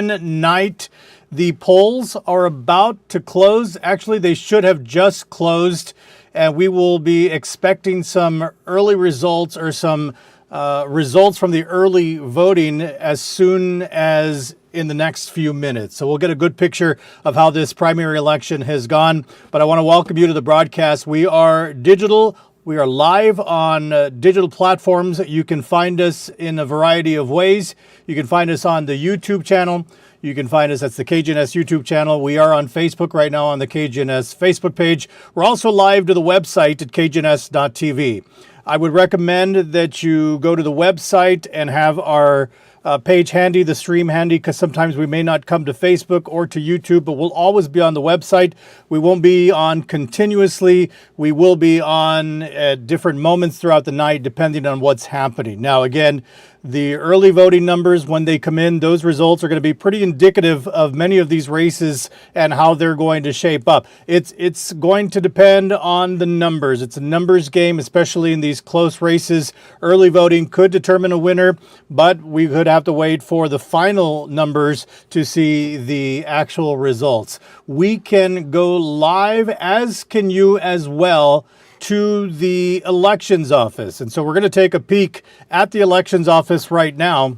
night. The polls are about to close. Actually, they should have just closed, and we will be expecting some early results or some results from the early voting as soon as in the next few minutes. So we'll get a good picture of how this primary election has gone. But I want to welcome you to the broadcast. We are digital. We are live on digital platforms. You can find us in a variety of ways. You can find us on the YouTube channel. You can find us, that's the KGNS YouTube channel. We are on Facebook right now on the KGNS Facebook page. We're also live to the website at kgns.tv. I would recommend that you go to the website and have our page handy, the stream handy, because sometimes we may not come to Facebook or to YouTube, but we'll always be on the website. We won't be on continuously. We will be on at different moments throughout the night, depending on what's happening. Now, again, the early voting numbers, when they come in, those results are going to be pretty indicative of many of these races and how they're going to shape up. It's going to depend on the numbers. It's a numbers game, especially in these close races. Early voting could determine a winner, but we could have to wait for the final numbers to see the actual results. We can go live, as can you as well, to the elections office. And so we're going to take a peek at the elections office right now.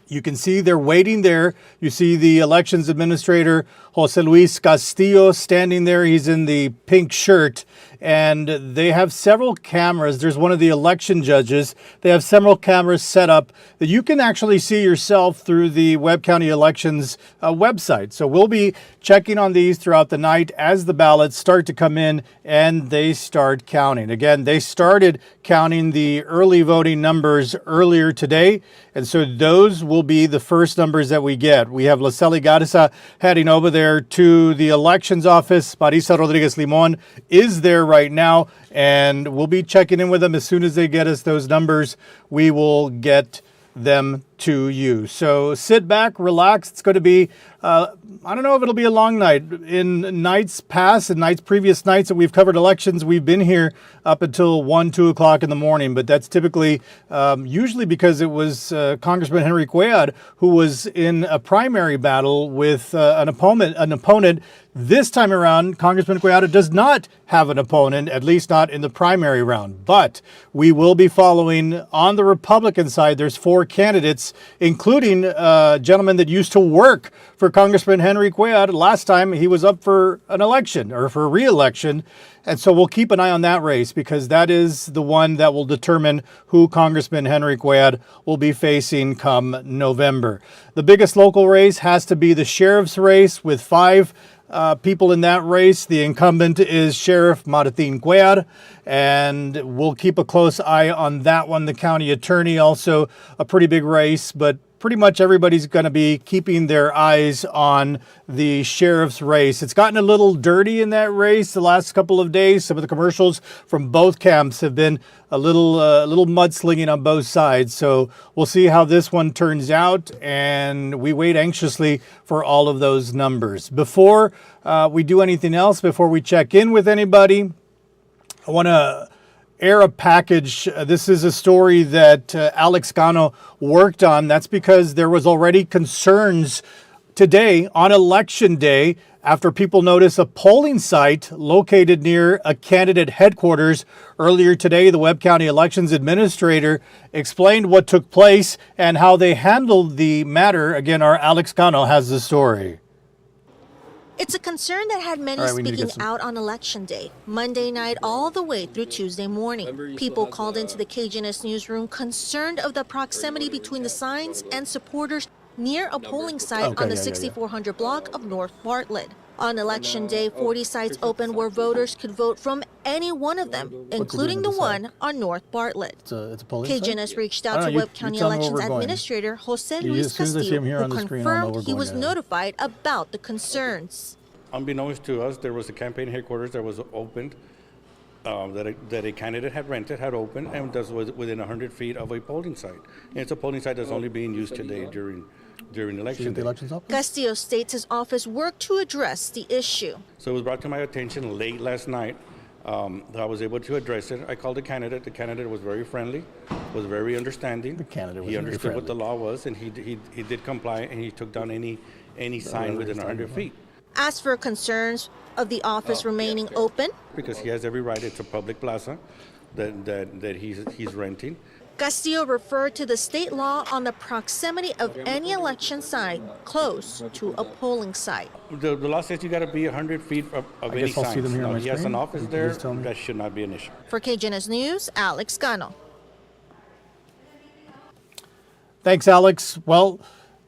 You can see they're waiting there. You see the elections administrator, Jose Luis Castillo, standing there. He's in the pink shirt, and they have several cameras. There's one of the election judges. They have several cameras set up that you can actually see yourself through the Webb County Elections website. So we'll be checking on these throughout the night as the ballots start to come in and they start counting. Again, they started counting the early voting numbers earlier today, and so those will be the first numbers that we get. We have Lacely Garza heading over there to the elections office. Marisa Rodriguez Limon is there right now, and we'll be checking in with them. As soon as they get us those numbers, we will get them to you. So sit back, relax. It's going to be, I don't know if it'll be a long night. In nights past and previous nights that we've covered elections, we've been here up until 1, 2 o'clock in the morning. But that's typically usually because it was Congressman Henry Cuellar who was in a primary battle with an opponent. This time around, Congressman Cuellar does not have an opponent, at least not in the primary round. But we will be following on the Republican side. There's 4 candidates, including a gentleman that used to work for Congressman Henry Cuellar. Last time he was up for an election or for re-election. And so we'll keep an eye on that race, because that is the one that will determine who Congressman Henry Cuellar will be facing come November. The biggest local race has to be the sheriff's race, with 5 people in that race. The incumbent is Sheriff Martin Cuellar, and we'll keep a close eye on that one. The county attorney, also a pretty big race, but pretty much everybody's going to be keeping their eyes on the sheriff's race. It's gotten a little dirty in that race the last couple of days. Some of the commercials from both camps have been a little mudslinging on both sides. So we'll see how this one turns out, and we wait anxiously for all of those numbers. Before we do anything else, before we check in with anybody, I want to air a package. This is a story that Alex Cano worked on. That's because there was already concerns today on election day after people noticed a polling site located near a candidate headquarters. Earlier today, the Webb County Elections Administrator explained what took place and how they handled the matter. Again, our Alex Cano has the story. It's a concern that had many speaking out on election day, Monday night all the way through Tuesday morning. People called into the KGNS newsroom concerned of the proximity between the signs and supporters near a polling site on the 6400 block of North Bartlett. On election day, 40 sites open where voters could vote from any one of them, including the one on North Bartlett. KGNS reached out to Webb County Elections Administrator Jose Luis Castillo, who confirmed he was notified about the concerns. Unbeknownst to us, there was a campaign headquarters that was opened, that a candidate had opened, and that was within 100 feet of a polling site. And it's a polling site that's only being used today during election day. Castillo states his office worked to address the issue. So it was brought to my attention late last night I was able to address it. I called the candidate. The candidate was very friendly, was very understanding. The candidate was he very understood friendly. what the law was, and he did comply, and he took down any sign within 100 feet. As for concerns of the office remaining open, Because he has every right. It's a public plaza that he's renting. Castillo referred to the state law on the proximity of any election site close to a polling site. The law says you got to be 100 feet of any guess I'll see sign. them here on my He has screen. an office You can there. just tell me. That should not be an issue. For KGNS News, Alex Cano. Thanks, Alex. Well,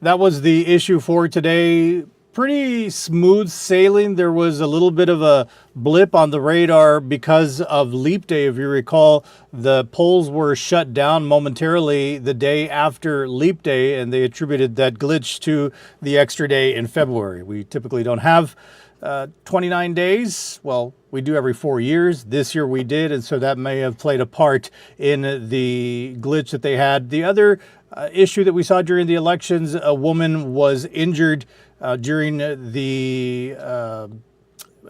that was the issue for today. Pretty smooth sailing. There was a little bit of a blip on the radar because of Leap Day. If you recall, the polls were shut down momentarily the day after Leap Day, and they attributed that glitch to the extra day in February. We typically don't have 29 days. Well, we do every 4 years. This year we did, and so that may have played a part in the glitch that they had. The other issue that we saw during the elections, a woman was injured during the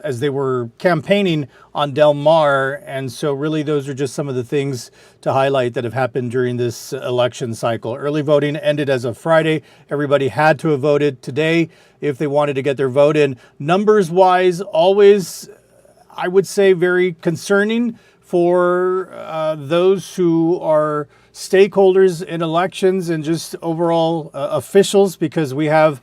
as they were campaigning on Del Mar, and so really those are just some of the things to highlight that have happened during this election cycle. Early voting ended as of Friday. Everybody had to have voted today if they wanted to get their vote in. Numbers wise, always, I would say, very concerning for those who are stakeholders in elections and just overall officials, because we have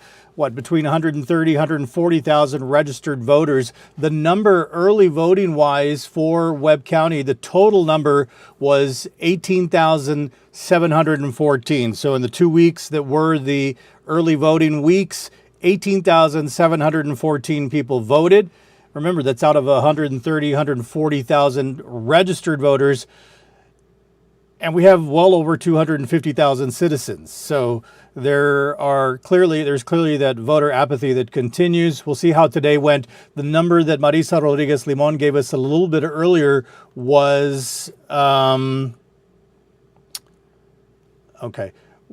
between 130, 140,000 registered voters. The number early voting wise for Webb County, the total number was 18,714. So in the 2 weeks that were the early voting weeks, 18,714 people voted. Remember, that's out of 130, 140,000 registered voters. And we have well over 250,000 citizens. So there's clearly that voter apathy that continues. We'll see how today went. The number that Marisa Rodriguez Limon gave us a little bit earlier was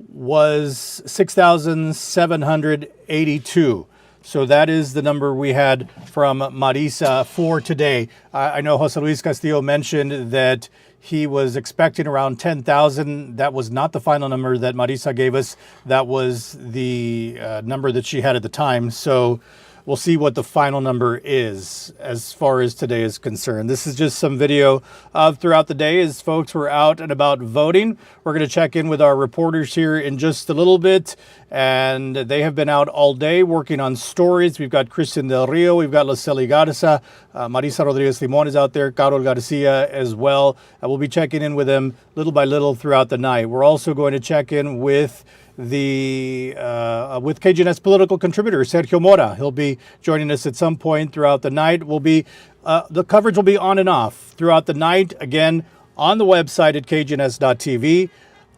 6,782. So that is the number we had from Marisa for today. I know Jose Luis Castillo mentioned that he was expecting around 10,000. That was not the final number that Marisa gave us. That was the number that she had at the time. So we'll see what the final number is as far as today is concerned. This is just some video of throughout the day as folks were out and about voting. We're going to check in with our reporters here in just a little bit, and they have been out all day working on stories. We've got Christian Del Rio, we've got Lucely Garza, Marisa Rodriguez Limon is out there, Carol Garcia as well. We'll be checking in with them little by little throughout the night. We're also going to check in with with KGNS political contributor Sergio Mora. He'll be joining us at some point throughout the night. The coverage will be on and off throughout the night. Again, on the website at kgns.tv,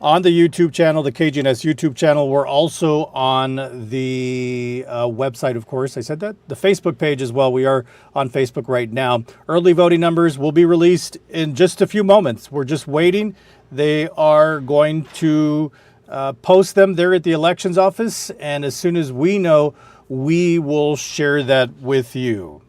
on the YouTube channel, the KGNS YouTube channel. We're also on the website, of course. I said that. The Facebook page as well. We are on Facebook right now. Early voting numbers will be released in just a few moments. We're just waiting. They are going to post them there at the elections office, and as soon as we know, we will share that with you.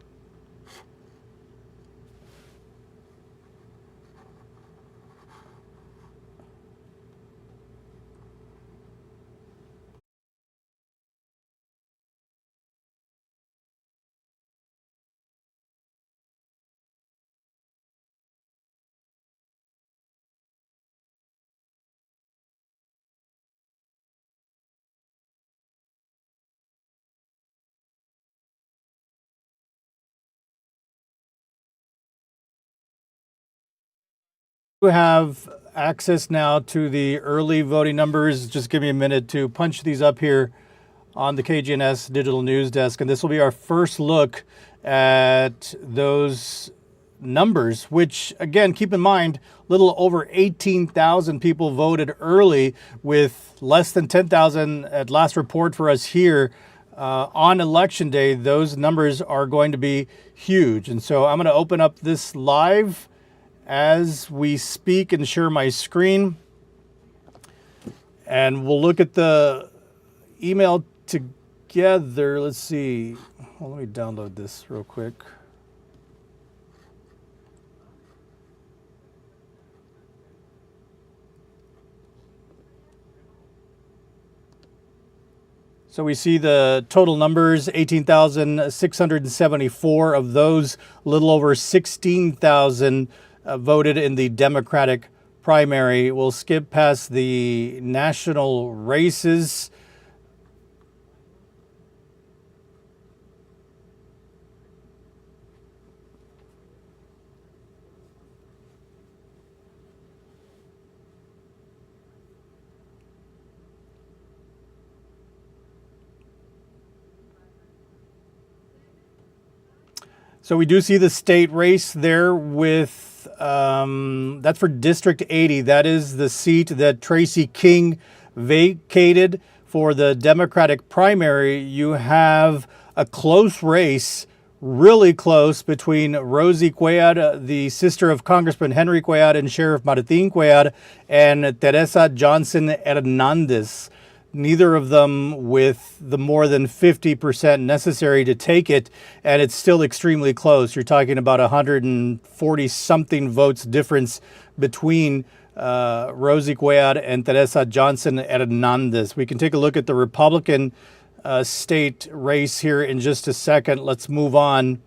You have access now to the early voting numbers. Just give me a minute to punch these up here on the KGNS digital news desk, and this will be our first look at those numbers, which again, keep in mind, little over 18,000 people voted early, with less than 10,000 at last report for us here. On election day, those numbers are going to be huge. And so I'm going to open up this live as we speak and share my screen, and we'll look at the email together. Let's see. Well, let me download this real quick. So we see the total numbers, 18,674 of those, a little over 16,000 voted in the Democratic primary. We'll skip past the national races. So we do see the state race there with, that's for District 80. That is the seat that Tracy King vacated for the Democratic primary. You have a close race, really close, between Rosie Cuellar, the sister of Congressman Henry Cuellar and Sheriff Martin Cuellar, and Teresa Johnson Hernandez. Neither of them with the more than 50% necessary to take it, and it's still extremely close. You're talking about 140-something votes difference between Rosie Cuellar and Teresa Johnson Hernandez. We can take a look at the Republican state race here in just a second. Let's move on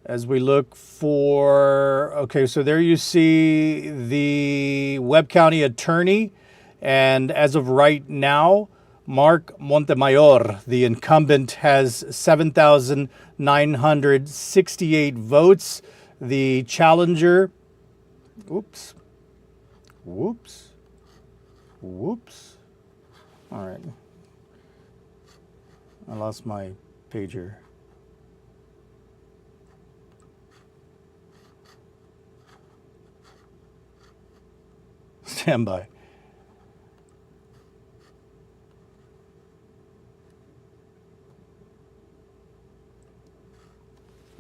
as we look for, okay, so there you see the Webb County attorney. And as of right now, Mark Montemayor, the incumbent, has 7,968 votes. The challenger, whoops. All right. I lost my pager. Stand by.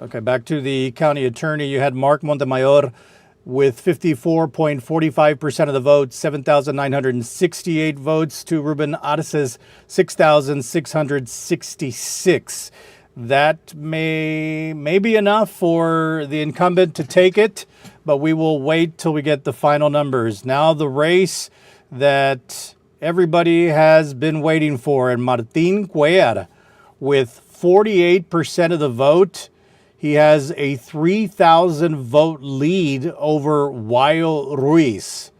Okay, back to the county attorney. You had Mark Montemayor with 54.45% of the votes, 7,968 votes to Ruben Arce's 6,666. That may be enough for the incumbent to take it, but we will wait till we get the final numbers. Now the race that everybody has been waiting for, and Martin Cuellar with 48% of the vote. He has a 3,000 vote lead over Wayo Ruiz.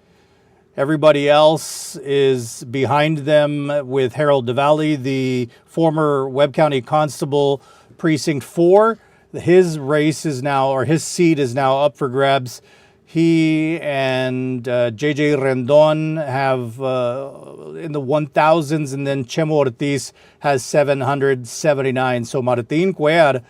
Everybody else is behind them with Harold DeValley, the former Webb County Constable, Precinct 4. His race is now, or his seat is now up for grabs. He and JJ Rendon have in the 1,000s, and then Chemo Ortiz has 779. So Martin Cuellar,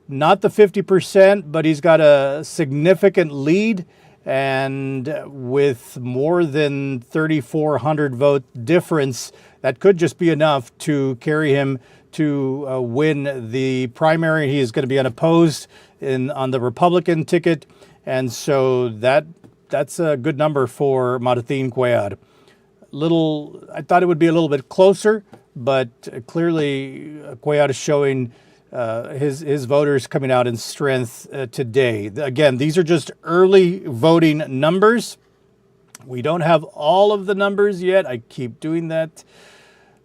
not the 50%, but he's got a significant lead, and with more than 3,400 vote difference, that could just be enough to carry him to win the primary. He is going to be unopposed on the Republican ticket, and so that's a good number for Martin Cuellar. I thought it would be a little bit closer, but clearly Cuellar is showing his voters coming out in strength today. Again, these are just early voting numbers. We don't have all of the numbers yet. I keep doing that.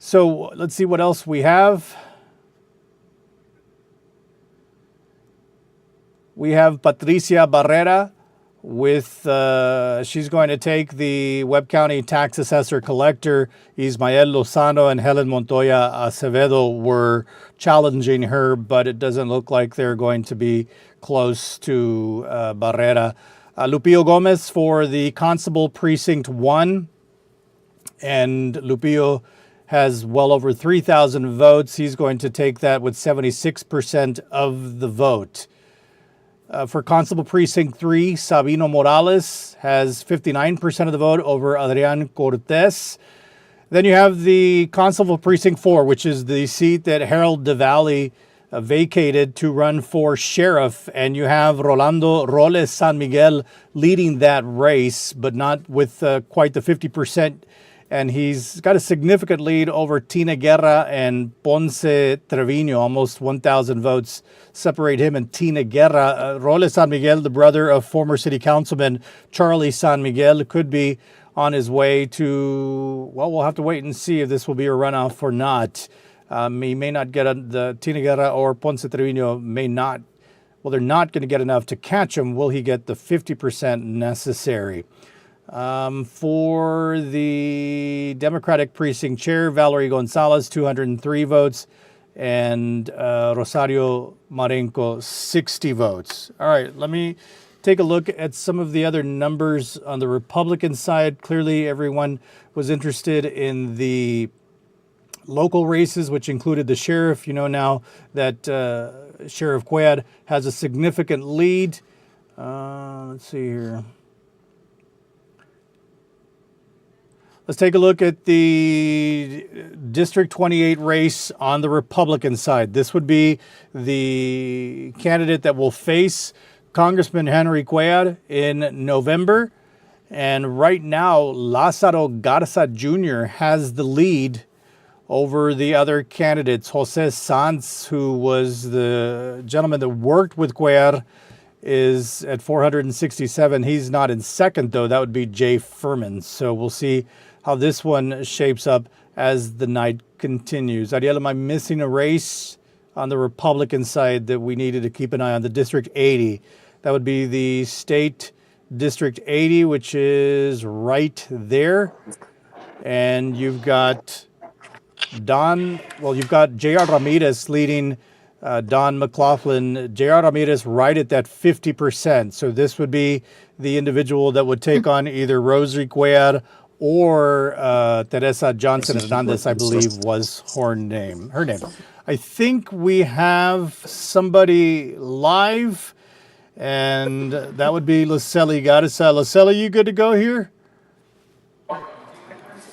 So let's see what else we have. We have Patricia Barrera with, she's going to take the Webb County tax assessor collector. Ismael Lozano and Helen Montoya Acevedo were challenging her, but it doesn't look like they're going to be close to Barrera. Lupillo Gomez for the Constable Precinct 1, and Lupillo has well over 3,000 votes. He's going to take that with 76% of the vote. For Constable Precinct 3, Sabino Morales has 59% of the vote over Adrian Cortez. Then you have the Constable Precinct 4, which is the seat that Harold DeValley vacated to run for sheriff. And you have Rolando Roles San Miguel leading that race, but not with quite the 50%. And he's got a significant lead over Tina Guerra and Ponce Trevino. Almost 1,000 votes separate him and Tina Guerra. Roles San Miguel, the brother of former city councilman Charlie San Miguel, could be on his way to, well, we'll have to wait and see if this will be a runoff or not. He may not get the Tinagara or Ponce Trevino may not, well, they're not going to get enough to catch him. Will he get the 50% necessary? For the Democratic Precinct Chair, Valerie Gonzalez, 203 votes, and Rosario Marenco, 60 votes. All right, let me take a look at some of the other numbers on the Republican side. Clearly, everyone was interested in the local races, which included the sheriff. You know now that Sheriff Cuellar has a significant lead. Let's see here. Let's take a look at the District 28 race on the Republican side. This would be the candidate that will face Congressman Henry Cuellar in November. And right now, Lázaro Garza Jr. has the lead over the other candidates. Jose Sanz, who was the gentleman that worked with Cuellar, is at 467. He's not in second, though. That would be Jay Furman. So we'll see how this one shapes up as the night continues. Ariel, am I missing a race on the Republican side that we needed to keep an eye on? The District 80. That would be the state District 80, which is right there. And you've got you've got J.R. Ramirez leading Don McLaughlin. J.R. Ramirez right at that 50%. So this would be the individual that would take on either Rosary Cuellar or Teresa Johnson Hernandez, I believe was her name. I think we have somebody live, and that would be Lucely Garza. Lucely, you good to go here? All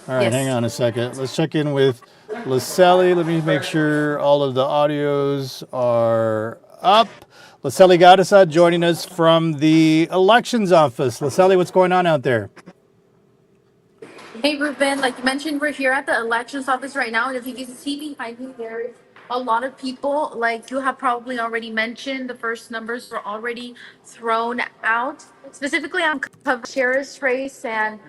right, yes. Hang on a second. Let's check in with Lucely. Let me make sure all of the audios are up. Lucely Garza joining us from the elections office. Lucely, what's going on out there? Hey, Ruben, like you mentioned, we're here at the elections office right now, and if you can see behind me, there is a lot of people. Like you have probably already mentioned, the first numbers were already thrown out. Specifically, I'm covering sheriff's race, and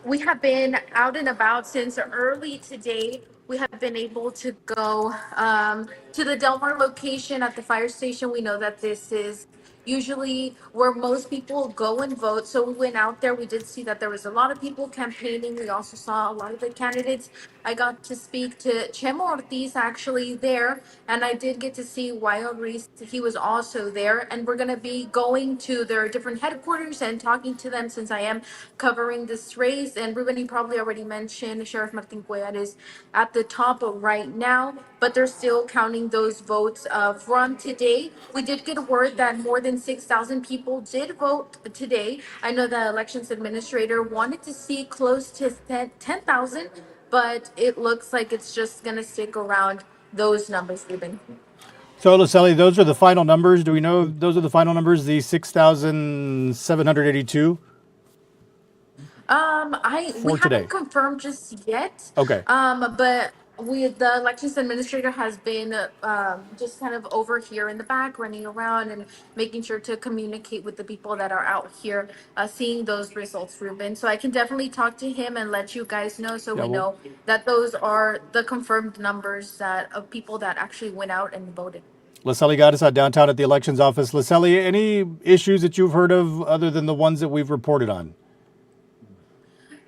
we have been out and about since early today. We have been able to go to the Del Mar location at the fire station. We know that this is usually where most people go and vote. So we went out there. We did see that there was a lot of people campaigning. We also saw a lot of the candidates. I got to speak to Chemo Ortiz actually there, and I did get to see Wild Reese. He was also there, and we're going to be going to their different headquarters and talking to them since I am covering this race. And Ruben, you probably already mentioned Sheriff Martin Cuellar is at the top right now, but they're still counting those votes from today. We did get word that more than 6,000 people did vote today. I know the elections administrator wanted to see close to 10,000, but it looks like it's just going to stick around those numbers, Ruben. So, Lucely, those are the final numbers. Do we know those are the final numbers, the 6,782? We haven't confirmed just yet. Okay. But the elections administrator has been just kind of over here in the back, running around and making sure to communicate with the people that are out here seeing those results, Ruben. So I can definitely talk to him and let you guys know, so we know that those are the confirmed numbers of people that actually went out and voted. Lucely Garza downtown at the elections office. Lucely, any issues that you've heard of other than the ones that we've reported on?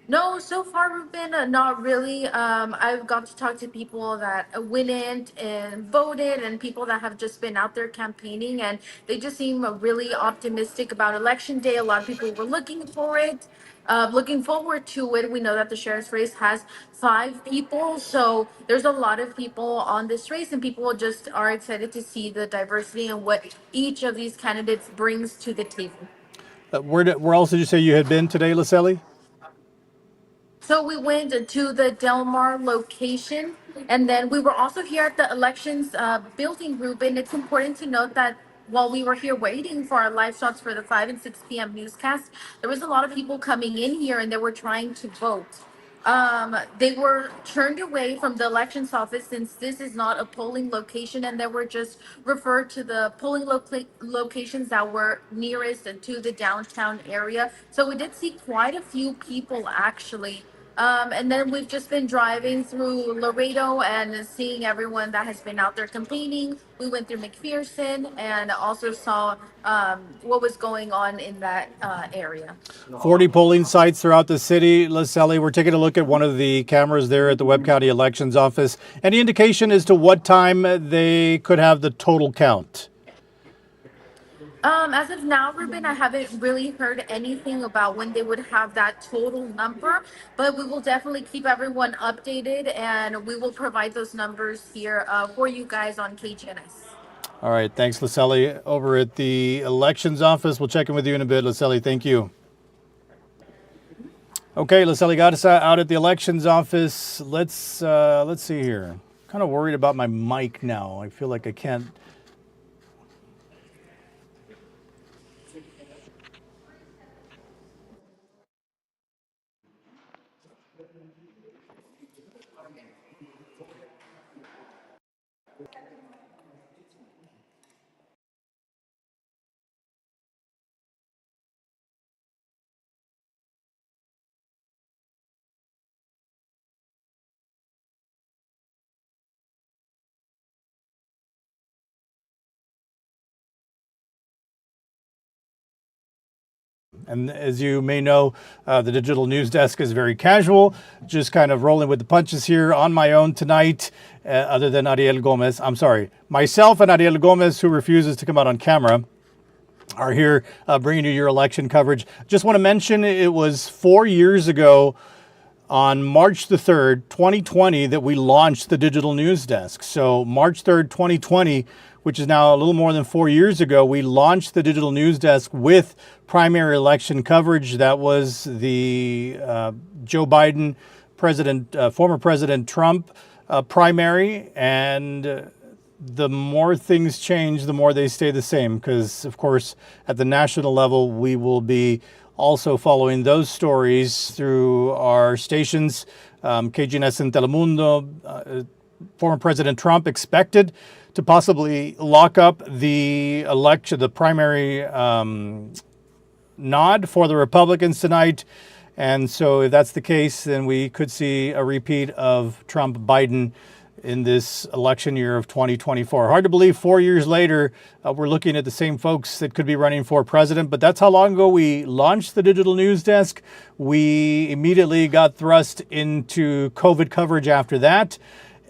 No, so far, Ruben, not really. I've got to talk to people that went in and voted, and people that have just been out there campaigning, and they just seem really optimistic about Election Day. A lot of people were looking for it, looking forward to it. We know that the sheriff's race has 5 people, so there's a lot of people on this race, and people just are excited to see the diversity and what each of these candidates brings to the table. Where else did you say you had been today, Lucely? So we went to the Del Mar location, and then we were also here at the elections building, Ruben. It's important to note that while we were here waiting for our live shots for the 5 and 6 p.m. newscast, there was a lot of people coming in here and they were trying to vote. They were turned away from the elections office since this is not a polling location, and they were just referred to the polling locations that were nearest to the downtown area. So we did see quite a few people actually. And then we've just been driving through Laredo and seeing everyone that has been out there campaigning. We went through McPherson and also saw what was going on in that area. 40 polling sites throughout the city. Laselli, we're taking a look at one of the cameras there at the Webb County Elections Office. Any indication as to what time they could have the total count? As of now, Ruben, I haven't really heard anything about when they would have that total number, but we will definitely keep everyone updated and we will provide those numbers here for you guys on KGNS. All right, thanks, Laselli. Over at the Elections Office, we'll check in with you in a bit. Laselli, thank you. Okay, Laselli got us out at the Elections Office. Let's see here. Kind of worried about my mic now. I feel like I can't. And as you may know, the digital news desk is very casual, just kind of rolling with the punches here on my own tonight, other than Ariel Gomez. I'm sorry, myself and Ariel Gomez, who refuses to come out on camera, are here bringing you your election coverage. Just want to mention it was 4 years ago on March the 3rd, 2020, that we launched the digital news desk. So March 3rd, 2020, which is now a little more than 4 years ago, we launched the digital news desk with primary election coverage. That was the Joe Biden, former President Trump primary. And the more things change, the more they stay the same. Because, of course, at the national level, we will be also following those stories through our stations. KGNS and Telemundo. Former President Trump expected to possibly lock up the election, the primary nod for the Republicans tonight. And so if that's the case, then we could see a repeat of Trump-Biden in this election year of 2024. Hard to believe 4 years later, we're looking at the same folks that could be running for president, but that's how long ago we launched the digital news desk. We immediately got thrust into COVID coverage after that,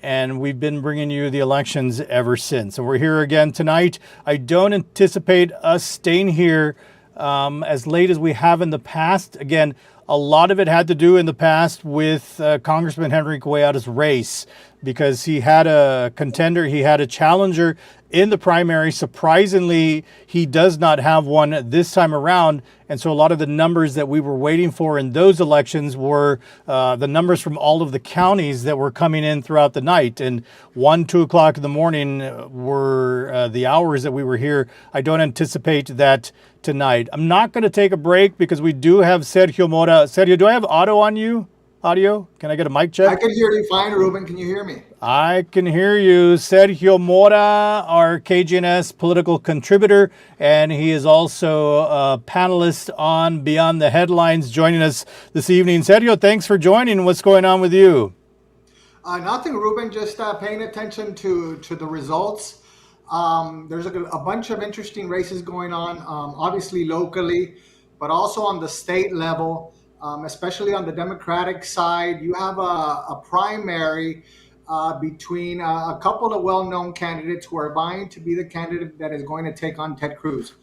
and we've been bringing you the elections ever since. And we're here again tonight. I don't anticipate us staying here as late as we have in the past. Again, a lot of it had to do in the past with Congressman Henry Cuellar's race, because he had a contender, he had a challenger in the primary. Surprisingly, he does not have one this time around. And so a lot of the numbers that we were waiting for in those elections were the numbers from all of the counties that were coming in throughout the night. And 1, 2 o'clock in the morning were the hours that we were here. I don't anticipate that tonight. I'm not going to take a break because we do have Sergio Mora. Sergio, do I have audio? Can I get a mic check? I can hear you fine, Ruben. Can you hear me? I can hear you. Sergio Mora, our KGNS political contributor, and he is also a panelist on Beyond the Headlines, joining us this evening. Sergio, thanks for joining. What's going on with you? Nothing, Ruben. Just paying attention to the results. There's a bunch of interesting races going on, obviously locally, but also on the state level. Especially on the Democratic side, you have a primary between a couple of well-known candidates who are vying to be the candidate that is going to take on Ted Cruz.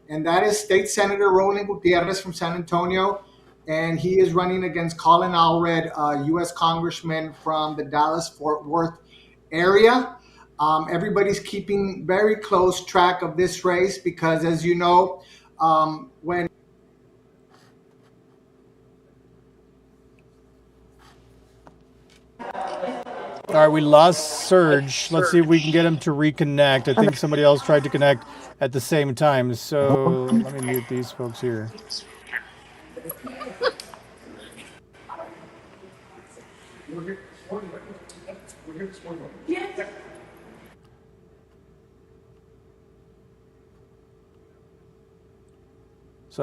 And that is State Senator Roland Gutierrez from San Antonio. And he is running against Colin Allred, U.S. Congressman from the Dallas-Fort Worth area. Everybody's keeping very close track of this race because, as you know, when All right, we lost Serge. Let's see if we can get him to reconnect. I think somebody else tried to connect at the same time. So let me mute these folks here. So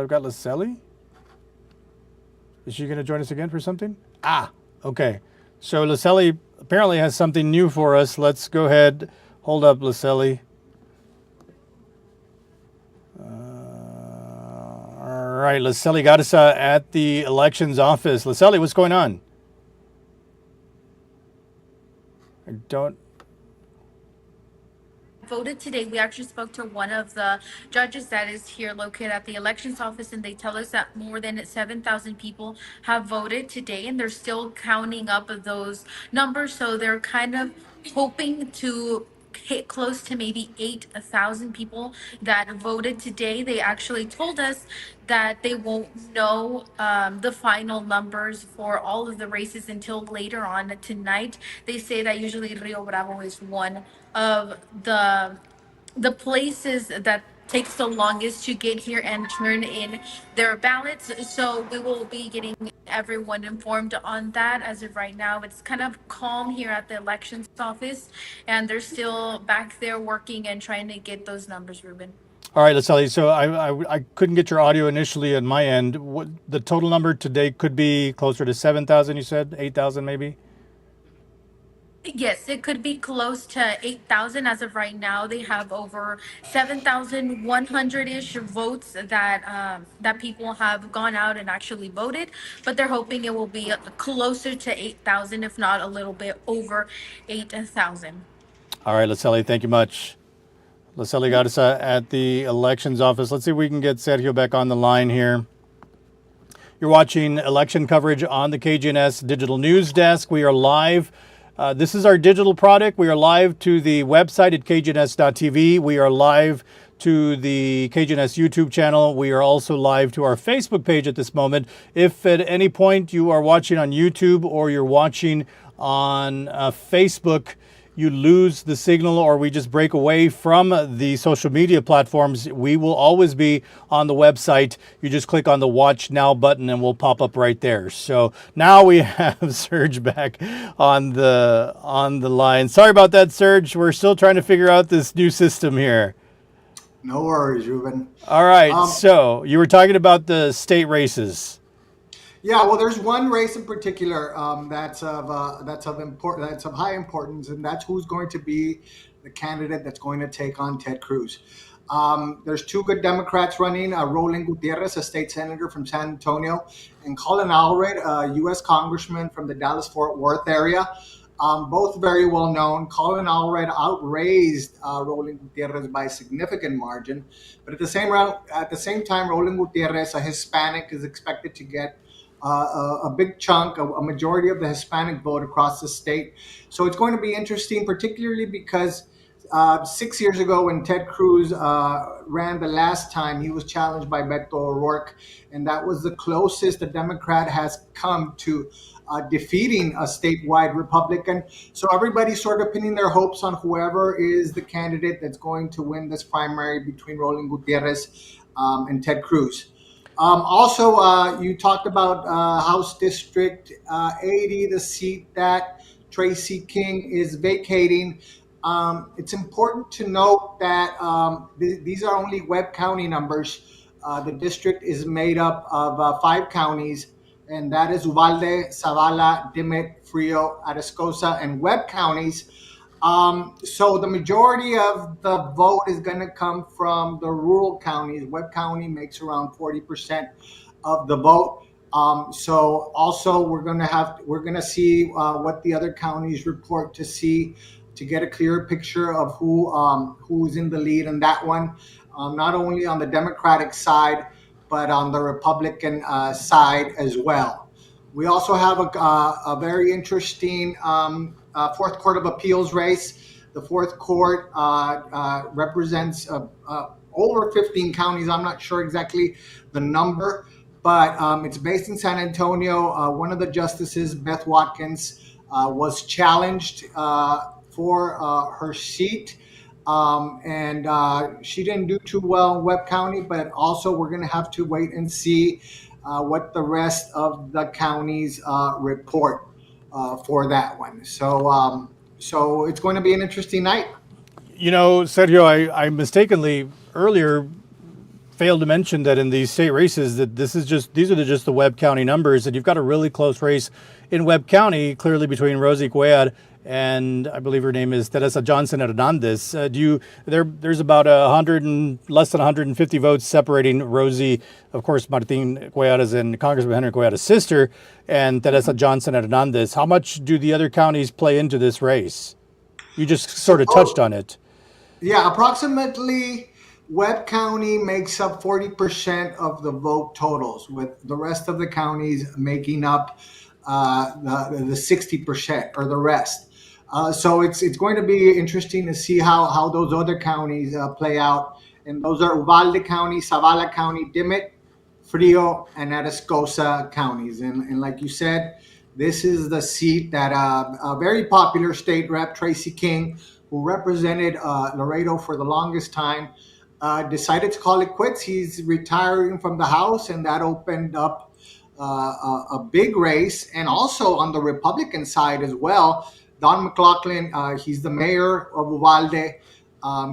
I've got Laselli. Is she going to join us again for something? Ah, okay. So Laselli apparently has something new for us. Let's go ahead. Hold up, Laselli. All right, Laselli got us at the elections office. Laselli, what's going on? I don't. Voted today. We actually spoke to one of the judges that is here located at the elections office, and they tell us that more than 7,000 people have voted today, and they're still counting up of those numbers. So they're kind of hoping to hit close to maybe 8,000 people that voted today. They actually told us that they won't know the final numbers for all of the races until later on tonight. They say that usually Rio Bravo is one of the places that takes the longest to get here and turn in their ballots. So we will be getting everyone informed on that. As of right now, it's kind of calm here at the elections office, and they're still back there working and trying to get those numbers, Ruben. All right, Laselli. So I couldn't get your audio initially on my end. What the total number today could be? Closer to 7,000, you said? 8,000 maybe? Yes, it could be close to 8,000 as of right now. They have over 7,100-ish votes that people have gone out and actually voted, but they're hoping it will be closer to 8,000, if not a little bit over 8,000. All right, Laselli, thank you much. Laselli got us at the elections office. Let's see if we can get Sergio back on the line here. You're watching election coverage on the KGNS Digital News Desk. We are live. This is our digital product. We are live to the website at kgns.tv. We are live to the KGNS YouTube channel. We are also live to our Facebook page at this moment. If at any point you are watching on YouTube or you're watching on Facebook, you lose the signal or we just break away from the social media platforms, we will always be on the website. You just click on the Watch Now button and we'll pop up right there. So now we have Serge back on the line. Sorry about that, Serge. We're still trying to figure out this new system here. No worries, Ruben. All right. So you were talking about the state races. Yeah, well, there's one race in particular that's of high importance, and that's who's going to be the candidate that's going to take on Ted Cruz. There's two good Democrats running: Roland Gutierrez, a state senator from San Antonio, and Colin Allred, a U.S. congressman from the Dallas-Fort Worth area. Both very well known. Colin Allred outraised Roland Gutierrez by a significant margin, but at the same time, Roland Gutierrez, a Hispanic, is expected to get a big chunk, a majority of the Hispanic vote across the state. So it's going to be interesting, particularly because 6 years ago when Ted Cruz ran the last time, he was challenged by Beto O'Rourke, and that was the closest a Democrat has come to defeating a statewide Republican. So everybody's sort of pinning their hopes on whoever is the candidate that's going to win this primary between Roland Gutierrez and Ted Cruz. Also, you talked about House District 80, the seat that Tracy King is vacating. It's important to note that these are only Webb County numbers. The district is made up of 5 counties, and that is Uvalde, Zavala, Dimmitt, Frio, Atascosa, and Webb counties. So the majority of the vote is going to come from the rural counties. Webb County makes around 40% of the vote. So also we're going to see what the other counties report to get a clearer picture of who's in the lead in that one, not only on the Democratic side, but on the Republican side as well. We also have a very interesting Fourth Court of Appeals race. The Fourth Court represents over 15 counties. I'm not sure exactly the number, but it's based in San Antonio. One of the justices, Beth Watkins, was challenged for her seat. And she didn't do too well in Webb County, but also we're going to have to wait and see what the rest of the counties report. for that one. So it's going to be an interesting night. You know, Sergio, I mistakenly earlier failed to mention that in these state races that these are just the Webb County numbers, and you've got a really close race in Webb County, clearly between Rosie Cuellar and I believe her name is Teresa Johnson Hernandez. There's about less than 150 votes separating Rosie, of course, Martin Cuellar's and Congressman Henry Cuellar's sister, and Teresa Johnson Hernandez. How much do the other counties play into this race? You just sort of touched on it. Yeah, approximately Webb County makes up 40% of the vote totals, with the rest of the counties making up the 60% or the rest. So it's going to be interesting to see how those other counties play out. And those are Uvalde County, Zavala County, Dimmitt, Frio, and Atascosa counties. And like you said, this is the seat that a very popular state rep, Tracy King, who represented Laredo for the longest time, decided to call it quits. He's retiring from the House, and that opened up a big race. And also on the Republican side as well, Don McLaughlin, he's the mayor of Uvalde.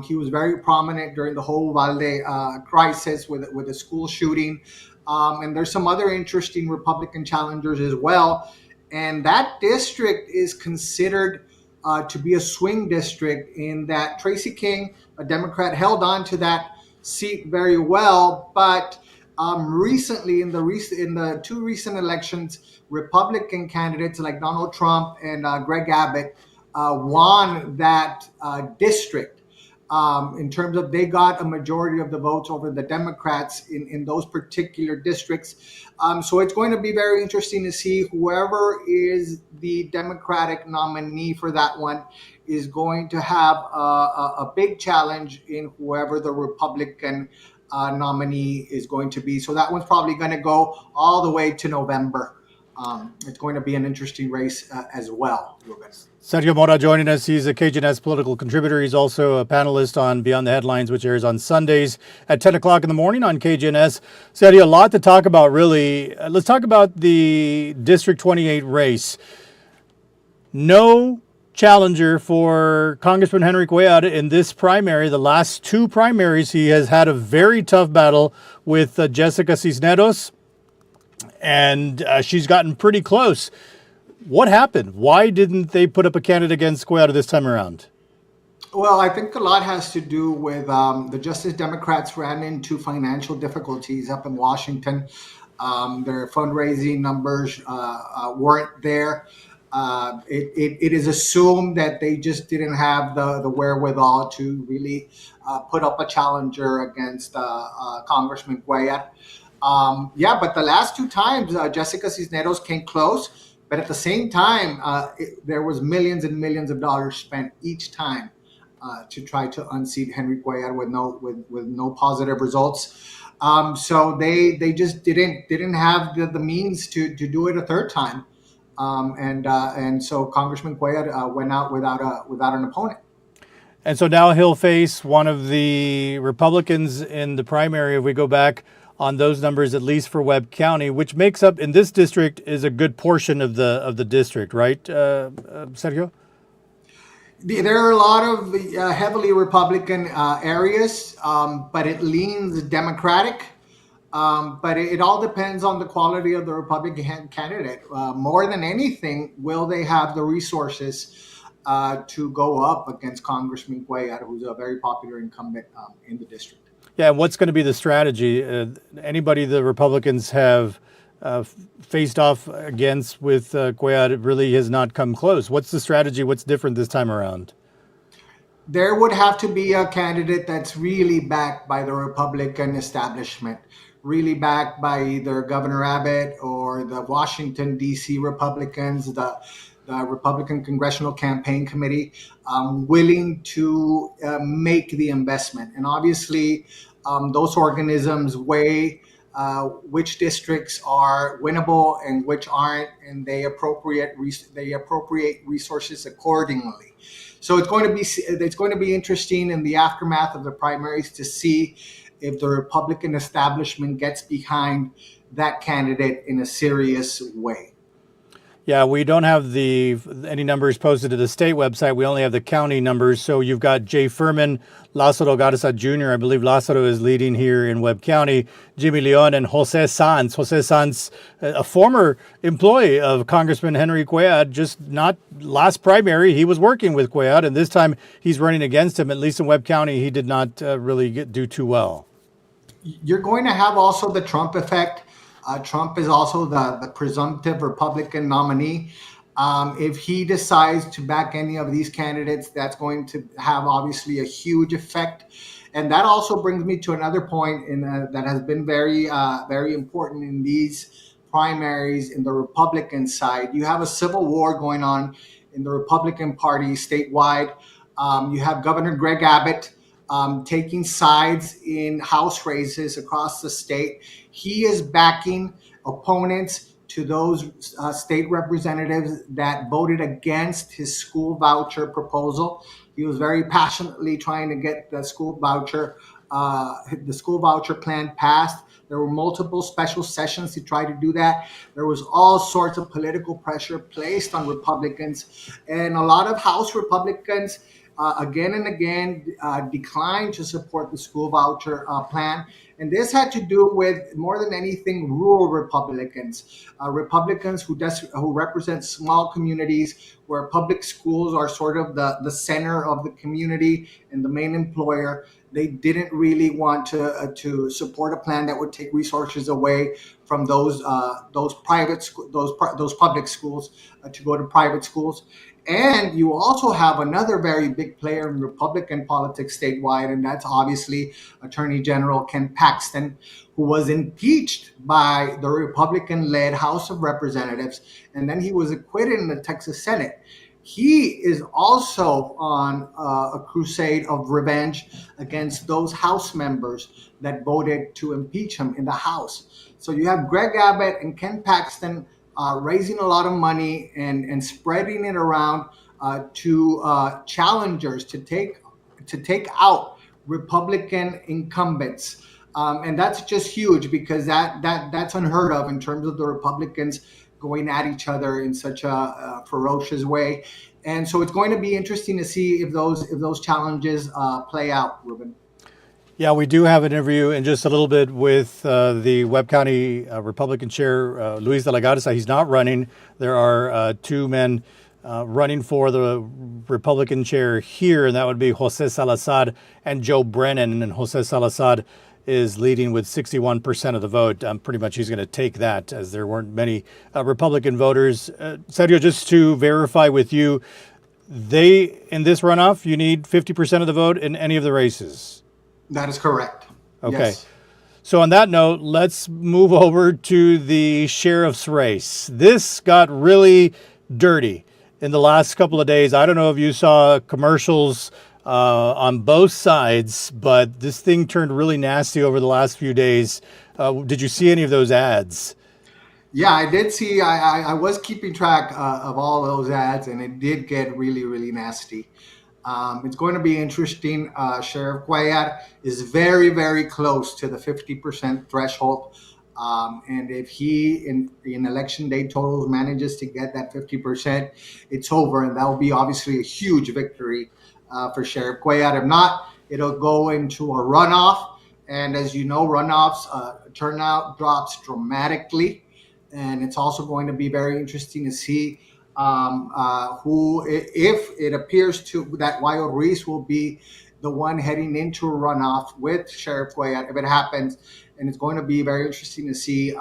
He was very prominent during the whole Uvalde crisis with the school shooting. And there's some other interesting Republican challengers as well. And that district is considered to be a swing district, in that Tracy King, a Democrat, held on to that seat very well. But recently, in the two recent elections, Republican candidates like Donald Trump and Greg Abbott won that district. In terms of, they got a majority of the votes over the Democrats in those particular districts. So it's going to be very interesting to see whoever is the Democratic nominee for that one is going to have a big challenge in whoever the Republican nominee is going to be. So that one's probably going to go all the way to November. It's going to be an interesting race as well, Ruben. Sergio Mora joining us. He's a KGNS political contributor. He's also a panelist on Beyond the Headlines, which airs on Sundays at 10 o'clock in the morning on KGNS. Sergio, a lot to talk about, really. Let's talk about the District 28 race. No challenger for Congressman Henry Cuellar in this primary. The last two primaries, he has had a very tough battle with Jessica Cisneros, and she's gotten pretty close. What happened? Why didn't they put up a candidate against Cuellar this time around? Well, I think a lot has to do with the Justice Democrats ran into financial difficulties up in Washington. Their fundraising numbers weren't there. It is assumed that they just didn't have the wherewithal to really put up a challenger against Congressman Cuellar. But the last two times, Jessica Cisneros came close. But at the same time, there was millions and millions of dollars spent each time to try to unseat Henry Cuellar with no positive results. So they just didn't have the means to do it a third time, and so Congressman Cuellar went out without an opponent. And so now he'll face one of the Republicans in the primary. If we go back on those numbers, at least for Webb County, which makes up, in this district, is a good portion of the district, right, Sergio? There are a lot of heavily Republican areas, but it leans Democratic. But it all depends on the quality of the Republican candidate. More than anything, will they have the resources to go up against Congressman Cuellar, who's a very popular incumbent in the district? Yeah, and what's going to be the strategy? Anybody the Republicans have faced off against with Cuellar really has not come close. What's the strategy? What's different this time around? There would have to be a candidate that's really backed by the Republican establishment, really backed by either Governor Abbott or the Washington, D.C. Republicans, the Republican Congressional Campaign Committee, willing to make the investment. And obviously, those organisms weigh which districts are winnable and which aren't, and they appropriate resources accordingly. So it's going to be interesting in the aftermath of the primaries to see if the Republican establishment gets behind that candidate in a serious way. Yeah, we don't have any numbers posted to the state website. We only have the county numbers. So you've got Jay Furman, Lázaro Garza Jr. I believe Lázaro is leading here in Webb County. Jimmy Leon and Jose Sanz. Jose Sanz, a former employee of Congressman Henry Cuellar, just not last primary. He was working with Cuellar, and this time he's running against him. At least in Webb County, he did not really do too well. You're going to have also the Trump effect. Trump is also the presumptive Republican nominee. If he decides to back any of these candidates, that's going to have obviously a huge effect. And that also brings me to another point that has been very important in these primaries in the Republican side. You have a civil war going on in the Republican Party statewide. You have Governor Greg Abbott taking sides in House races across the state. He is backing opponents to those state representatives that voted against his school voucher proposal. He was very passionately trying to get the school voucher plan passed. There were multiple special sessions to try to do that. There was all sorts of political pressure placed on Republicans, and a lot of House Republicans again and again declined to support the school voucher plan. And this had to do with, more than anything, rural Republicans, Republicans who represent small communities where public schools are sort of the center of the community and the main employer. They didn't really want to support a plan that would take resources away from those public schools to go to private schools. And you also have another very big player in Republican politics statewide, and that's obviously Attorney General Ken Paxton, who was impeached by the Republican-led House of Representatives, and then he was acquitted in the Texas Senate. He is also on a crusade of revenge against those House members that voted to impeach him in the House. So you have Greg Abbott and Ken Paxton raising a lot of money and spreading it around to challengers to take out Republican incumbents. And that's just huge, because that's unheard of in terms of the Republicans going at each other in such a ferocious way. And so it's going to be interesting to see if those challenges play out, Ruben. Yeah, we do have an interview in just a little bit with the Webb County Republican Chair, Luis de la Garza. He's not running. There are two men running for the Republican chair here, and that would be Jose Salazar and Joe Brennan. And Jose Salazar is leading with 61% of the vote. Pretty much he's going to take that, as there weren't many Republican voters. Sergio, just to verify with you, in this runoff, you need 50% of the vote in any of the races. That is correct. Okay. Yes. So on that note, let's move over to the sheriff's race. This got really dirty in the last couple of days. I don't know if you saw commercials on both sides, but this thing turned really nasty over the last few days. Did you see any of those ads? Yeah, I did see. I was keeping track of all those ads, and it did get really, really nasty. It's going to be interesting. Sheriff Cuellar is very, very close to the 50% threshold. And if he, in election day totals, manages to get that 50%, it's over. And that will be obviously a huge victory for Sheriff Cuellar. If not, it'll go into a runoff. And as you know, runoffs, turnout drops dramatically. And it's also going to be very interesting to see who, if it appears that Wyatt Reese will be the one heading into a runoff with Sheriff Cuellar, if it happens. And it's going to be very interesting to see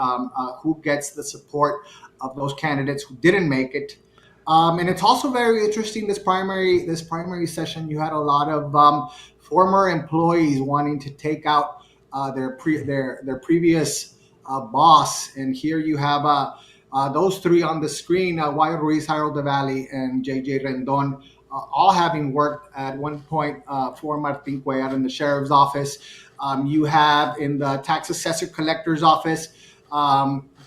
who gets the support of those candidates who didn't make it. And it's also very interesting, this primary session. You had a lot of former employees wanting to take out their previous boss, and here you have those three on the screen: Wyatt Ruiz, Harold DeValley, and JJ Rendon, all having worked at one point for Martin Cuellar in the sheriff's office. You have in the tax assessor collector's office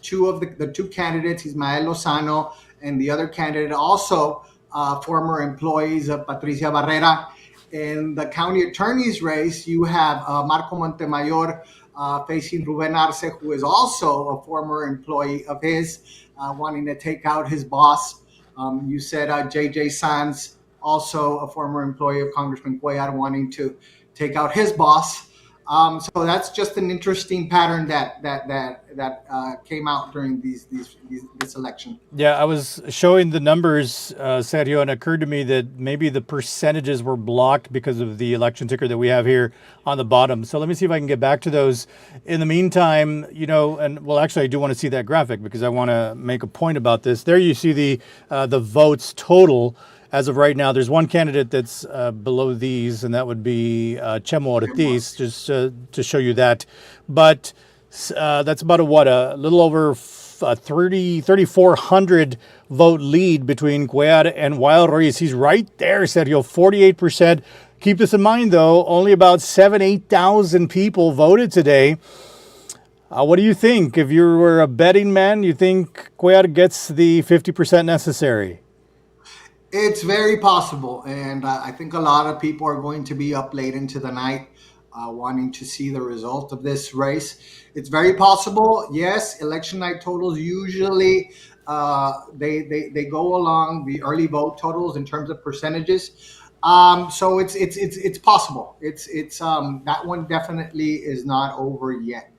two of the two candidates, Ismael Lozano, and the other candidate, also former employees of Patricia Barrera. In the county attorney's race, you have Marco Montemayor facing Ruben Arce, who is also a former employee of his, wanting to take out his boss. You said J.J. Sands, also a former employee of Congressman Cuellar, wanting to take out his boss. So that's just an interesting pattern that came out during this election. Yeah, I was showing the numbers, Sergio, and it occurred to me that maybe the percentages were blocked because of the election ticker that we have here on the bottom. So let me see if I can get back to those. In the meantime, and well, actually, I do want to see that graphic because I want to make a point about this. There you see the votes total. As of right now, there's one candidate that's below these, and that would be Chemo Ortiz, just to show you that. But that's about a little over 3,400 vote lead between Cuellar and Wild Ruiz. He's right there, Sergio, 48%. Keep this in mind, though, only about 8,000 people voted today. What do you think? If you were a betting man, you think Cuellar gets the 50% necessary? It's very possible, and I think a lot of people are going to be up late into the night wanting to see the result of this race. It's very possible. Yes, election night totals usually they go along the early vote totals in terms of percentages. So it's possible. It's that one definitely is not over yet.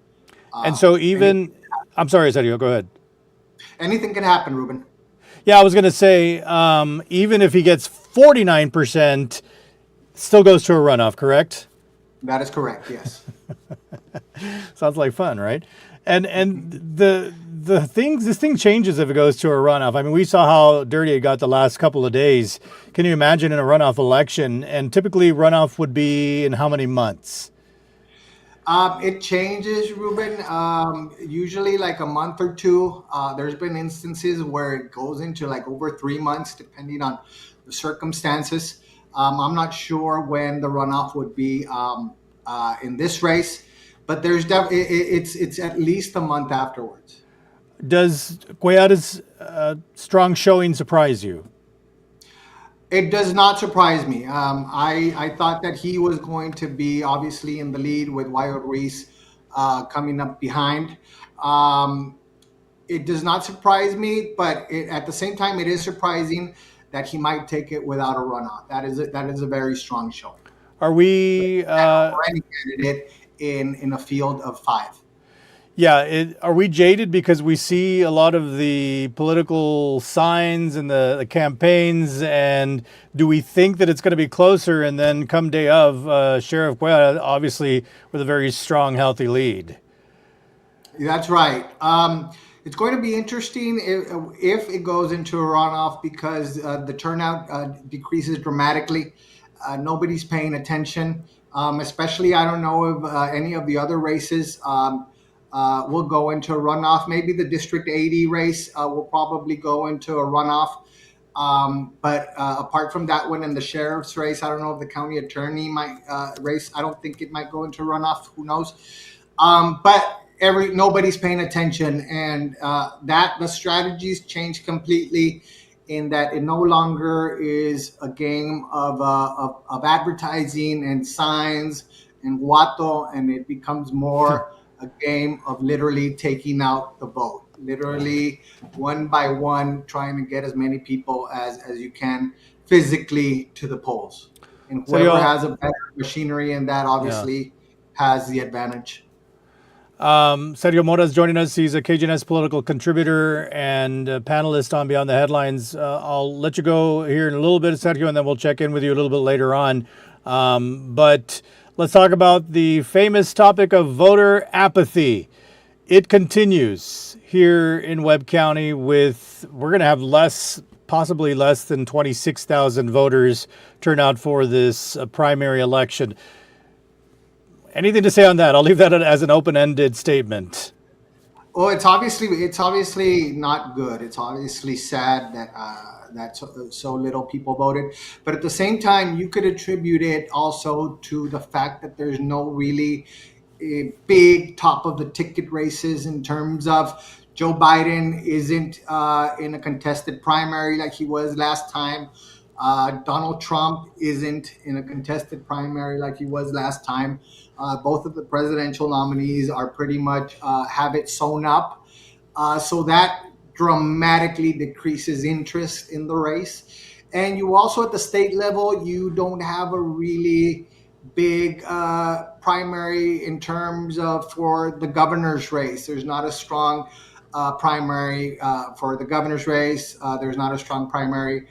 And so I'm sorry, Sergio, go ahead. Anything can happen, Ruben. Yeah, I was going to say, even if he gets 49%, still goes to a runoff, correct? That is correct, yes. Sounds like fun, right? And this thing changes if it goes to a runoff. I mean, we saw how dirty it got the last couple of days. Can you imagine in a runoff election? And typically runoff would be in how many months? It changes, Ruben. Usually like a month or two. There's been instances where it goes into like over 3 months, depending on the circumstances. I'm not sure when the runoff would be in this race, but there's it's at least a month afterwards. Does Cuellar's strong showing surprise you? It does not surprise me. I thought that he was going to be obviously in the lead with Wild Ruiz coming up behind. It does not surprise me, but at the same time, it is surprising that he might take it without a runoff. That is a very strong showing. Are we any candidate in a field of 5? Yeah, are we jaded because we see a lot of the political signs and the campaigns, and do we think that it's going to be closer? And then come day of, Sheriff Cuellar, obviously with a very strong, healthy lead. That's right. It's going to be interesting if it goes into a runoff because the turnout decreases dramatically. Nobody's paying attention, especially I don't know if any of the other races will go into a runoff. Maybe the District 80 race will probably go into a runoff. But apart from that one and the sheriff's race, I don't know if the county attorney might race. I don't think it might go into runoff. Who knows? But nobody's paying attention, and that the strategies change completely. In that it no longer is a game of advertising and signs and guato, and it becomes more a game of literally taking out the vote, literally one by one, trying to get as many people as you can physically to the polls. And whoever has a better machinery in that obviously has the advantage. Sergio Mora is joining us. He's a KGNS political contributor and a panelist on Beyond the Headlines. I'll let you go here in a little bit, Sergio, and then we'll check in with you a little bit later on. But let's talk about the famous topic of voter apathy. It continues here in Webb County we're going to have possibly less than 26,000 voters turn out for this primary election. Anything to say on that? I'll leave that as an open-ended statement. Well, it's obviously not good. It's obviously sad that so little people voted. But at the same time, you could attribute it also to the fact that there's no really big top of the ticket races in terms of Joe Biden isn't in a contested primary like he was last time. Donald Trump isn't in a contested primary like he was last time. Both of the presidential nominees are pretty much have it sewn up. So that dramatically decreases interest in the race. And you also, at the state level, you don't have a really big primary in terms of for the governor's race. There's not a strong primary for the governor's race. There's not a strong primary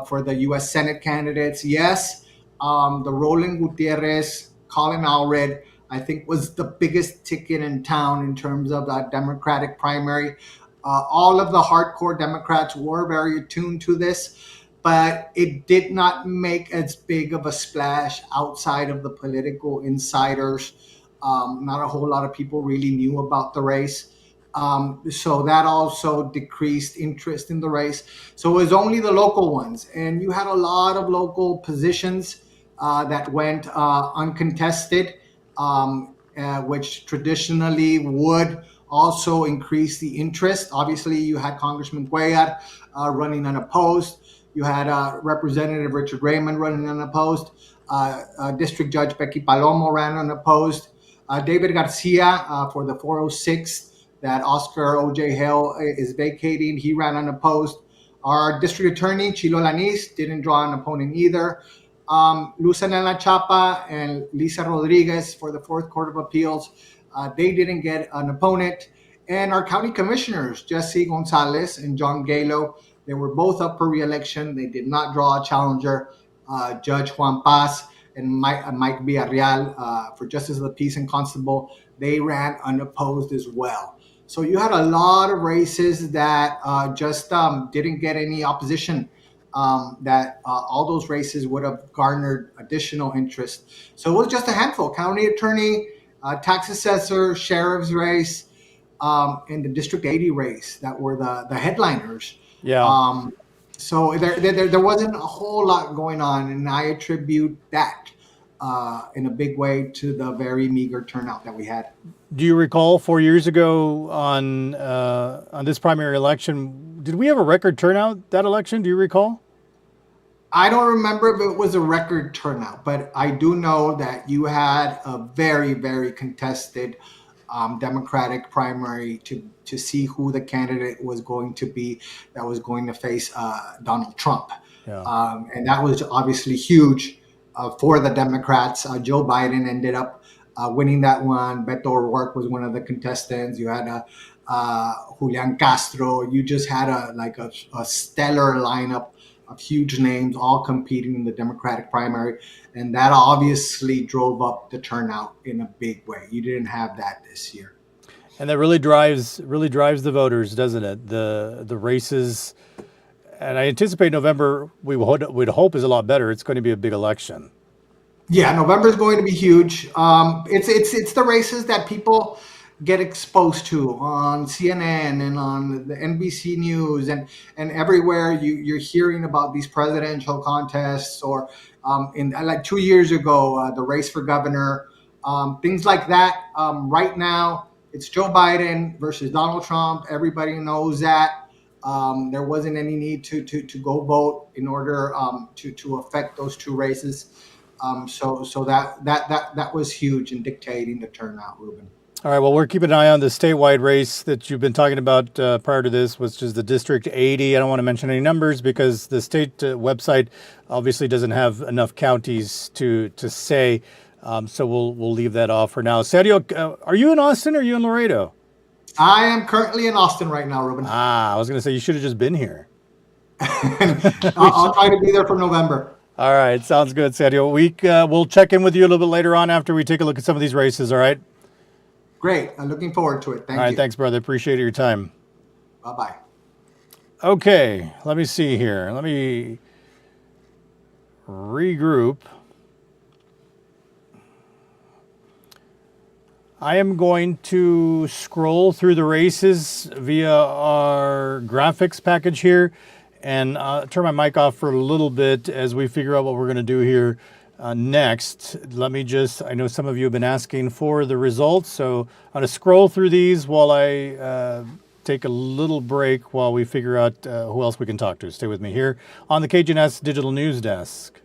for the U.S. Senate candidates. Yes, the Roland Gutierrez, Colin Allred, I think was the biggest ticket in town in terms of that Democratic primary. All of the hardcore Democrats were very attuned to this, but it did not make as big of a splash outside of the political insiders. Not a whole lot of people really knew about the race. So that also decreased interest in the race. So it was only the local ones. And you had a lot of local positions that went uncontested, which traditionally would also increase the interest. Obviously, you had Congressman Cuellar running unopposed. You had Representative Richard Raymond running unopposed. District Judge Becky Palomo ran unopposed. David Garcia for the 406 that Oscar O.J. Hale is vacating, he ran unopposed. Our district attorney, Chilo Lanis, didn't draw an opponent either. Lucenella Chapa and Lisa Rodriguez for the Fourth Court of Appeals, they didn't get an opponent. And our county commissioners, Jesse Gonzalez and John Galo, they were both up for re-election. They did not draw a challenger. Judge Juan Paz and Mike Villarreal for Justice of the Peace and Constable, they ran unopposed as well. So you had a lot of races that just didn't get any opposition, that all those races would have garnered additional interest. So it was just a handful: county attorney, tax assessor, sheriff's race, and the District 80 race that were the headliners. Yeah. So there wasn't a whole lot going on, and I attribute that in a big way to the very meager turnout that we had. Do you recall 4 years ago on this primary election, did we have a record turnout that election? Do you recall? I don't remember if it was a record turnout, but I do know that you had a very, very contested Democratic primary to see who the candidate was going to be that was going to face Donald Trump. Yeah. And that was obviously huge for the Democrats. Joe Biden ended up winning that one. Beto O'Rourke was one of the contestants. You had Julian Castro. You just had a stellar lineup of huge names all competing in the Democratic primary. And that obviously drove up the turnout in a big way. You didn't have that this year. And that really drives the voters, doesn't it? The races, and I anticipate November we'd hope is a lot better. It's going to be a big election. Yeah, November is going to be huge. It's the races that people get exposed to on CNN and on the NBC News and everywhere you're hearing about these presidential contests, or in like 2 years ago, the race for governor, things like that. Right now, it's Joe Biden versus Donald Trump. Everybody knows that. There wasn't any need to go vote in order to affect those two races. So that was huge in dictating the turnout, Ruben. All right, well, we're keeping an eye on the statewide race that you've been talking about prior to this, which is the District 80. I don't want to mention any numbers because the state website obviously doesn't have enough counties to say. So we'll leave that off for now. Sergio, are you in Austin or are you in Laredo? I am currently in Austin right now, Ruben. I was going to say you should have just been here. I'll try to be there for November. All right, sounds good, Sergio. We'll check in with you a little bit later on after we take a look at some of these races, all right? Great. I'm looking forward to it. Thank you. All right, thanks, brother. Appreciate your time. Bye-bye. Okay, let me see here. Let me regroup. I am going to scroll through the races via our graphics package here and turn my mic off for a little bit as we figure out what we're going to do here next. I know some of you have been asking for the results, so I'm going to scroll through these while I take a little break while we figure out who else we can talk to. Stay with me here on the KGNS Digital News Desk.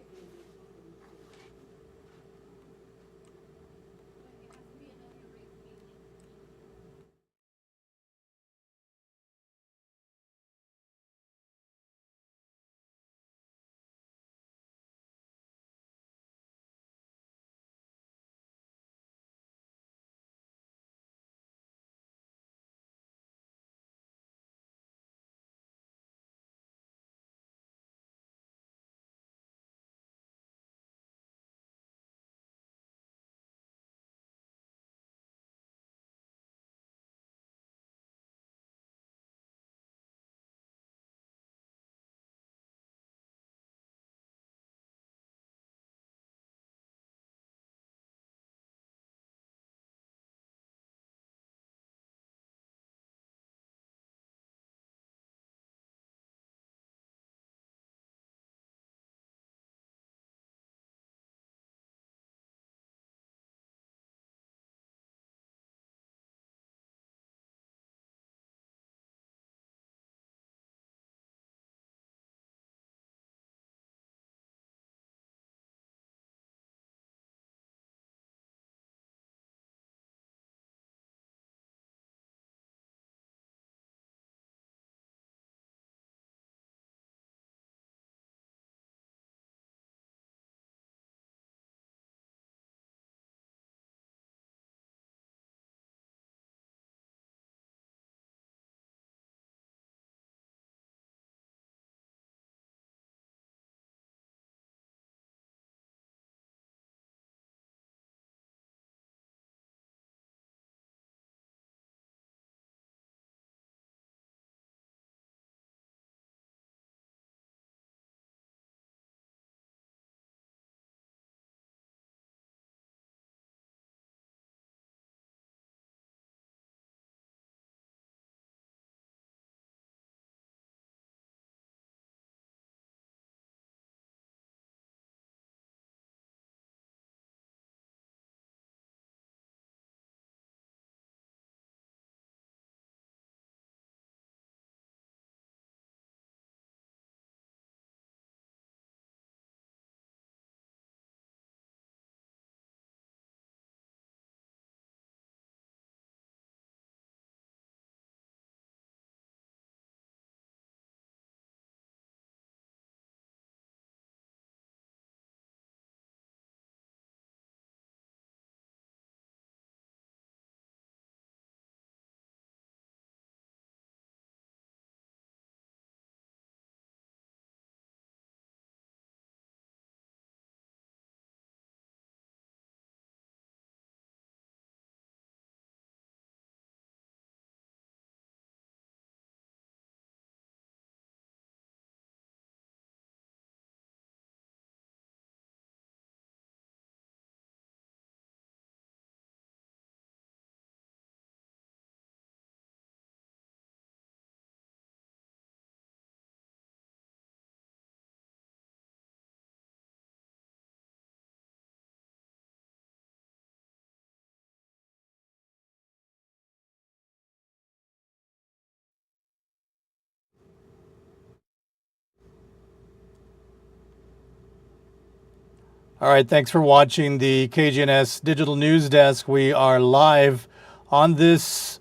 All right, thanks for watching the KGNS Digital News Desk. We are live on this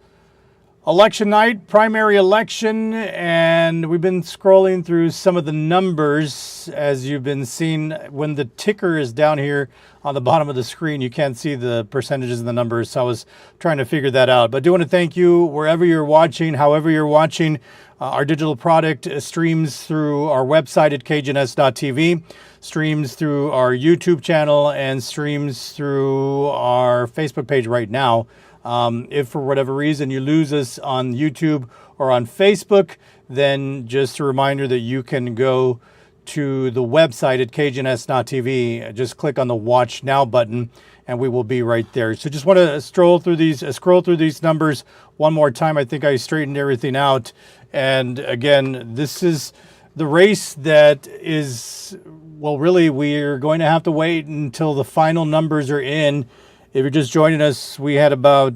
election night, primary election, and we've been scrolling through some of the numbers. As you've been seeing, when the ticker is down here on the bottom of the screen, you can't see the percentages and the numbers, so I was trying to figure that out. But I do want to thank you wherever you're watching, however you're watching. Our digital product streams through our website at kgns.tv, streams through our YouTube channel, and streams through our Facebook page right now. If for whatever reason you lose us on YouTube or on Facebook, then just a reminder that you can go to the website at kgns.tv. Just click on the Watch Now button, and we will be right there. So just want to scroll through these numbers one more time. I think I straightened everything out. And again, this is the race that is, well, really, we're going to have to wait until the final numbers are in. If you're just joining us, we had about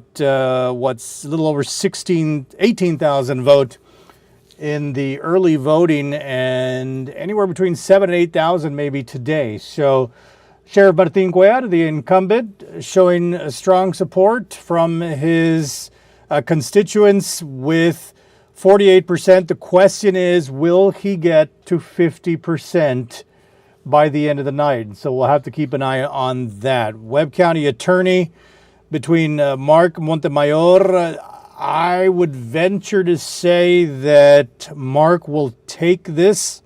what's a little over 18,000 vote in the early voting, and anywhere between 7 and 8,000 maybe today. So Sheriff Martin Cuellar, the incumbent, showing strong support from his constituents with 48%. The question is, will he get to 50% by the end of the night? So we'll have to keep an eye on that. Webb County Attorney between Mark Montemayor, I would venture to say that Mark will take this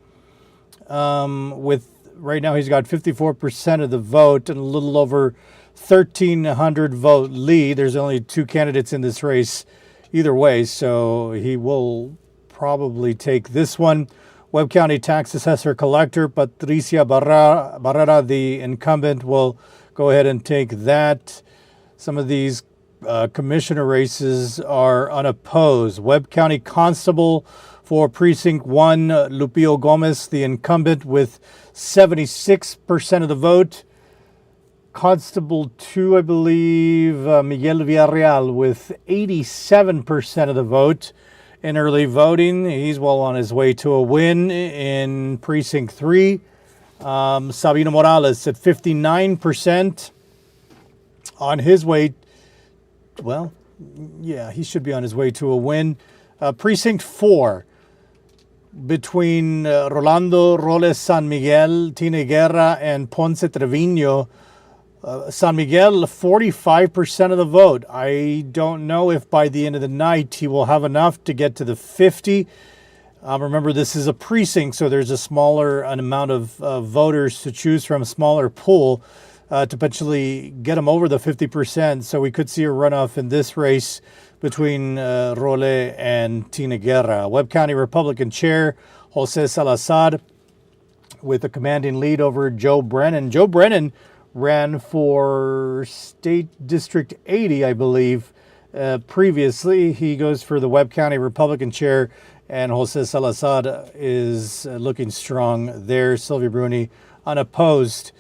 with right now he's got 54% of the vote and a little over 1,300 vote lead. There's only two candidates in this race either way, so he will probably take this one. Webb County Tax Assessor Collector Patricia Barrera, the incumbent, will go ahead and take that. Some of these commissioner races are unopposed. Webb County Constable for Precinct 1, Lupio Gomez, the incumbent, with 76% of the vote. Constable 2, I believe, Miguel Villarreal, with 87% of the vote. In early voting, he's well on his way to a win. In Precinct 3, Sabino Morales at 59%, on his way, well, yeah, he should be on his way to a win. Precinct 4, between Rolando Roles San Miguel, Tina Guerra, and Ponce Trevino, San Miguel, 45% of the vote. I don't know if by the end of the night he will have enough to get to the 50. Remember, this is a precinct, so there's a smaller amount of voters to choose from, a smaller pool to potentially get him over the 50%. So we could see a runoff in this race between Role and Tina Guerra. Webb County Republican Chair Jose Salazar with a commanding lead over Joe Brennan. Joe Brennan ran for State District 80, I believe, previously. He goes for the Webb County Republican Chair, and Jose Salazar is looking strong there. Sylvia Bruni unopposed.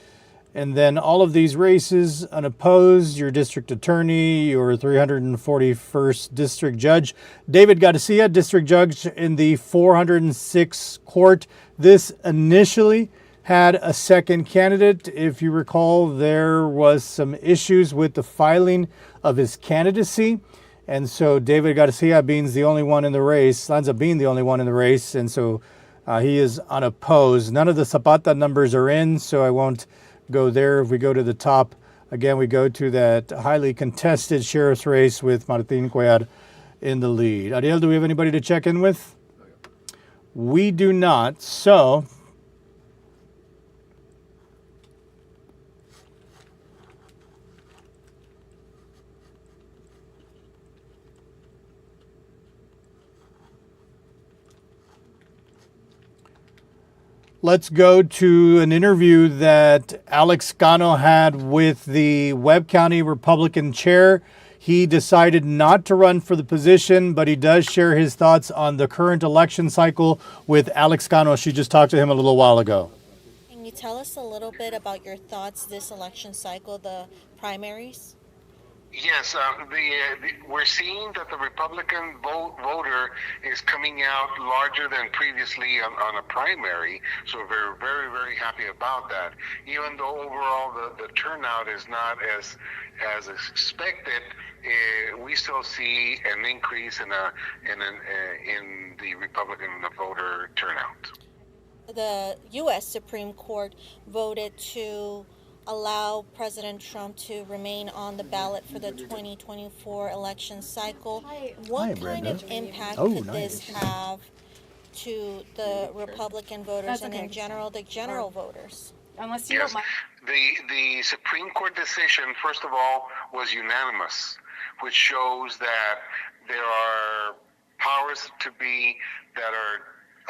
And then all of these races unopposed, your district attorney, your 341st district judge. David Garcia, district judge in the 406 court. This initially had a second candidate. If you recall, there was some issues with the filing of his candidacy. And so David Garcia being the only one in the race, ends up being the only one in the race. And so he is unopposed. None of the Zapata numbers are in, so I won't go there. If we go to the top, again, we go to that highly contested sheriff's race with Martin Cuellar in the lead. Ariel, do we have anybody to check in with? We do not. So let's go to an interview that Alex Cano had with the Webb County Republican chair. He decided not to run for the position, but he does share his thoughts on the current election cycle with Alex Cano. She just talked to him a little while ago. Can you tell us a little bit about your thoughts this election cycle, the primaries? Yes, we're seeing that the Republican voter is coming out larger than previously on a primary, so we're very, very happy about that. Even though overall the turnout is not as expected, we still see an increase in the Republican voter turnout. The U.S. Supreme Court voted to allow President Trump to remain on the ballot for the 2024 election cycle. What kind of impact could this have to the Republican voters and in general the general voters? Unless you Yes, don't the Supreme Court decision, first of all, was unanimous, which shows that there are powers to be that are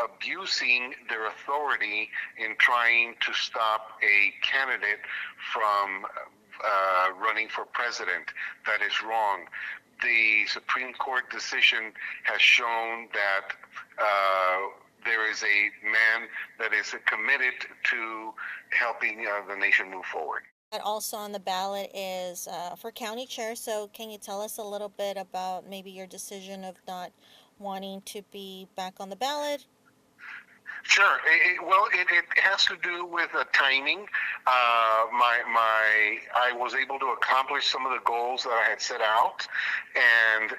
abusing their authority in trying to stop a candidate from running for president. That is wrong. The Supreme Court decision has shown that there is a man that is committed to helping the nation move forward. Also on the ballot is for county chair. So can you tell us a little bit about maybe your decision of not wanting to be back on the ballot? Sure. It has to do with timing. I was able to accomplish some of the goals that I had set out, and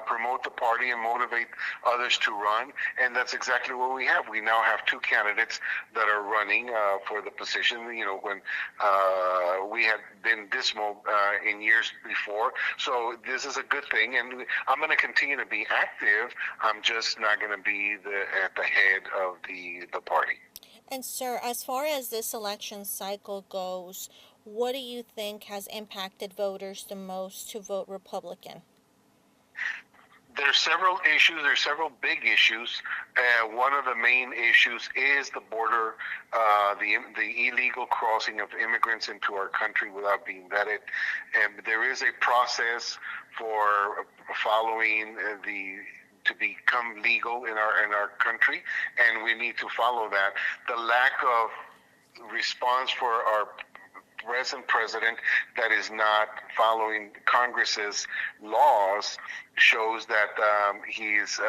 promote the party and motivate others to run. And that's exactly what we have. We now have two candidates that are running for the position. You know, when we had been dismal in years before. So this is a good thing, and I'm going to continue to be active. I'm just not going to be at the head of the party. And sir, as far as this election cycle goes, what do you think has impacted voters the most to vote Republican? There's several issues. There's several big issues. One of the main issues is the border, the illegal crossing of immigrants into our country without being vetted. And there is a process for following to become legal in our country, and we need to follow that. The lack of response for our present president that is not following Congress's laws shows that he's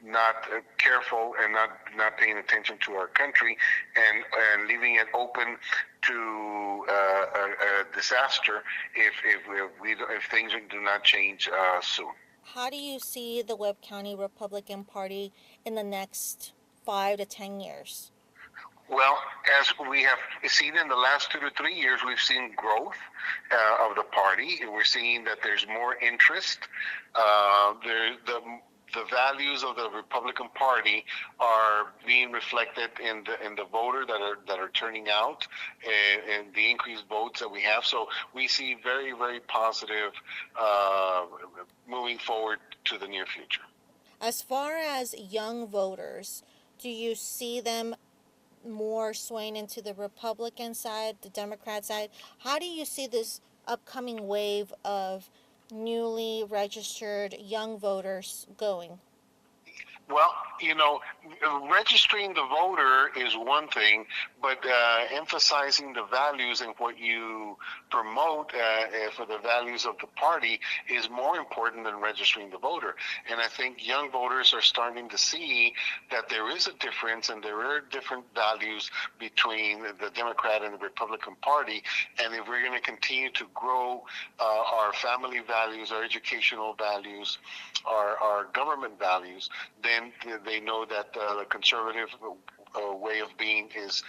not careful and not paying attention to our country, and leaving it open to a disaster if things do not change soon. How do you see the Webb County Republican Party in the next 5 to 10 years? Well, as we have seen in the last 2 to 3 years, we've seen growth of the party. We're seeing that there's more interest. The values of the Republican Party are being reflected in the voter that are turning out, and the increased votes that we have. So we see very, very positive moving forward to the near future. As far as young voters, do you see them more swaying into the Republican side, the Democrat side? How do you see this upcoming wave of newly registered young voters going? Well, you know, registering the voter is one thing, but emphasizing the values and what you promote for the values of the party is more important than registering the voter. And I think young voters are starting to see that there is a difference and there are different values between the Democrat and the Republican Party. And if we're going to continue to grow our family values, our educational values, our government values, then they know that the conservative way of being is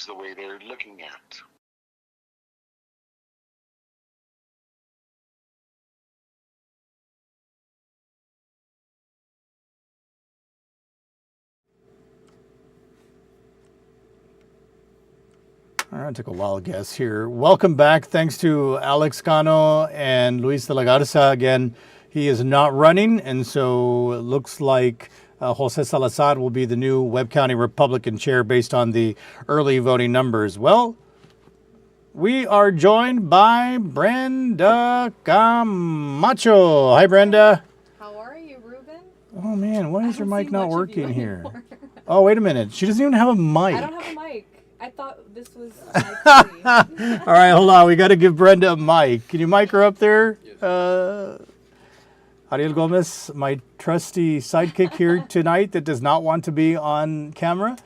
the way they're looking at. All right, took a wild guess here. Welcome back. Thanks to Alex Cano and Luis de la Garza. Again, he is not running, and so it looks like Jose Salazar will be the new Webb County Republican chair based on the early voting numbers. Well, we are joined by Brenda Camacho. Hi, Brenda. How are you, Ruben? Oh, man, why is your mic not working here? Oh, wait a minute. She doesn't even have a mic. I don't have a mic. I thought this was mic free. All right, hold on. We got to give Brenda a mic. Can you mic her up there? Ariel Gomez, my trusty sidekick here tonight that does not want to be on camera,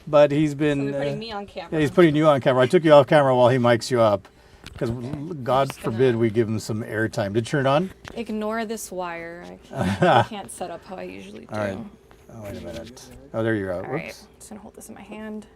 but he's been... So putting me on camera. Yeah, he's putting you on camera. I took you off camera while he mics you up, because God forbid we give him some airtime. Did you turn it on? Ignore this wire. I can't set up how I usually do. All right. Oh, wait a minute. Oh, there you go. All right. Whoops. Just going to hold this in my hand.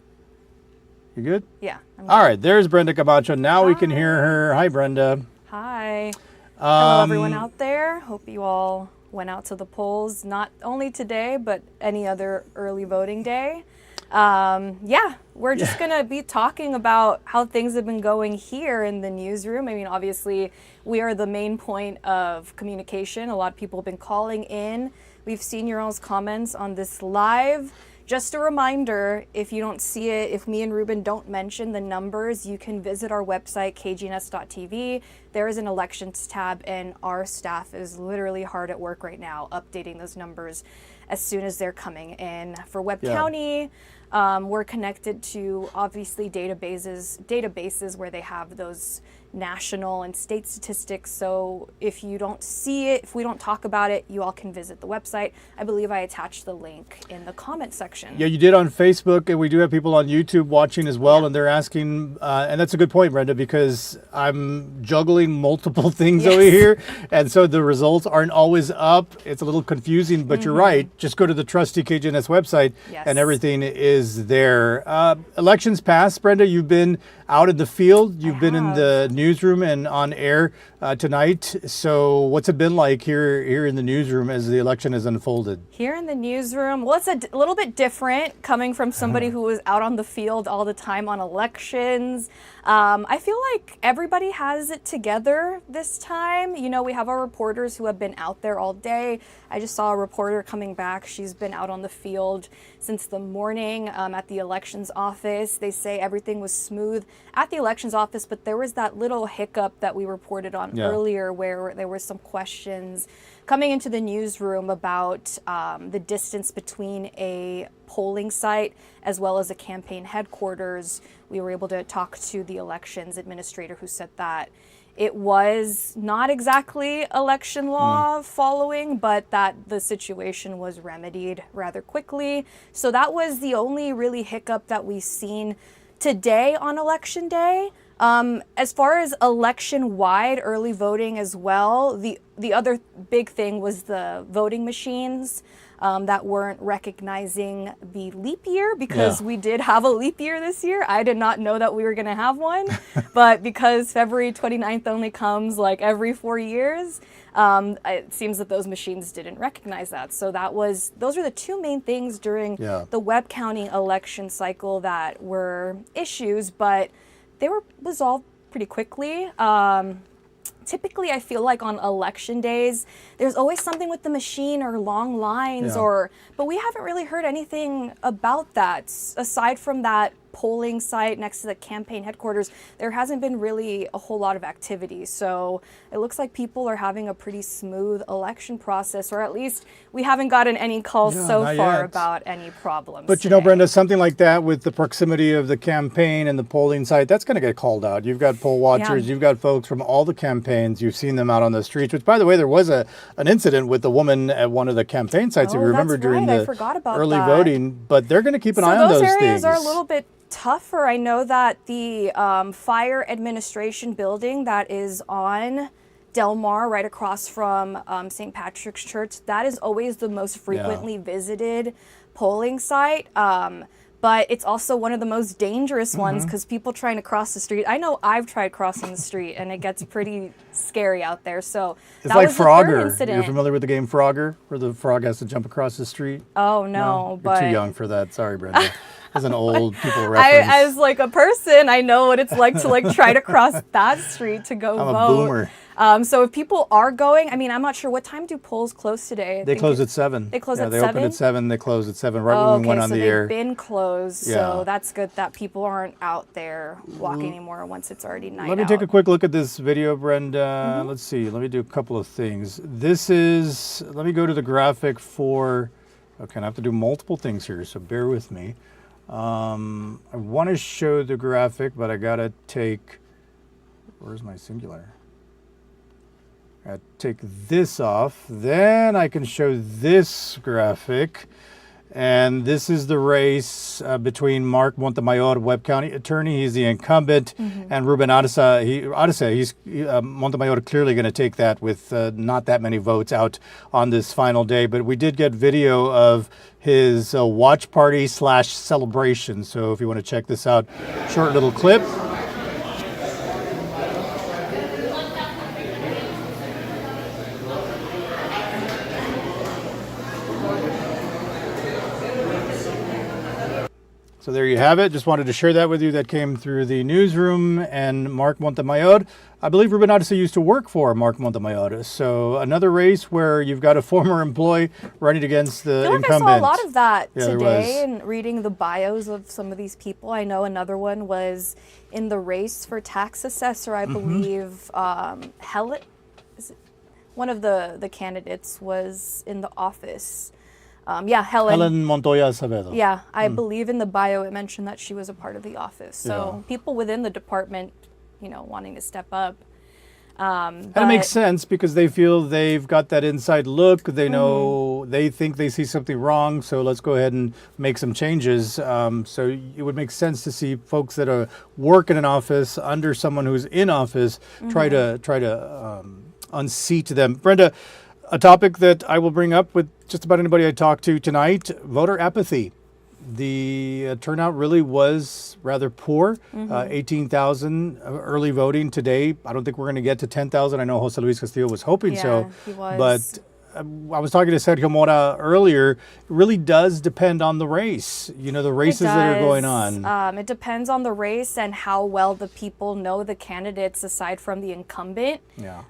You good? Yeah. All right, there's Brenda Camacho. Now we can hear her. Hi, Brenda. Hi. Hello, everyone out there. Hope you all went out to the polls, not only today, but any other early voting day. Yeah, we're just going to be talking about how things have been going here in the newsroom. I mean, obviously, we are the main point of communication. A lot of people have been calling in. We've seen your all's comments on this live. Just a reminder, if you don't see it, if me and Ruben don't mention the numbers, you can visit our website, kgns.tv. There is an elections tab, and our staff is literally hard at work right now updating those numbers as soon as they're coming in. For Webb County, We're connected to obviously databases where they have those national and state statistics. So if you don't see it, if we don't talk about it, you all can visit the website. I believe I attached the link in the comment section. Yeah, you did on Facebook, and we do have people on YouTube watching as well, and they're asking, and that's a good point, Brenda, because I'm juggling multiple things over here, and so the results aren't always up. It's a little confusing, but you're right. Just go to the trusty KGNS website, and everything is there. Elections passed, Brenda. You've been out in the field. You've been in the newsroom and on air tonight. So what's it been like here in the newsroom as the election has unfolded? Here in the newsroom, well, it's a little bit different coming from somebody who was out on the field all the time on elections. I feel like everybody has it together this time. You know, we have our reporters who have been out there all day. I just saw a reporter coming back. She's been out on the field since the morning at the elections office. They say everything was smooth at the elections office, but there was that little hiccup that we reported on earlier where there were some questions coming into the newsroom about the distance between a polling site as well as a campaign headquarters. We were able to talk to the elections administrator who said that it was not exactly election law following, but that the situation was remedied rather quickly. So that was the only really hiccup that we've seen today on election day. As far as election-wide early voting as well, the other big thing was the voting machines that weren't recognizing the leap year, because we did have a leap year this year. I did not know that we were going to have one, but because February 29th only comes like every 4 years, it seems that those machines didn't recognize that. So those are the two main things during the web counting election cycle that were issues, but they were resolved pretty quickly. Typically, I feel like on election days, there's always something with the machine or long lines, but we haven't really heard anything about that. Aside from that polling site next to the campaign headquarters, there hasn't been really a whole lot of activity. So it looks like people are having a pretty smooth election process, or at least we haven't gotten any calls so far about any problems. But you know, Brenda, something like that with the proximity of the campaign and the polling site, that's going to get called out. You've got poll watchers, you've got folks from all the campaigns, you've seen them out on the streets, which, by the way, there was an incident with the woman at one of the campaign sites, if you remember, during the early voting, but they're going to keep an eye on those things. Those areas are a little bit tougher. I know that the fire administration building that is on Del Mar, right across from St. Patrick's Church, that is always the most frequently visited polling site. But it's also one of the most dangerous ones because people trying to cross the street. I know I've tried crossing the street and it gets pretty scary out there. So it's like Frogger. You're familiar with the game Frogger, where the frog has to jump across the street? Oh no, you're too young for that. Sorry, Brenda. As an old people reference. As like a person, I know what it's like to like try to cross that street to go vote. I'm a boomer. So if people are going, I mean, I'm not sure, what time do polls close today? They close at 7. They close at 7? They open at 7, they close at 7, right when we went on the air. So they've been closed, so that's good that people aren't out there walking anymore once it's already night out. Let me take a quick look at this video, Brenda. Let's see, let me do a couple of things. This is, let me go to the graphic for, okay, I have to do multiple things here, so bear with me. I want to show the graphic, but I gotta take, where's my singular? I take this off, then I can show this graphic, and this is the race between Mark Montemayor, Webb County attorney, he's the incumbent, and Ruben Arce. Montemayor clearly going to take that with not that many votes out on this final day, but we did get video of his watch party / celebration, so if you want to check this out, short little clip. So there you have it. Just wanted to share that with you. That came through the newsroom and Mark Montemayor. I believe Ruben Arce used to work for Mark Montemayor. So another race where you've got a former employee running against the incumbent. I saw a lot of that today and reading the bios of some of these people. I know another one was in the race for tax assessor, I believe. One of the candidates was in the office. Helen Montoya Acevedo. Yeah, I believe in the bio it mentioned that she was a part of the office. So people within the department, wanting to step up. And it makes sense because they feel they've got that inside look. They know they think they see something wrong, so let's go ahead and make some changes. So it would make sense to see folks that work in an office under someone who's in office try to unseat them. Brenda, a topic that I will bring up with just about anybody I talk to tonight: voter apathy. The turnout really was rather poor. 18,000 early voting today. I don't think we're going to get to 10,000. I know Jose Luis Castillo was hoping so. He was. But I was talking to Sergio Mora earlier. It really does depend on the race. The races that are going on. It depends on the race and how well the people know the candidates aside from the incumbent. Yeah.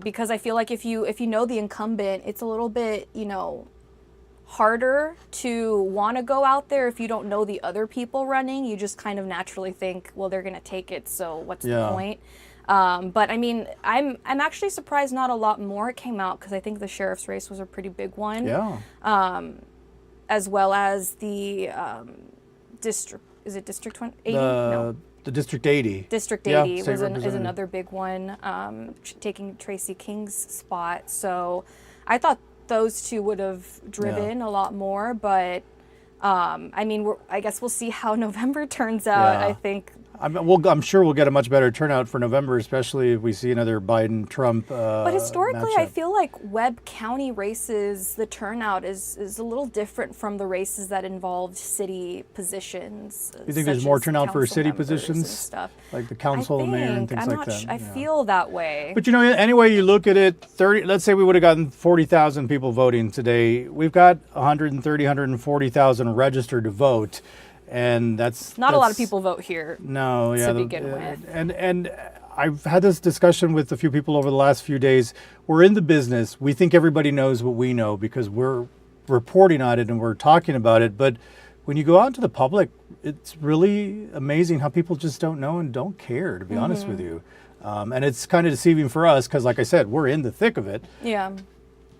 Because I feel like if you know the incumbent, it's a little bit, harder to want to go out there if you don't know the other people running. You just kind of naturally think, well, they're going to take it, so what's the point? But I mean, I'm actually surprised not a lot more came out because I think the sheriff's race was a pretty big one. Yeah. As well as the district. Is it District 80? No. The District 80. District 80 is another big one, taking Tracy King's spot. So I thought those two would have driven a lot more, but I mean, I guess we'll see how November turns out. I think I'm sure we'll get a much better turnout for November, especially if we see another Biden-Trump But historically, matchup. I feel like Webb County races, the turnout is a little different from the races that involved city positions. You think there's more turnout for city positions? Stuff. Like the council, mayor, and things like that? I feel that way. But any way you look at it, let's say we would have gotten 40,000 people voting today. We've got 140,000 registered to vote. And that's not a lot of people vote here. No, to begin with. And I've had this discussion with a few people over the last few days. We're in the business. We think everybody knows what we know because we're reporting on it and we're talking about it. But when you go out to the public, it's really amazing how people just don't know and don't care, to be honest with you. And it's kind of deceiving for us because, like I said, we're in the thick of it. Yeah.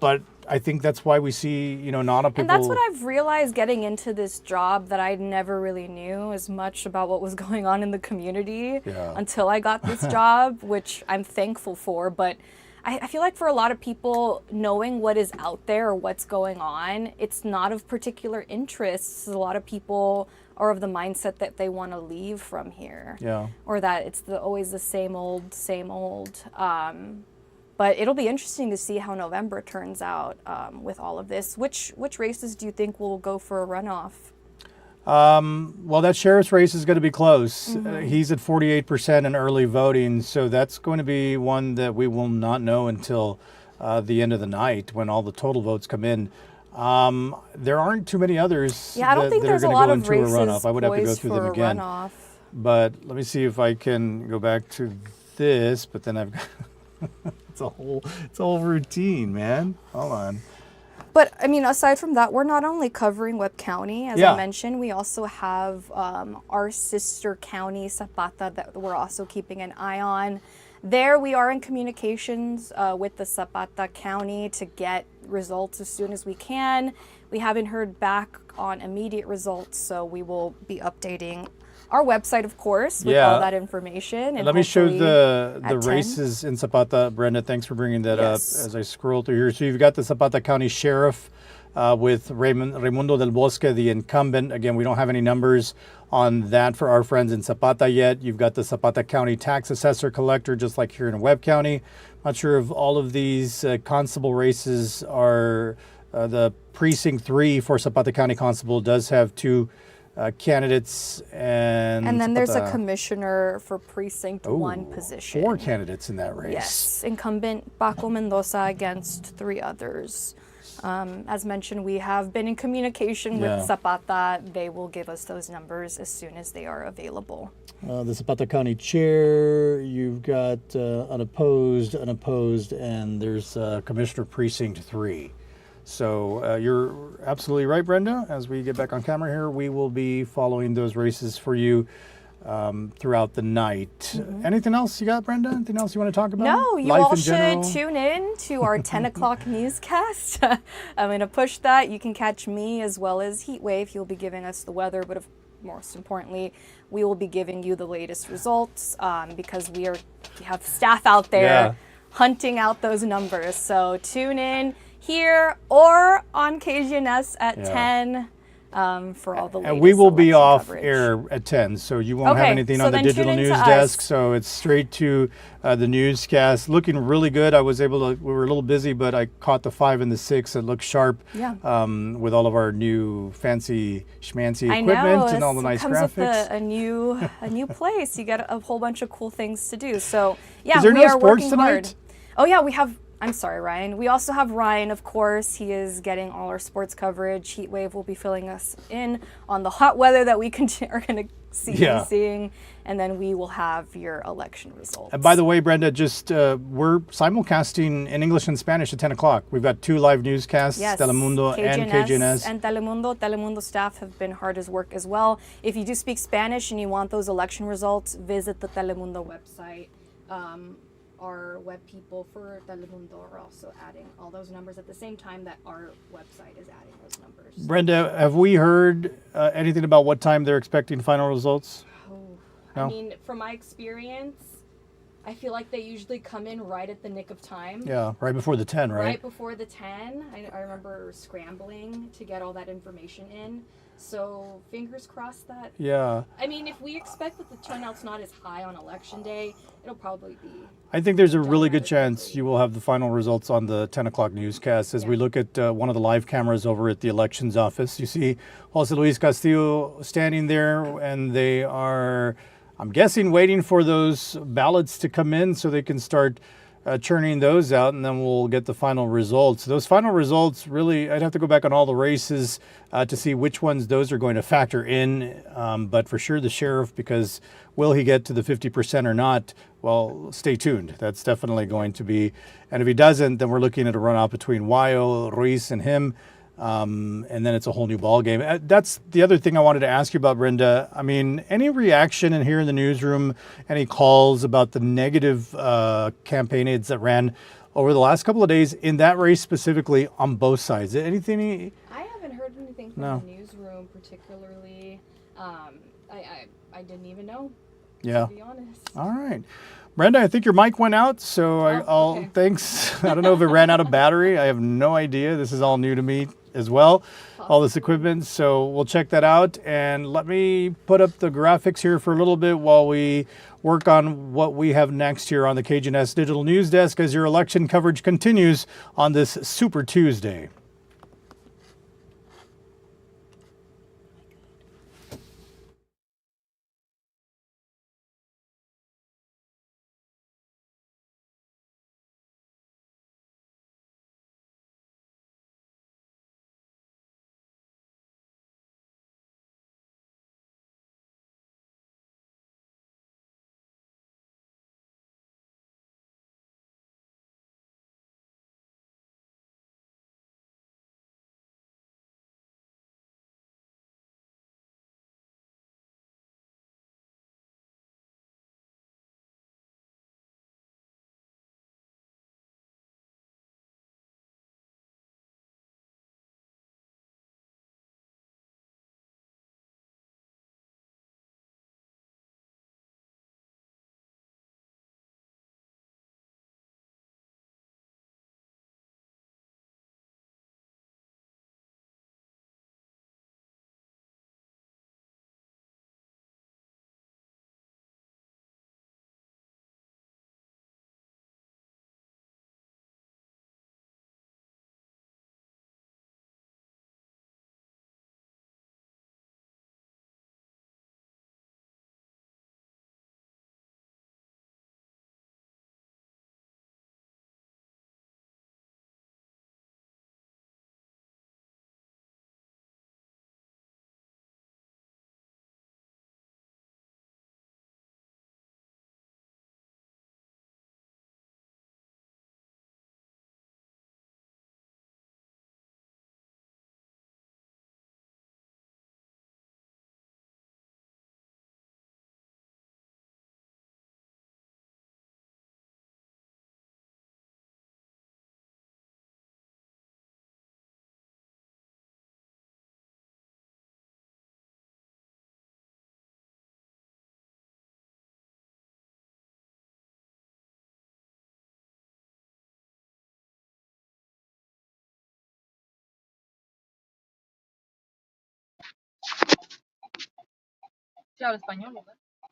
But I think that's why we see, not a people. And that's what I've realized getting into this job, that I never really knew as much about what was going on in the community until I got this job, which I'm thankful for. But I feel like for a lot of people, knowing what is out there or what's going on, it's not of particular interest. A lot of people are of the mindset that they want to leave from here. Yeah. Or that it's always the same old, same old. But it'll be interesting to see how November turns out with all of this. Which races do you think will go for a runoff? Well, that sheriff's race is going to be close. He's at 48% in early voting, so that's going to be one that we will not know until the end of the night when all the total votes come in. There aren't too many others I don't think that are there's going a to lot go of into a races runoff. I would have to go poised through for them a again. runoff. But let me see if I can go back to this, but then I've got it's a whole routine, man. Hold on. But I mean, aside from that, we're not only covering Webb County, as I mentioned, we also have our sister county, Zapata, that we're also keeping an eye on. There we are in communications with the Zapata County to get results as soon as we can. We haven't heard back on immediate results, so we will be updating our website, of course, with all that information. And let me show the 10. races in Zapata. Brenda, thanks for bringing that up as I scroll through here. So you've got the Zapata County Sheriff with Raimundo del Bosque, the incumbent. Again, we don't have any numbers on that for our friends in Zapata yet. You've got the Zapata County Tax Assessor Collector, just like here in Webb County. Not sure if all of these constable races are the Precinct 3 for Zapata County Constable does have two candidates, and then there's a commissioner for Precinct 1 position. 4 candidates in that race. Yes, incumbent Paco Mendoza against 3 others. As mentioned, we have been in communication with Zapata. They will give us those numbers as soon as they are available. The Zapata County Chair, you've got unopposed, and there's Commissioner Precinct 3. So you're absolutely right, Brenda. As we get back on camera here, we will be following those races for you. throughout the night. Anything else you got, Brenda? Anything else you want to talk about? No, you Life all in should general? tune in to our 10 o'clock newscast. I'm going to push that. You can catch me as well as Heatwave. He'll be giving us the weather, but most importantly, we will be giving you the latest results because we have staff out there hunting out those numbers. So tune in here or on KGNS at 10. For all the latest and we will be election off coverage. air at 10, so you won't have Okay, anything so on the then digital tune in news to desk. us. So it's straight to the newscast. Looking really good. I was able to. We were a little busy, but I caught the 5 and the 6. It looked sharp. Yeah. With all of our new fancy schmancy I equipment know, and all the nice comes graphics. with a new place. You get a whole bunch of cool things to do. So yeah, Is there we no are sports working tonight? hard. Oh yeah, we have. I'm sorry, Ryan. We also have Ryan, of course. He is getting all our sports coverage. Heatwave will be filling us in on the hot weather that we are going to see and seeing, and then we will have your election results. And by the way, Brenda, just we're simulcasting in English and Spanish at 10 o'clock. We've got 2 live newscasts, Yes, Telemundo and KGNS. and Telemundo. Telemundo staff have been hard as work as well. If you do speak Spanish and you want those election results, visit the Telemundo website. Our web people for Telemundo are also adding all those numbers at the same time that our website is adding those numbers. Brenda, have we heard anything about what time they're expecting final results? No? I mean, from my experience, I feel like they usually come in right at the nick of time. Yeah, right before the 10, right? Right before the 10. I remember scrambling to get all that information in. So fingers crossed that. Yeah. I mean, if we expect that the turnout's not as high on election day, it'll probably be. I think there's a really good chance you will have the final results on the 10 o'clock newscast. As we look at one of the live cameras over at the elections office, you see Jose Luis Castillo standing there, and they are, I'm guessing, waiting for those ballots to come in so they can start churning those out, and then we'll get the final results. Those final results, really, I'd have to go back on all the races to see which ones those are going to factor in. But for sure the sheriff, because will he get to the 50% or not? Well, stay tuned. That's definitely going to be. And if he doesn't, then we're looking at a runoff between Wayo, Ruiz, and him. And then it's a whole new ball game. That's the other thing I wanted to ask you about, Brenda. I mean, any reaction in here in the newsroom, any calls about the negative campaign ads that ran over the last couple of days in that race specifically on both sides? Anything? I haven't heard anything from the newsroom particularly. I didn't even know. Yeah. To be honest. All right. Brenda, I think your mic went out, so okay. thanks. I don't know if it ran out of battery. I have no idea. This is all new to me as well, all this equipment. So we'll check that out. And let me put up the graphics here for a little bit while we work on what we have next here on the KGNS Digital News Desk as your election coverage continues on this Super Tuesday.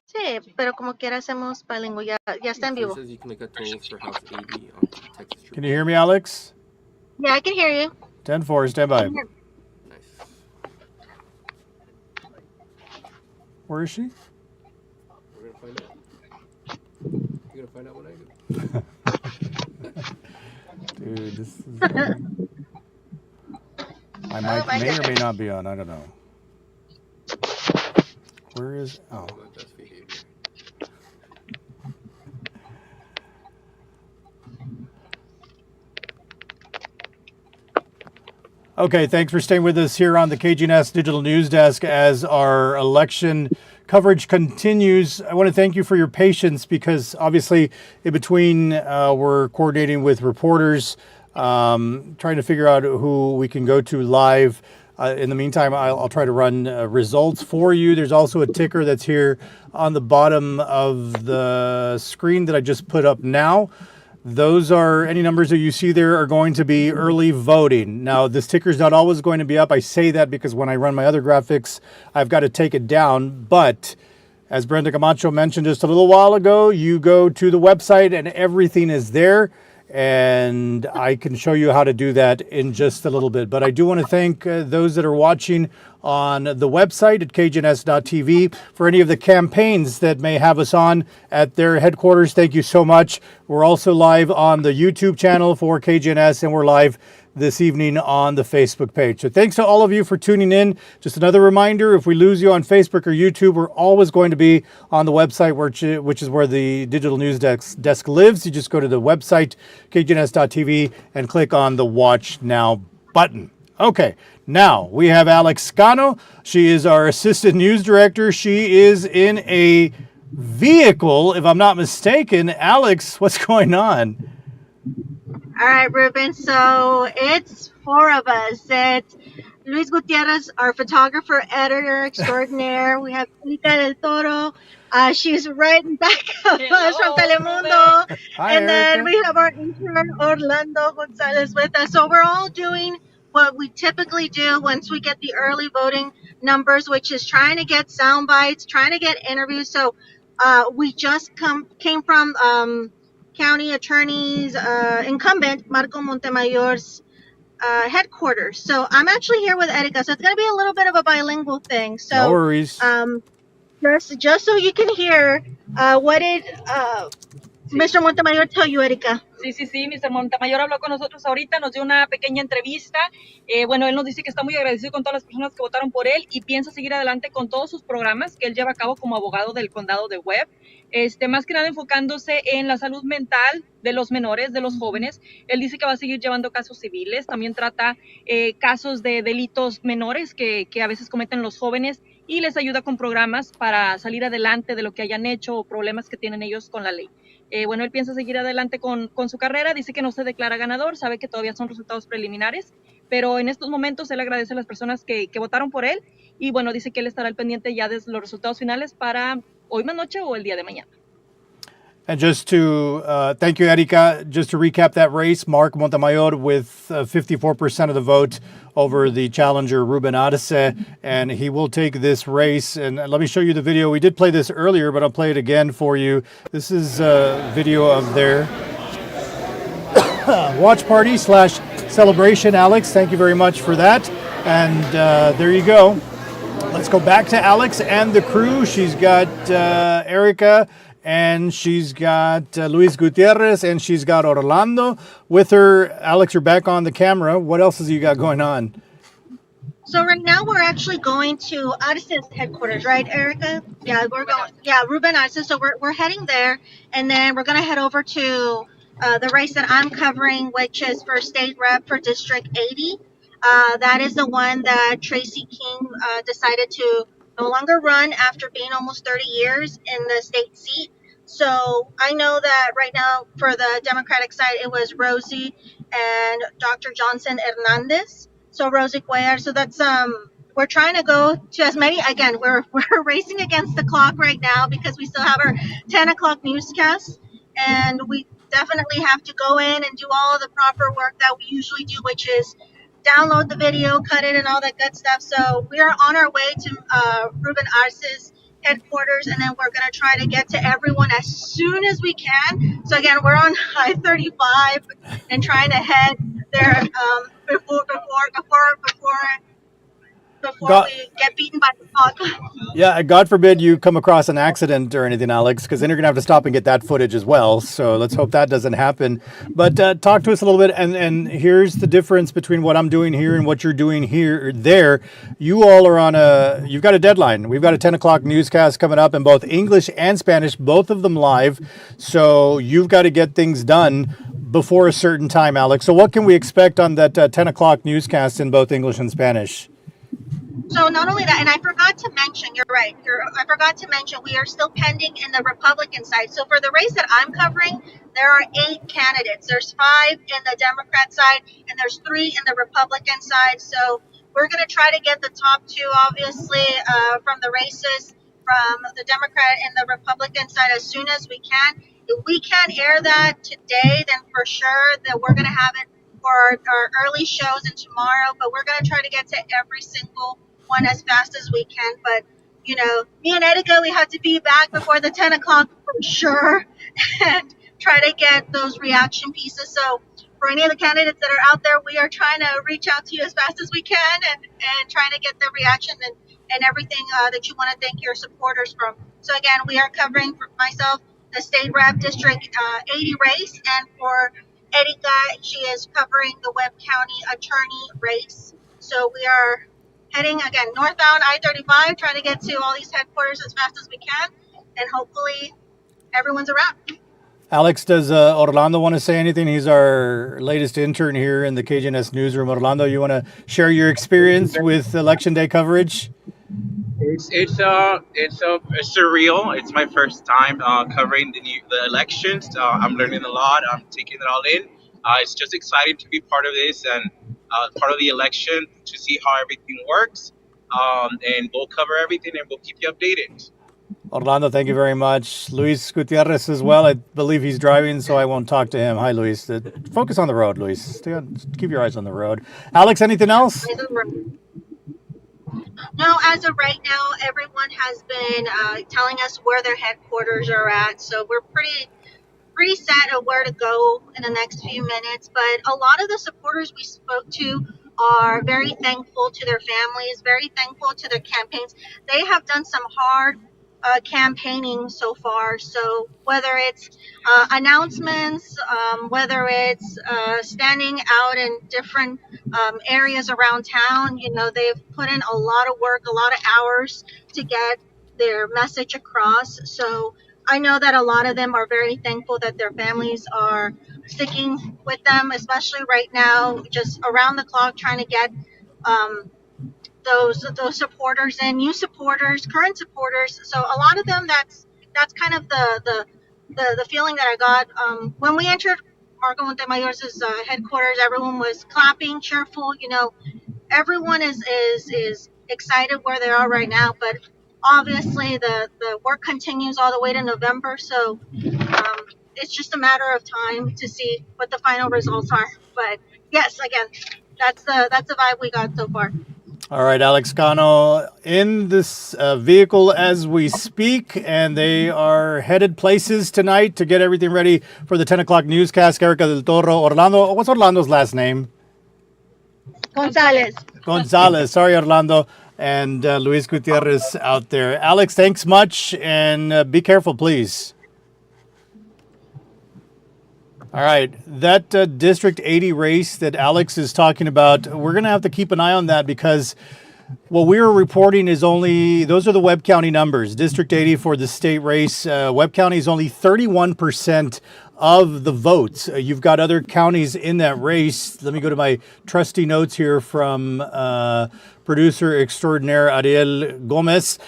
Sí, pero como quiera hacemos bilingüe. Ya está en vivo. Says you can make a total for House 80 on Texas Trooper. Can you hear me, Alex? Yeah, I can hear you. 10-4, stand by. Nice. Where is she? We're gonna find out. You're gonna find out what I do. Dude, this is... My mic may or may not be on. I don't know. Where is... Oh. Best behavior. Okay, thanks for staying with us here on the KGNS Digital News Desk as our election coverage continues. I want to thank you for your patience because obviously in between we're coordinating with reporters, trying to figure out who we can go to live. In the meantime, I'll try to run results for you. There's also a ticker that's here on the bottom of the screen that I just put up now. Those are, any numbers that you see there are going to be early voting. Now, this ticker is not always going to be up. I say that because when I run my other graphics, I've got to take it down. But as Brenda Camacho mentioned just a little while ago, you go to the website and everything is there. And I can show you how to do that in just a little bit. But I do want to thank those that are watching on the website at kgns.tv for any of the campaigns that may have us on at their headquarters. Thank you so much. We're also live on the YouTube channel for KGNS, and we're live this evening on the Facebook page. So thanks to all of you for tuning in. Just another reminder, if we lose you on Facebook or YouTube, we're always going to be on the website, which is where the digital news desk lives. You just go to the website, kgns.tv, and click on the Watch Now button. Okay, now we have Alex Cano. She is our assistant news director. She is in a vehicle, if I'm not mistaken. Alex, what's going on? All right, Ruben. So it's four of us. It's Luis Gutierrez, our photographer, editor extraordinaire. We have Erika del Toro. She's right in back of us from Telemundo. Hi, And then Erica. we have our intern, Orlando Gonzalez, with us. So we're all doing what we typically do once we get the early voting numbers, which is trying to get sound bites, trying to get interviews. So we just came from County Attorney's incumbent, Marco Montemayor's headquarters. So I'm actually here with Erika. So it's going to be a little bit of a bilingual thing. So No worries. just so you can hear, what did Mr. Montemayor tell you, Erika? Sí, Mr. Montemayor habló con nosotros ahorita, nos dio una pequeña entrevista. Bueno, él nos dice que está muy agradecido con todas las personas que votaron por él y piensa seguir adelante con todos sus programas que él lleva a cabo como abogado del condado de Webb. Más que nada enfocándose en la salud mental de los menores, de los jóvenes. Él dice que va a seguir llevando casos civiles, también trata casos de delitos menores que a veces cometen los jóvenes y les ayuda con programas para salir adelante de lo que hayan hecho o problemas que tienen ellos con la ley. Bueno, él piensa seguir adelante con su carrera, dice que no se declara ganador, sabe que todavía son resultados preliminares, pero en estos momentos él agradece a las personas que votaron por él y bueno, dice que él estará al pendiente ya de los resultados finales para hoy más noche o el día de mañana. And just to thank you, Erika. Just to recap that race, Mark Montemayor with 54% of the vote over the challenger Ruben Arce, and he will take this race. And let me show you the video. We did play this earlier, but I'll play it again for you. This is a video of their watch party / celebration. Alex, thank you very much for that. And there you go. Let's go back to Alex and the crew. She's got Erika, and she's got Luis Gutierrez, and she's got Orlando with her. Alex, you're back on the camera. What else has you got going on? So right now we're actually going to Arce's headquarters, right, Erika? Yeah, we're going. Yeah, Ruben Arce. So we're heading there, and then we're gonna head over to the race that I'm covering, which is for state rep for District 80. That is the one that Tracy King decided to no longer run after being almost 30 years in the state seat. So I know that right now for the Democratic side, it was Rosie and Dr. Johnson Hernandez. So Rosie Cuellar. So that's we're trying to go to as many. Again, we're racing against the clock right now because we still have our 10 o'clock newscast, and we definitely have to go in and do all of the proper work that we usually do, which is download the video, cut it, and all that good stuff. So we are on our way to Ruben Arce's headquarters, and then we're going to try to get to everyone as soon as we can. So again, we're on I-35 and trying to head there before we get beaten by the fog. Yeah, God forbid you come across an accident or anything, Alex, because then you're going to have to stop and get that footage as well. So let's hope that doesn't happen. But talk to us a little bit. And here's the difference between what I'm doing here and what you're doing here there. You all are you've got a deadline. We've got a 10 o'clock newscast coming up in both English and Spanish, both of them live. So you've got to get things done before a certain time, Alex. So what can we expect on that 10 o'clock newscast in both English and Spanish? So not only that, and I forgot to mention, you're right, I forgot to mention we are still pending in the Republican side. So for the race that I'm covering, there are 8 candidates. There's 5 in the Democrat side, and there's 3 in the Republican side. So we're going to try to get the top 2, obviously, from the races from the Democrat and the Republican side as soon as we can. If we can't air that today, then for sure that we're going to have it for our early shows and tomorrow, but we're going to try to get to every single one as fast as we can. But you know, me and Edica, we have to be back before the 10 o'clock for sure and try to get those reaction pieces. So for any of the candidates that are out there, we are trying to reach out to you as fast as we can and trying to get the reaction and everything that you want to thank your supporters from. So again, we are covering for myself the state rep district 80 race, and for Edica, she is covering the Webb County attorney race. So we are heading again northbound I-35, trying to get to all these headquarters as fast as we can, and hopefully everyone's around. Alex, does Orlando want to say anything? He's our latest intern here in the KGNS Newsroom. Orlando, you want to share your experience with Election Day coverage? It's surreal. It's my first time covering the elections. I'm learning a lot. I'm taking it all in. It's just exciting to be part of this and part of the election to see how everything works. And we'll cover everything and we'll keep you updated. Orlando, thank you very much. Luis Gutierrez as well. I believe he's driving, so I won't talk to him. Hi, Luis. Focus on the road, Luis. Keep your eyes on the road. Alex, anything else? No, as of right now, everyone has been telling us where their headquarters are at. So we're pretty set of where to go in the next few minutes. But a lot of the supporters we spoke to are very thankful to their families, very thankful to their campaigns. They have done some hard campaigning so far. So whether it's announcements, whether it's standing out in different areas around town, you know, they've put in a lot of work, a lot of hours to get their message across. So I know that a lot of them are very thankful that their families are sticking with them, especially right now, just around the clock trying to get those supporters and new supporters, current supporters. So a lot of them, that's kind of the feeling that I got when we entered Marco Montemayor's headquarters. Everyone was clapping, cheerful. You know, everyone is excited where they are right now. But obviously, the work continues all the way to November. So it's just a matter of time to see what the final results are. But yes, again, that's the vibe we got so far. All right, Alex Cano in this vehicle as we speak, and they are headed places tonight to get everything ready for the 10 o'clock newscast. Erica del Toro, Orlando. What's Orlando's last name? Gonzalez. Sorry, Orlando. And Luis Gutierrez out there. Alex, thanks much, and be careful, please. All right, that District 80 race that Alex is talking about, we're going to have to keep an eye on that because what we were reporting is those are the Webb County numbers. District 80 for the state race, Webb County is only 31% of the votes. You've got other counties in that race. Let me go to my trusty notes here from producer extraordinaire Ariel Gomez.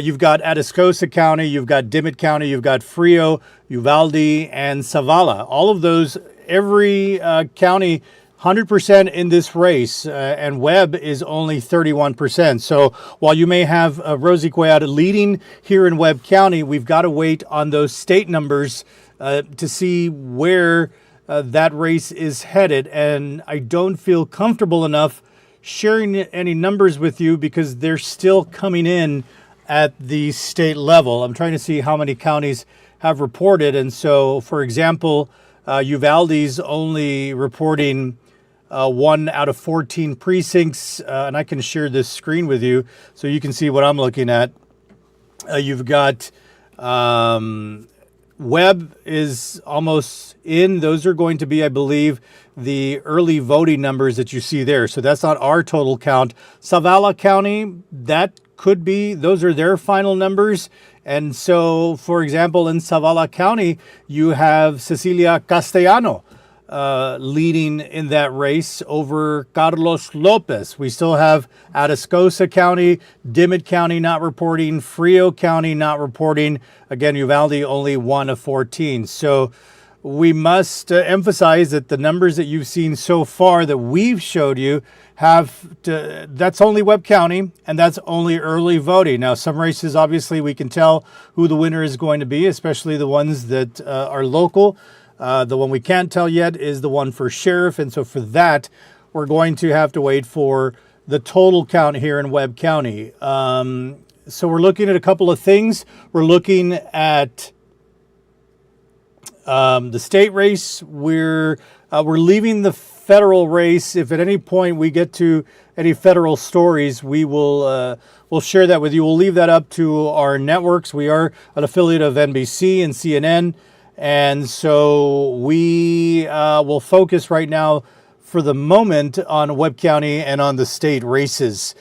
You've got Atascosa County, you've got Dimmitt County, you've got Frio, Uvalde, and Zavala. All of those, every county, 100% in this race, and Webb is only 31%. So while you may have Rosie Cuellar leading here in Webb County, we've got to wait on those state numbers to see where that race is headed. And I don't feel comfortable enough sharing any numbers with you because they're still coming in at the state level. I'm trying to see how many counties have reported. And so, for example, Uvalde's only reporting 1 out of 14 precincts. And I can share this screen with you so you can see what I'm looking at. You've got Webb is almost in. Those are going to be, I believe, the early voting numbers that you see there. So that's not our total count. Zavala County, that could be, those are their final numbers. And so, for example, in Zavala County, you have Cecilia Castellano leading in that race over Carlos Lopez. We still have Atascosa County, Dimmitt County not reporting, Frio County not reporting. Again, Uvalde only 1 of 14. So we must emphasize that the numbers that you've seen so far that we've showed you that's only Webb County, and that's only early voting. Now, some races, obviously, we can tell who the winner is going to be, especially the ones that are local. The one we can't tell yet is the one for sheriff. And so for that, we're going to have to wait for the total count here in Webb County. So we're looking at a couple of things. We're looking at the state race. We're leaving the federal race. If at any point we get to any federal stories, we'll share that with you. We'll leave that up to our networks. We are an affiliate of NBC and CNN. And so we will focus right now for the moment on Webb County and on the state races.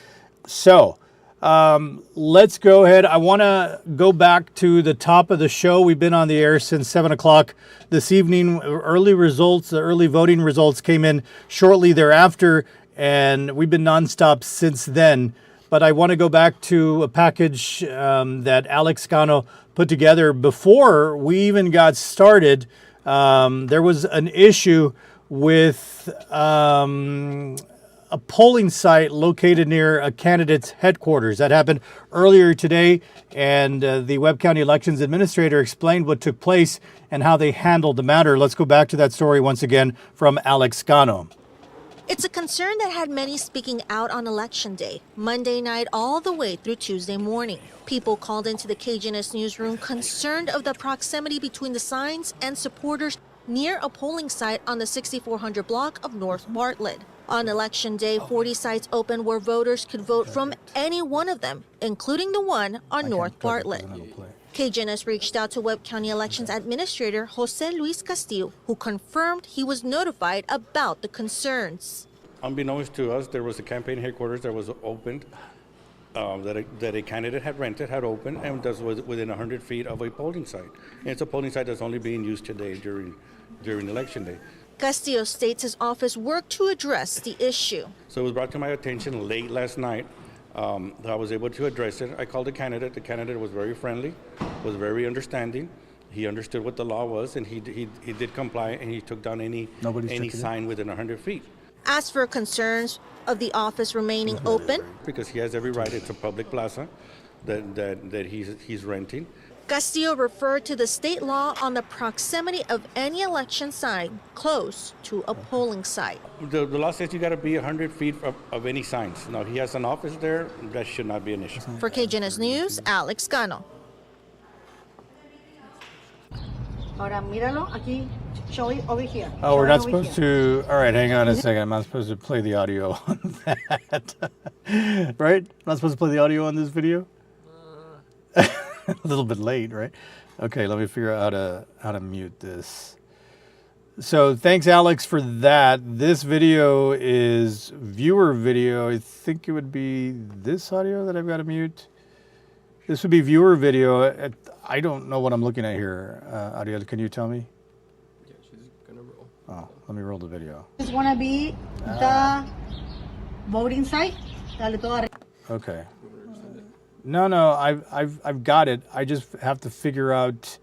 So let's go ahead. I want to go back to the top of the show. We've been on the air since 7 o'clock this evening. Early results, the early voting results came in shortly thereafter, and we've been nonstop since then. But I want to go back to a package that Alex Cano put together before we even got started. There was an issue with a polling site located near a candidate's headquarters. That happened earlier today, and the Webb County Elections Administrator explained what took place and how they handled the matter. Let's go back to that story once again from Alex Cano. It's a concern that had many speaking out on Election Day, Monday night all the way through Tuesday morning. People called into the KGNS newsroom concerned of the proximity between the signs and supporters near a polling site on the 6400 block of North Bartlett. On Election Day, 40 sites opened where voters could vote from any one of them, including the one on North Bartlett. KGNS reached out to Webb County Elections Administrator Jose Luis Castillo, who confirmed he was notified about the concerns. Unbeknownst to us, there was a campaign headquarters that was opened, that a candidate had rented, had opened, and was within 100 feet of a polling site. And it's a polling site that's only being used today during Election Day. Castillo states his office worked to address the issue. So it was brought to my attention late last night. I was able to address it. I called the candidate. The candidate was very friendly, was very understanding. He understood what the law was, and he did comply, and he took down any sign within 100 feet. As for concerns of the office remaining open, because he has every right, it's a public plaza that he's renting. Castillo referred to the state law on the proximity of any election sign close to a polling site. The law says you got to be 100 feet of any signs. Now, he has an office there. That should not be an issue. For KGNS News, Alex Cano. Ahora, míralo aquí, show it over here. Oh, we're not supposed to. All right, hang on a second. I'm not supposed to play the audio on that. Right? I'm not supposed to play the audio on this video? A little bit late, right? Okay, let me figure out how to mute this. So thanks, Alex, for that. This video is viewer video. I think it would be this audio that I've got to mute. This would be viewer video. I don't know what I'm looking at here. Ariel, can you tell me? Yeah, she's gonna roll. Oh, let me roll the video. This is gonna be the voting site. Okay. No, I've got it. I just have to figure out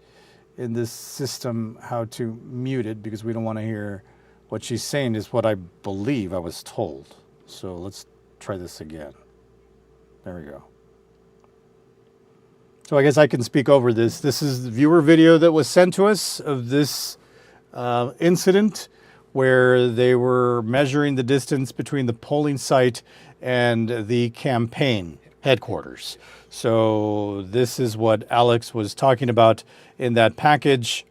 in this system how to mute it because we don't want to hear what she's saying is what I believe I was told. So let's try this again. There we go. So I guess I can speak over this. This is the viewer video that was sent to us of this incident where they were measuring the distance between the polling site and the campaign headquarters. So this is what Alex was talking about in that package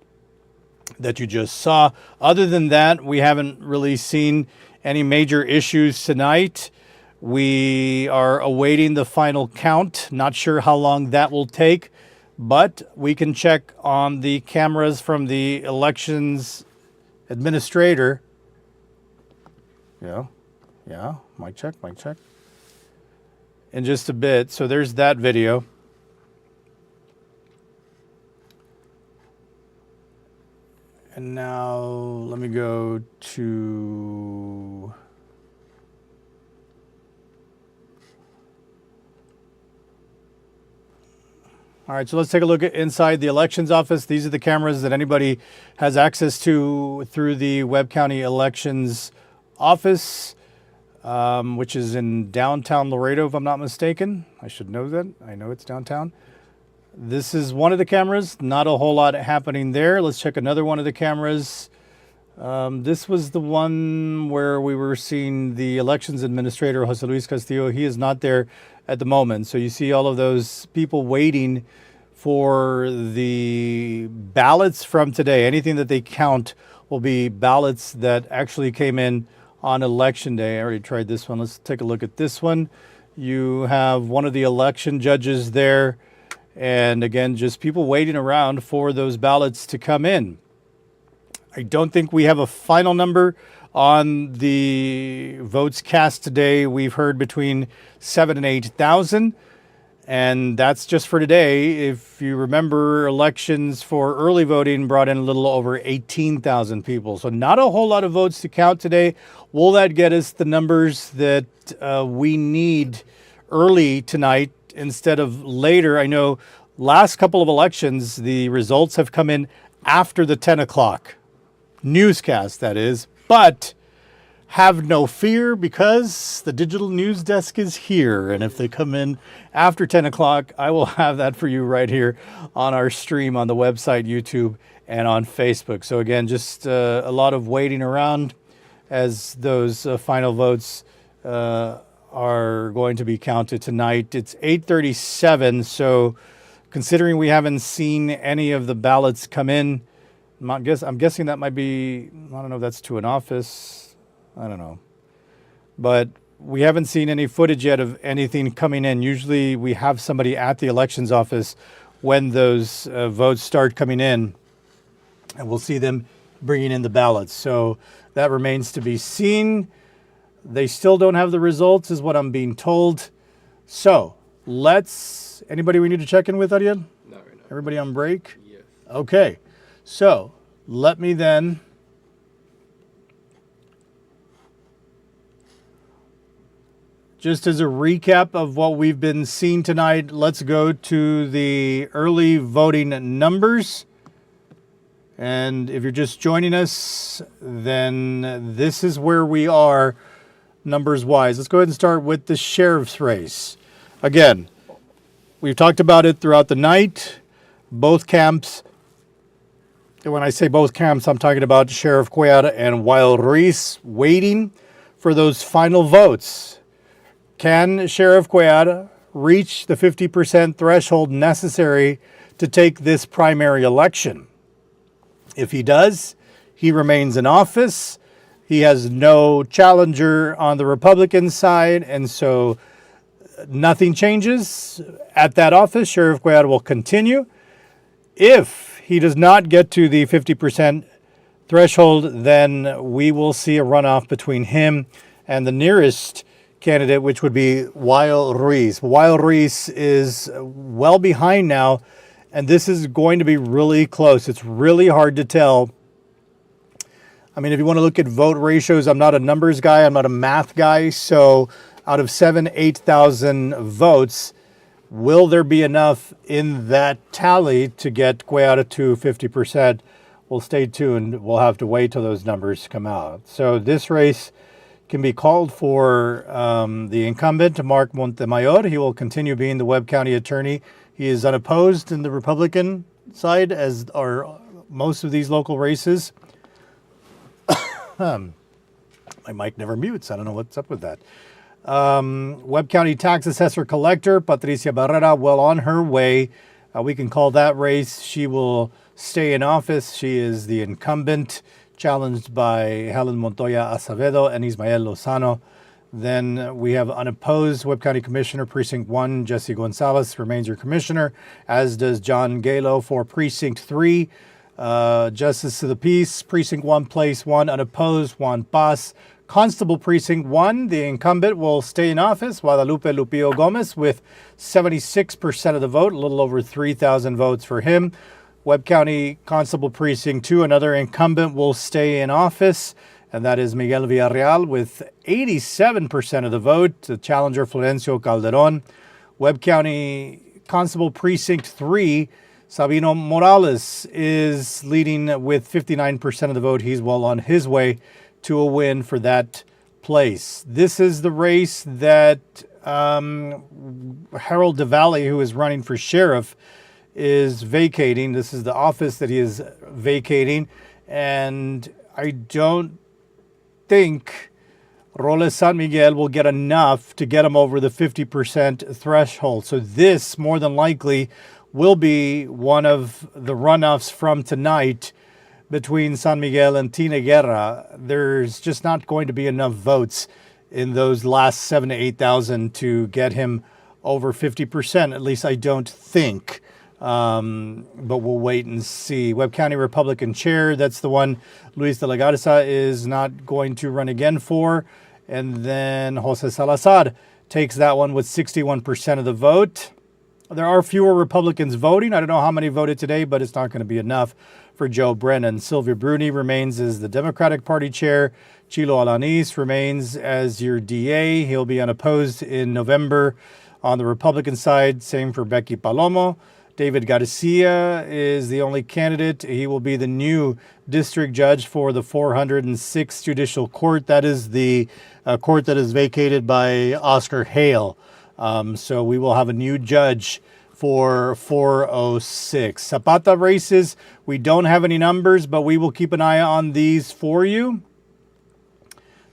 that you just saw. Other than that, we haven't really seen any major issues tonight. We are awaiting the final count. Not sure how long that will take, but we can check on the cameras from the elections administrator. Yeah, mic check. In just a bit. So there's that video. And now let me go to... All right, so let's take a look at inside the elections office. These are the cameras that anybody has access to through the Webb County Elections Office, which is in downtown Laredo, if I'm not mistaken. I should know that. I know it's downtown. This is one of the cameras. Not a whole lot happening there. Let's check another one of the cameras. This was the one where we were seeing the elections administrator, Jose Luis Castillo. He is not there at the moment. So you see all of those people waiting for the ballots from today. Anything that they count will be ballots that actually came in on election day. I already tried this one. Let's take a look at this one. You have one of the election judges there. And again, just people waiting around for those ballots to come in. I don't think we have a final number on the votes cast today. We've heard between 7,000 and 8,000, and that's just for today. If you remember, elections for early voting brought in a little over 18,000 people. So not a whole lot of votes to count today. Will that get us the numbers that we need early tonight instead of later? I know last couple of elections, the results have come in after the 10 o'clock newscast, that is, but have no fear because the digital news desk is here. And if they come in after 10 o'clock, I will have that for you right here on our stream on the website, YouTube, and on Facebook. So again, just a lot of waiting around as those final votes are going to be counted tonight. It's 8:37, so considering we haven't seen any of the ballots come in, I'm guessing that might be, I don't know if that's to an office, I don't know. But we haven't seen any footage yet of anything coming in. Usually we have somebody at the elections office when those votes start coming in, and we'll see them bringing in the ballots. So that remains to be seen. They still don't have the results, is what I'm being told. So anybody we need to check in with, Ariel? Not right now. Everybody on break? Yes. Okay. So let me then just as a recap of what we've been seeing tonight, let's go to the early voting numbers. And if you're just joining us, then this is where we are numbers wise. Let's go ahead and start with the sheriff's race. Again, we've talked about it throughout the night. Both camps, and when I say both camps, I'm talking about Sheriff Cuellar and Weil Ruiz waiting for those final votes. Can Sheriff Cuellar reach the 50% threshold necessary to take this primary election? If he does, he remains in office. He has no challenger on the Republican side, and so nothing changes at that office. Sheriff Cuellar will continue. If he does not get to the 50% threshold, then we will see a runoff between him and the nearest candidate, which would be Weil Ruiz. Weil Ruiz is well behind now, and this is going to be really close. It's really hard to tell. I mean, if you want to look at vote ratios, I'm not a numbers guy, I'm not a math guy, so out of 8,000 votes, will there be enough in that tally to get Cuellar to 50%? We'll stay tuned. We'll have to wait till those numbers come out. So this race can be called for the incumbent, Mark Montemayor. He will continue being the Webb County attorney. He is unopposed in the Republican side, as are most of these local races. My mic never mutes. I don't know what's up with that. Webb County Tax Assessor Collector, Patricia Barrera, well on her way. We can call that race. She will stay in office. She is the incumbent, challenged by Helen Montoya Acevedo and Ismael Lozano. Then we have unopposed Webb County Commissioner, Precinct 1, Jesse Gonzalez remains your commissioner, as does John Galo for Precinct 3. Justice of the Peace, Precinct 1, Place 1, unopposed, Juan Paz. Constable Precinct 1, the incumbent will stay in office, Guadalupe Lupillo Gomez, with 76% of the vote, a little over 3,000 votes for him. Webb County Constable Precinct 2, another incumbent will stay in office, and that is Miguel Villarreal with 87% of the vote, the challenger Florencio Calderon. Webb County Constable Precinct 3, Sabino Morales is leading with 59% of the vote. He's well on his way to a win for that place. This is the race that Harold DeValley, who is running for sheriff, is vacating. This is the office that he is vacating, and I don't think Roles San Miguel will get enough to get him over the 50% threshold. So this, more than likely, will be one of the runoffs from tonight between San Miguel and Tina Guerra. There's just not going to be enough votes in those last 7,000 to 8,000 to get him over 50%. At least I don't think. But we'll wait and see. Webb County Republican Chair, that's the one Luis de la Garza is not going to run again for. And then Jose Salazar takes that one with 61% of the vote. There are fewer Republicans voting. I don't know how many voted today, but it's not going to be enough for Joe Brennan. Sylvia Bruni remains as the Democratic Party chair. Chilo Alanis remains as your DA. He'll be unopposed in November on the Republican side. Same for Becky Palomo. David Garcia is the only candidate. He will be the new district judge for the 406th Judicial Court. That is the court that is vacated by Oscar Hale. So we will have a new judge for 406. Zapata races, we don't have any numbers, but we will keep an eye on these for you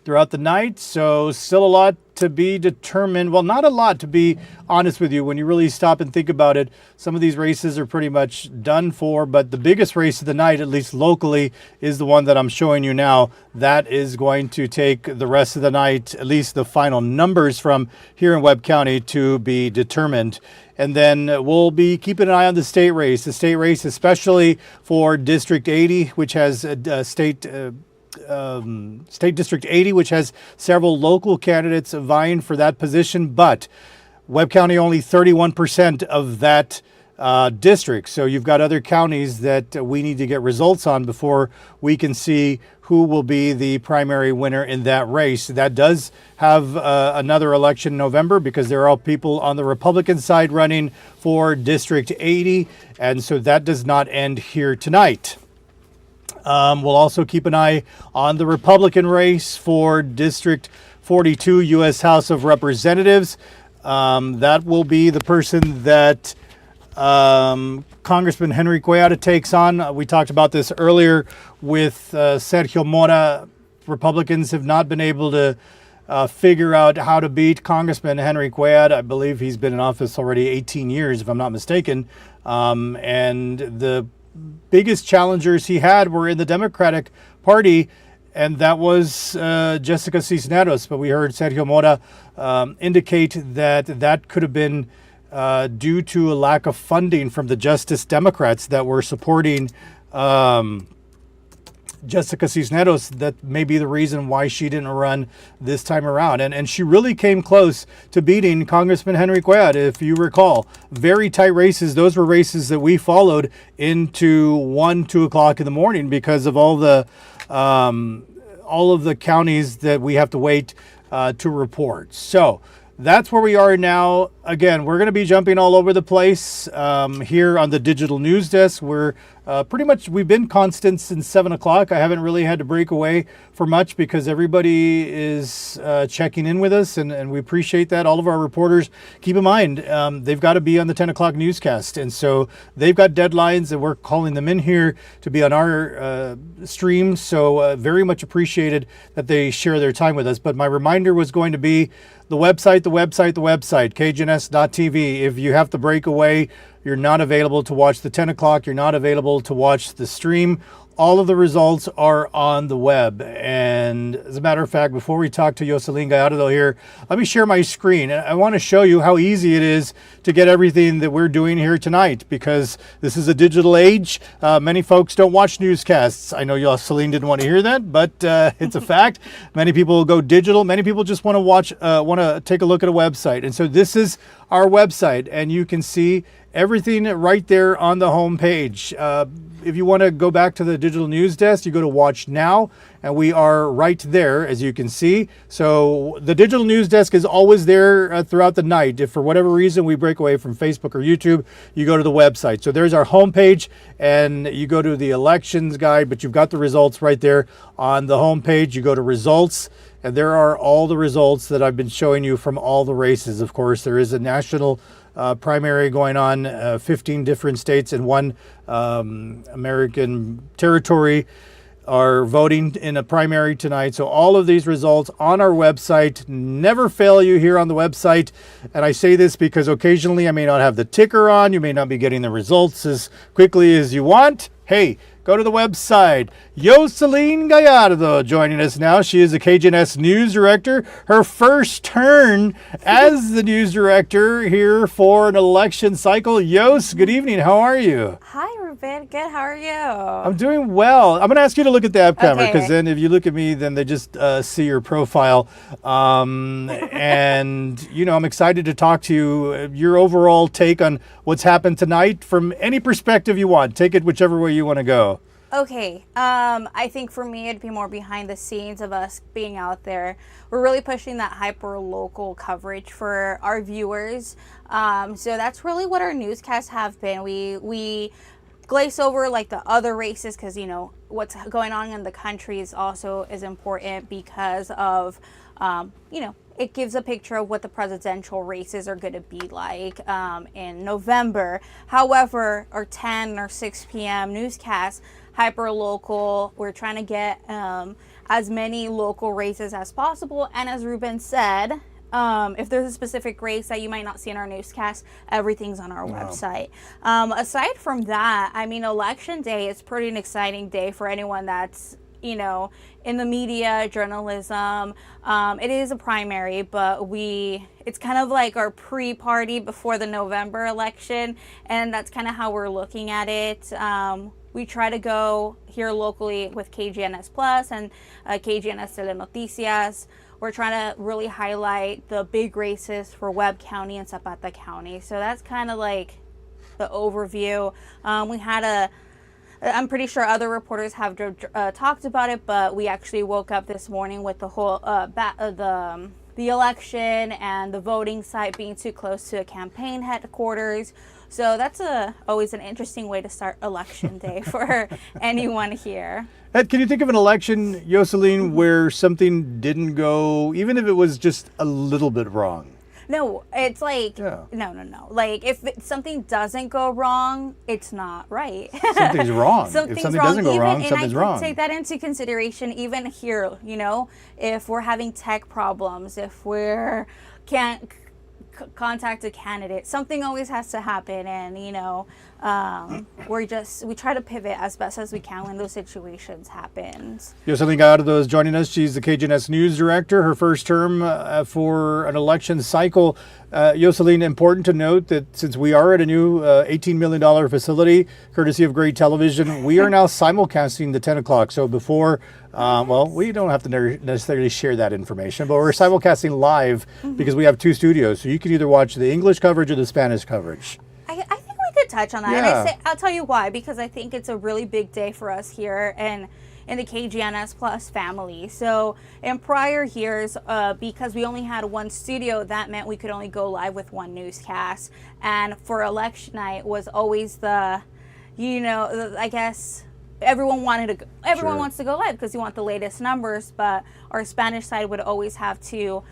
throughout the night. So still a lot to be determined. Well, not a lot, to be honest with you. When you really stop and think about it, some of these races are pretty much done for, but the biggest race of the night, at least locally, is the one that I'm showing you now. That is going to take the rest of the night, at least the final numbers from here in Webb County, to be determined. And then we'll be keeping an eye on the state race, especially for District 80, which has State District 80, which has several local candidates vying for that position, but Webb County only 31% of that district. So you've got other counties that we need to get results on before we can see who will be the primary winner in that race. That does have another election in November, because there are people on the Republican side running for District 80, and so that does not end here tonight. We'll also keep an eye on the Republican race for District 42, U.S. House of Representatives. That will be the person that Congressman Henry Cuellar takes on. We talked about this earlier with Sergio Mora. Republicans have not been able to figure out how to beat Congressman Henry Cuellar. I believe he's been in office already 18 years, if I'm not mistaken. And the biggest challengers he had were in the Democratic Party, and that was Jessica Cisneros. But we heard Sergio Mora indicate that could have been due to a lack of funding from the Justice Democrats that were supporting Jessica Cisneros. That may be the reason why she didn't run this time around. And she really came close to beating Congressman Henry Cuellar, if you recall. Very tight races. Those were races that we followed into 2 o'clock in the morning because of all of the counties that we have to wait to report. So that's where we are now. again, we're going to be jumping all over the place here on the digital news desk. We're pretty much, we've been constant since 7 o'clock. I haven't really had to break away for much because everybody is checking in with us, and we appreciate that. All of our reporters, keep in mind, they've got to be on the 10 o'clock newscast, and so they've got deadlines, and we're calling them in here to be on our stream. So very much appreciated that they share their time with us. But my reminder was going to be the website, KGNS.TV. If you have to break away, you're not available to watch the 10 o'clock, you're not available to watch the stream, all of the results are on the web. And as a matter of fact, before we talk to Jocelyn Gallardo here, let me share my screen. I want to show you how easy it is to get everything that we're doing here tonight, because this is a digital age. Many folks don't watch newscasts. I know Jocelyn didn't want to hear that, but it's a fact. Many people go digital. Many people just want to watch, want to take a look at a website. And so this is our website, and you can see everything right there on the home page. If you want to go back to the digital news desk, you go to Watch Now, and we are right there, as you can see. So the digital news desk is always there throughout the night. If for whatever reason we break away from Facebook or YouTube, you go to the website. So there's our home page, and you go to the elections guide, but you've got the results right there on the home page. You go to results, and there are all the results that I've been showing you from all the races. Of course, there is a national primary going on, 15 different states and one American territory are voting in a primary tonight. So all of these results on our website, never fail you here on the website. And I say this because occasionally I may not have the ticker on. You may not be getting the results as quickly as you want. Hey, go to the website. Jocelyn Gallardo joining us now. She is the KGNS news director. Her first turn as the news director here for an election cycle. Yos, good evening. How are you? Hi, Ruben. Good. How are you? I'm doing well. I'm going to ask you to look at the app camera, because then if you look at me, then they just see your profile. And, you know, I'm excited to talk to you. Your overall take on what's happened tonight from any perspective you want. Take it whichever way you want to go. Okay, I think for me it'd be more behind the scenes of us being out there. We're really pushing that hyper local coverage for our viewers. So that's really what our newscasts have been. We glaze over like the other races because, you know, what's going on in the country is also is important because of, you know, it gives a picture of what the presidential races are going to be like in November. However, our 10 or 6 p.m. newscasts, hyper local, we're trying to get as many local races as possible. And as Ruben said, if there's a specific race that you might not see in our newscast, everything's on our website. Aside from that, I mean, election day is pretty an exciting day for anyone that's, you know, in the media, journalism. It is a primary, but it's kind of like our pre-party before the November election, and that's kind of how we're looking at it. We try to go here locally with KGNS Plus and KGNS Telenoticias. We're trying to really highlight the big races for Webb County and Zapata County. So that's kind of like the overview. We had I'm pretty sure other reporters have talked about it, but we actually woke up this morning with the whole the election and the voting site being too close to a campaign headquarters. So that's always an interesting way to start election day for anyone here. Ed, can you think of an election, Jocelyn, where something didn't go, even if it was just a little bit wrong? No, it's like, no. Like, if something doesn't go wrong, it's not right. Something's wrong. If something doesn't go wrong, something's wrong. And I take that into consideration even here, you know, if we're having tech problems, if we can't contact a candidate, something always has to happen. And, you know, we try to pivot as best as we can when those situations happen. Jocelyn Gallardo is joining us. She's the KGNS news director, her first term for an election cycle. Jocelyn, important to note that since we are at a new $18 million facility, courtesy of Great Television, we are now simulcasting the 10 o'clock. So before, well, we don't have to necessarily share that information, but we're simulcasting live because we have 2 studios. So you can either watch the English coverage or the Spanish coverage. I think we could touch on that. Yeah. And I'll tell you why, because I think it's a really big day for us here. And, in the KGNS Plus family. So in prior years, because we only had one studio, that meant we could only go live with one newscast. And for election night was always the, I guess everyone wants to go live because you want the latest numbers, but our Spanish side would always have to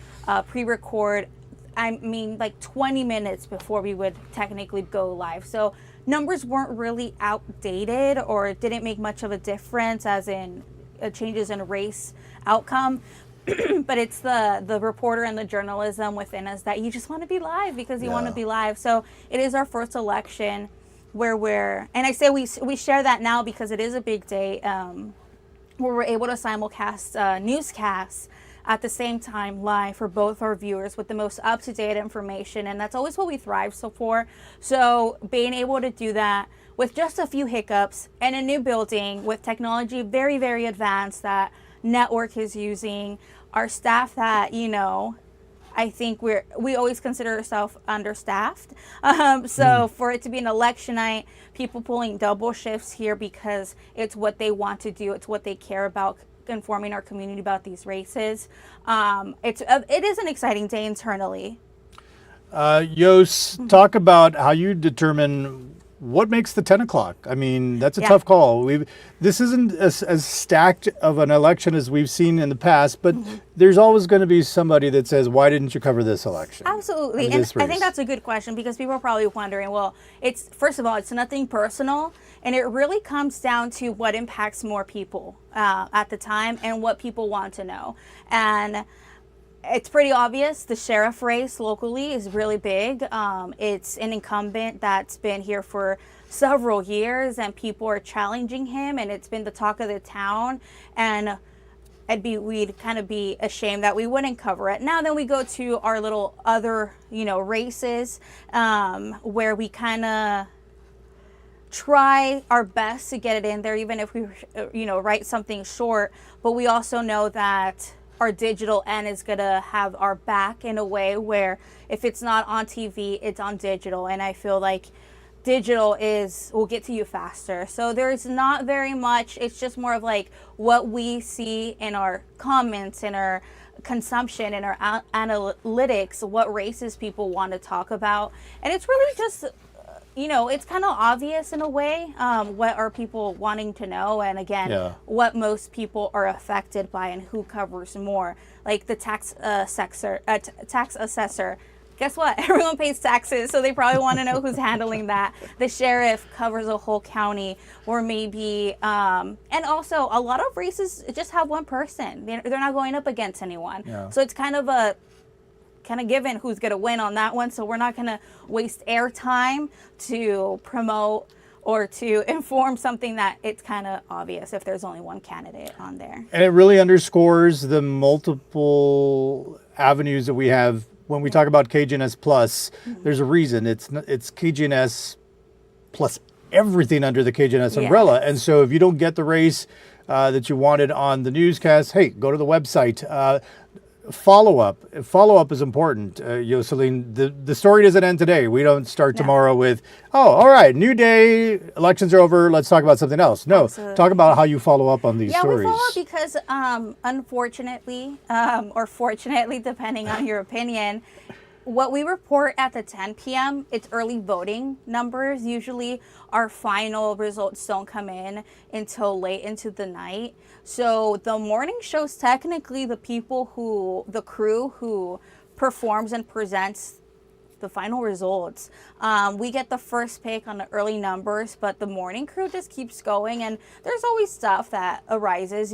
pre-record, like 20 minutes before we would technically go live. So numbers weren't really outdated or didn't make much of a difference as in changes in race outcome. But it's the reporter and the journalism within us that you just want to be live because you want to be live. So it is our first election where and I say we share that now because it is a big day where we're able to simulcast newscasts at the same time live for both our viewers with the most up-to-date information, and that's always what we thrive for. So being able to do that with just a few hiccups and a new building with technology very, very advanced that network is using, our staff that I think we always consider ourselves understaffed. So for it to be an election night, people pulling double shifts here because it's what they want to do, it's what they care about, informing our community about these races. It is an exciting day internally. Yos, talk about how you determine what makes the 10 o'clock. I mean, that's a tough call. This isn't as stacked of an election as we've seen in the past, but there's always going to be somebody that says, why didn't you cover this election? Absolutely. And I think that's a good question because people are probably wondering, well, first of all, it's nothing personal, and it really comes down to what impacts more people at the time and what people want to know. And it's pretty obvious the sheriff race locally is really big. It's an incumbent that's been here for several years and people are challenging him, and it's been the talk of the town, and we'd kind of be ashamed that we wouldn't cover it. Now then we go to our little other races where we kind of try our best to get it in there, even if we write something short, but we also know that our digital end is going to have our back in a way where if it's not on TV, it's on digital. And I feel like digital will get to you faster. So there's not very much. It's just more of like what we see in our comments, in our consumption, in our analytics, what races people want to talk about. And it's really just, it's kind of obvious in a way, what are people wanting to know, and again, what most people are affected by and who covers more. Like the tax assessor. Guess what? Everyone pays taxes, so they probably want to know who's handling that. The sheriff covers a whole county, or maybe, and also a lot of races just have one person. They're not going up against anyone. So it's kind of given who's going to win on that one. So we're not going to waste airtime to promote or to inform something that it's kind of obvious if there's only one candidate on there. And it really underscores the multiple avenues that we have when we talk about KGNS Plus. There's a reason. It's KGNS plus everything under the KGNS umbrella. And so if you don't get the race that you wanted on the newscast, hey, go to the website. Follow-up is important, Yoselin. The story doesn't end today. We don't start tomorrow with, all right, new day, elections are over, let's talk about something else. No, talk about how you follow up on these stories. Yeah, we follow up because unfortunately, or fortunately, depending on your opinion, what we report at the 10 p.m., it's early voting numbers. Usually our final results don't come in until late into the night. So the morning shows technically the crew who performs and presents the final results. We get the first pick on the early numbers, but the morning crew just keeps going, and there's always stuff that arises,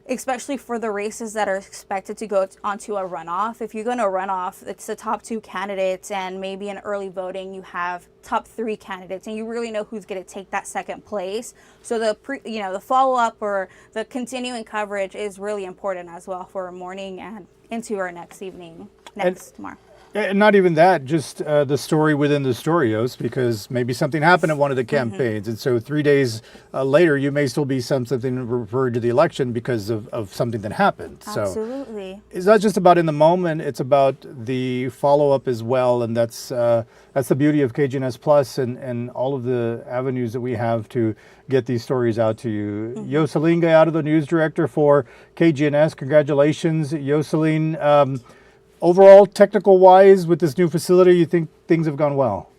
especially for the races that are expected to go onto a runoff. If you're going to runoff, it's the top 2 candidates, and maybe in early voting you have top 3 candidates, and you really know who's going to take that second place. So the follow-up or the continuing coverage is really important as well for morning and into our next evening, tomorrow. And not even that, just the story within the story, because maybe something happened at one of the campaigns. And so 3 days later, you may still be something referred to the election because of something that happened. Absolutely. So it's not just about in the moment, it's about the follow-up as well. And that's the beauty of KGNS Plus and all of the avenues that we have to get these stories out to you. Yoselin Gallardo, the news director for KGNS. Congratulations, Yoselin. Overall, technical-wise, with this new facility, you think things have gone well?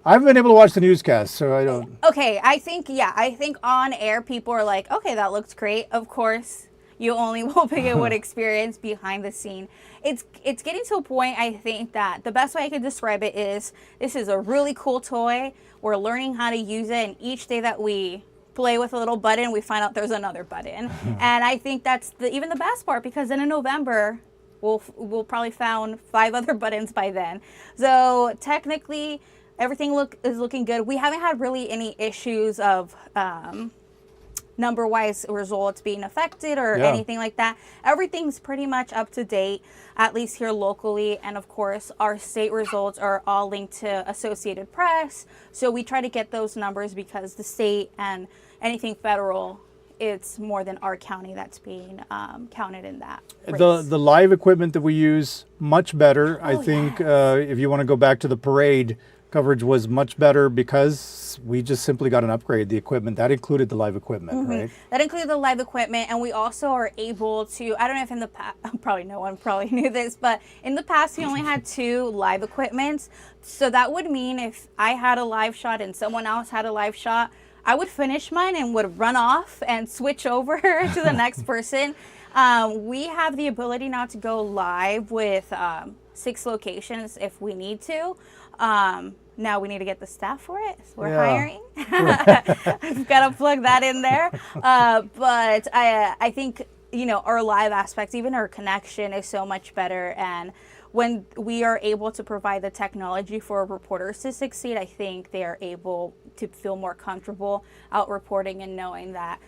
I haven't been able to watch the newscast, so I don't... Okay, I think on air, people are like, okay, that looks great. Of course, you only will be able to experience behind the scene. It's getting to a point, I think, that the best way I could describe it is, this is a really cool toy. We're learning how to use it, and each day that we play with a little button, we find out there's another button. And I think that's even the best part, because then in November, we'll probably found 5 other buttons by then. So technically, everything is looking good. We haven't had really any issues of number-wise results being affected or anything like that. Everything's pretty much up to date, at least here locally. And of course, our state results are all linked to Associated Press. So we try to get those numbers because the state and anything federal, it's more than our county that's being counted in that race. The live equipment that we use, much better. I think if you want to go back to the parade, coverage was much better because we just simply got an upgrade. The equipment, that included the live equipment, right? That included the live equipment, and we also are able to, I don't know if in the past, probably no one probably knew this, but in the past we only had 2 live equipments. So that would mean if I had a live shot and someone else had a live shot, I would finish mine and would run off and switch over to the next person. We have the ability now to go live with 6 locations if we need to. Now we need to get the staff for it. So we're hiring. I've got to plug that in there. But I think, our live aspects, even our connection is so much better. And when we are able to provide the technology for reporters to succeed, I think they are able to feel more comfortable out reporting and knowing that,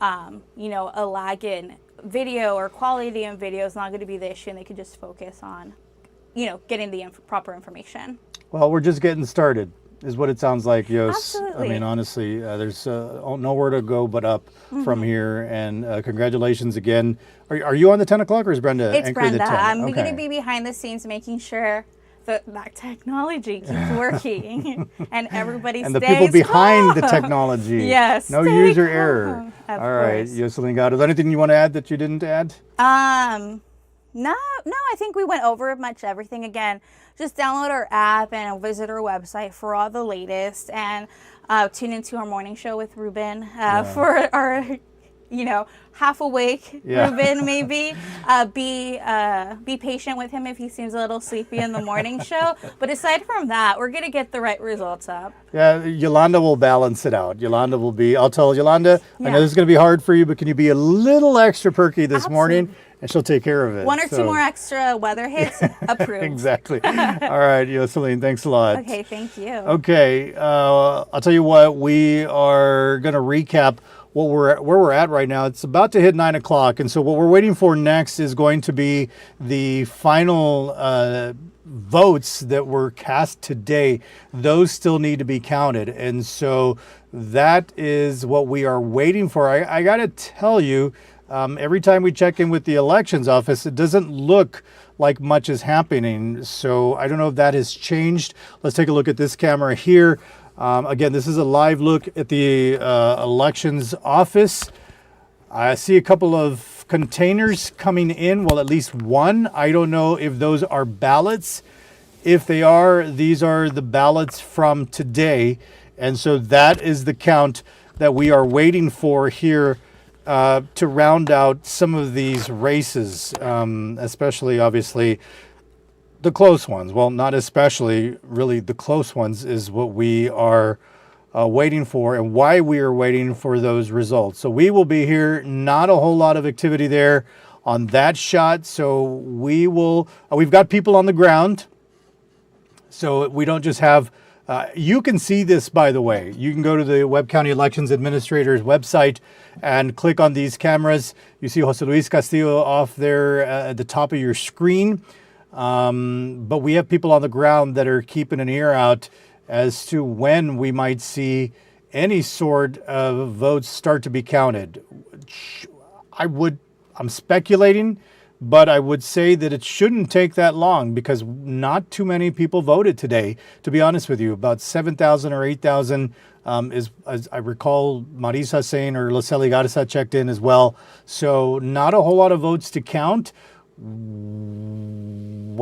a lag in video or quality in video is not going to be the issue, and they can just focus on, getting the proper information. Well, we're just getting started, is what it sounds like, Yos. Absolutely. I mean, honestly, there's nowhere to go but up from here. And congratulations again. Are you on the 10 o'clock or is Brenda It's anchoring Brenda. the 10? I'm going to be behind the scenes making sure that technology keeps working and everybody and stays the people behind calm. the technology. Yes. No stay user calm. error. Of All right, course. Yoselin Gallardo. Is there anything you want to add that you didn't add? No, I think we went over much everything. Again, just download our app and visit our website for all the latest, and tune into our morning show with Ruben for our, half awake Ruben maybe. Be patient with him if he seems a little sleepy in the morning show. But aside from that, we're going to get the right results up. Yeah, Yolanda will balance it out. Yolanda will be, I'll tell Yolanda, I know this is going to be hard for you, but can you be a little extra perky this morning? And she'll take care of it. 1 or 2 more extra weather hits, approved. Exactly. All right, Yoselin, thanks a lot. Okay, thank you. Okay, I'll tell you what, we are going to recap where we're at right now. It's about to hit 9 o'clock, and so what we're waiting for next is going to be the final votes that were cast today. Those still need to be counted, and so that is what we are waiting for. I got to tell you, every time we check in with the elections office, it doesn't look like much is happening. So I don't know if that has changed. Let's take a look at this camera here. Again, this is a live look at the elections office. I see a couple of containers coming in. Well, at least one. I don't know if those are ballots. If they are, these are the ballots from today. And so that is the count that we are waiting for here to round out some of these races, especially obviously the close ones. Well, not especially, really the close ones is what we are waiting for and why we are waiting for those results. So we will be here, not a whole lot of activity there on that shot. So we've got people on the ground. So we don't just have, you can see this, by the way. You can go to the Webb County Elections Administrator's website and click on these cameras. You see Jose Luis Castillo off there at the top of your screen. But we have people on the ground that are keeping an ear out as to when we might see any sort of votes start to be counted. I'm speculating, but I would say that it shouldn't take that long because not too many people voted today, to be honest with you. About 7,000 or 8,000 is, as I recall, Marisa saying, or Lucely Garza checked in as well. So not a whole lot of votes to count.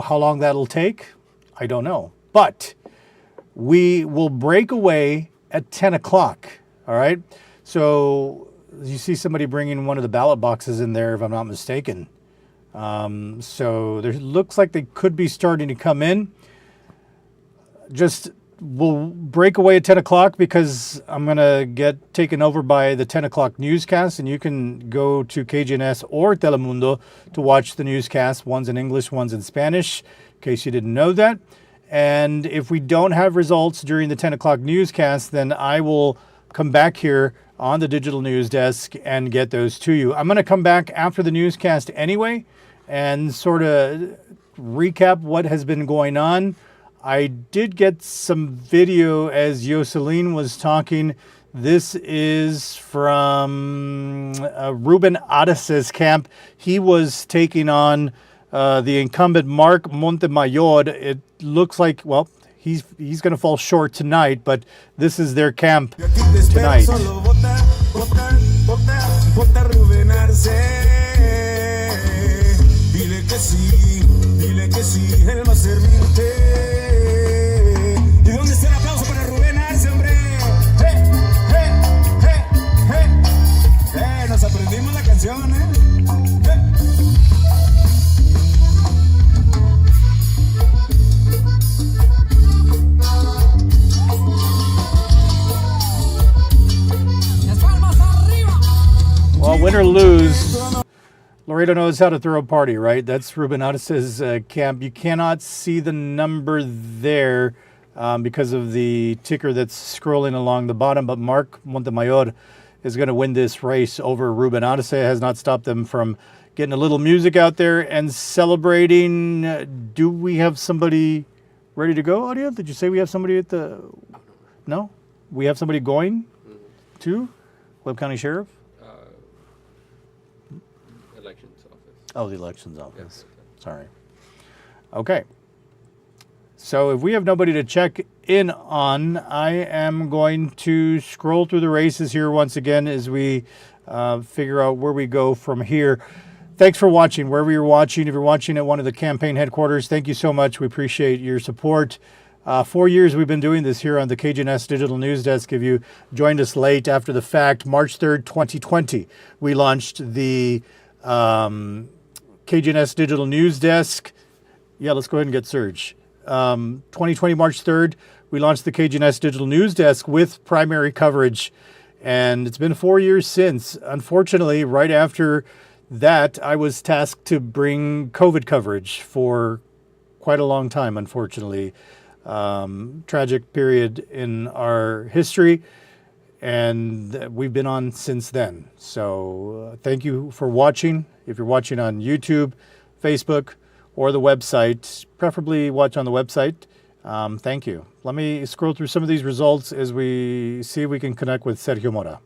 How long that'll take, I don't know. But we will break away at 10 o'clock, all right? So you see somebody bringing one of the ballot boxes in there, if I'm not mistaken. So there looks like they could be starting to come in. Just we'll break away at 10 o'clock because I'm going to get taken over by the 10 o'clock newscast, and you can go to KGNS or Telemundo to watch the newscast. One's in English, one's in Spanish, in case you didn't know that. And if we don't have results during the 10 o'clock newscast, then I will come back here on the digital news desk and get those to you. I'm going to come back after the newscast anyway and sort of recap what has been going on. I did get some video as Jocelyn was talking. This is from Ruben Ades's camp. He was taking on the incumbent Mark Montemayor. It looks like, well, he's going to fall short tonight, but this is their camp tonight. Nos aprendimos la canción, Well, win or lose, Laredo knows how to throw a party, right? That's Ruben Ades's camp. You cannot see the number there because of the ticker that's scrolling along the bottom, but Mark Montemayor is going to win this race over Ruben Ades. Has not stopped them from getting a little music out there and celebrating. Do we have somebody ready to go, Audio? Did you say we have somebody at the... No? We have somebody going to Webb County Sheriff? Elections office. Oh, the elections office. Yeah. Sorry. Okay. So if we have nobody to check in on, I am going to scroll through the races here once again as we figure out where we go from here. Thanks for watching, wherever you're watching. If you're watching at one of the campaign headquarters, thank you so much. We appreciate your support. 4 years we've been doing this here on the KGNS Digital News Desk. If you joined us late after the fact, March 3rd, 2020, we launched the KGNS Digital News Desk. Yeah, let's go ahead and get Serge. 2020, March 3rd, we launched the KGNS Digital News Desk with primary coverage. And it's been 4 years since. Unfortunately, right after that, I was tasked to bring COVID coverage for quite a long time, unfortunately. Tragic period in our history, and we've been on since then. So thank you for watching. If you're watching on YouTube, Facebook, or the website, preferably watch on the website. Thank you. Let me scroll through some of these results as we see if we can connect with Sergio Mora.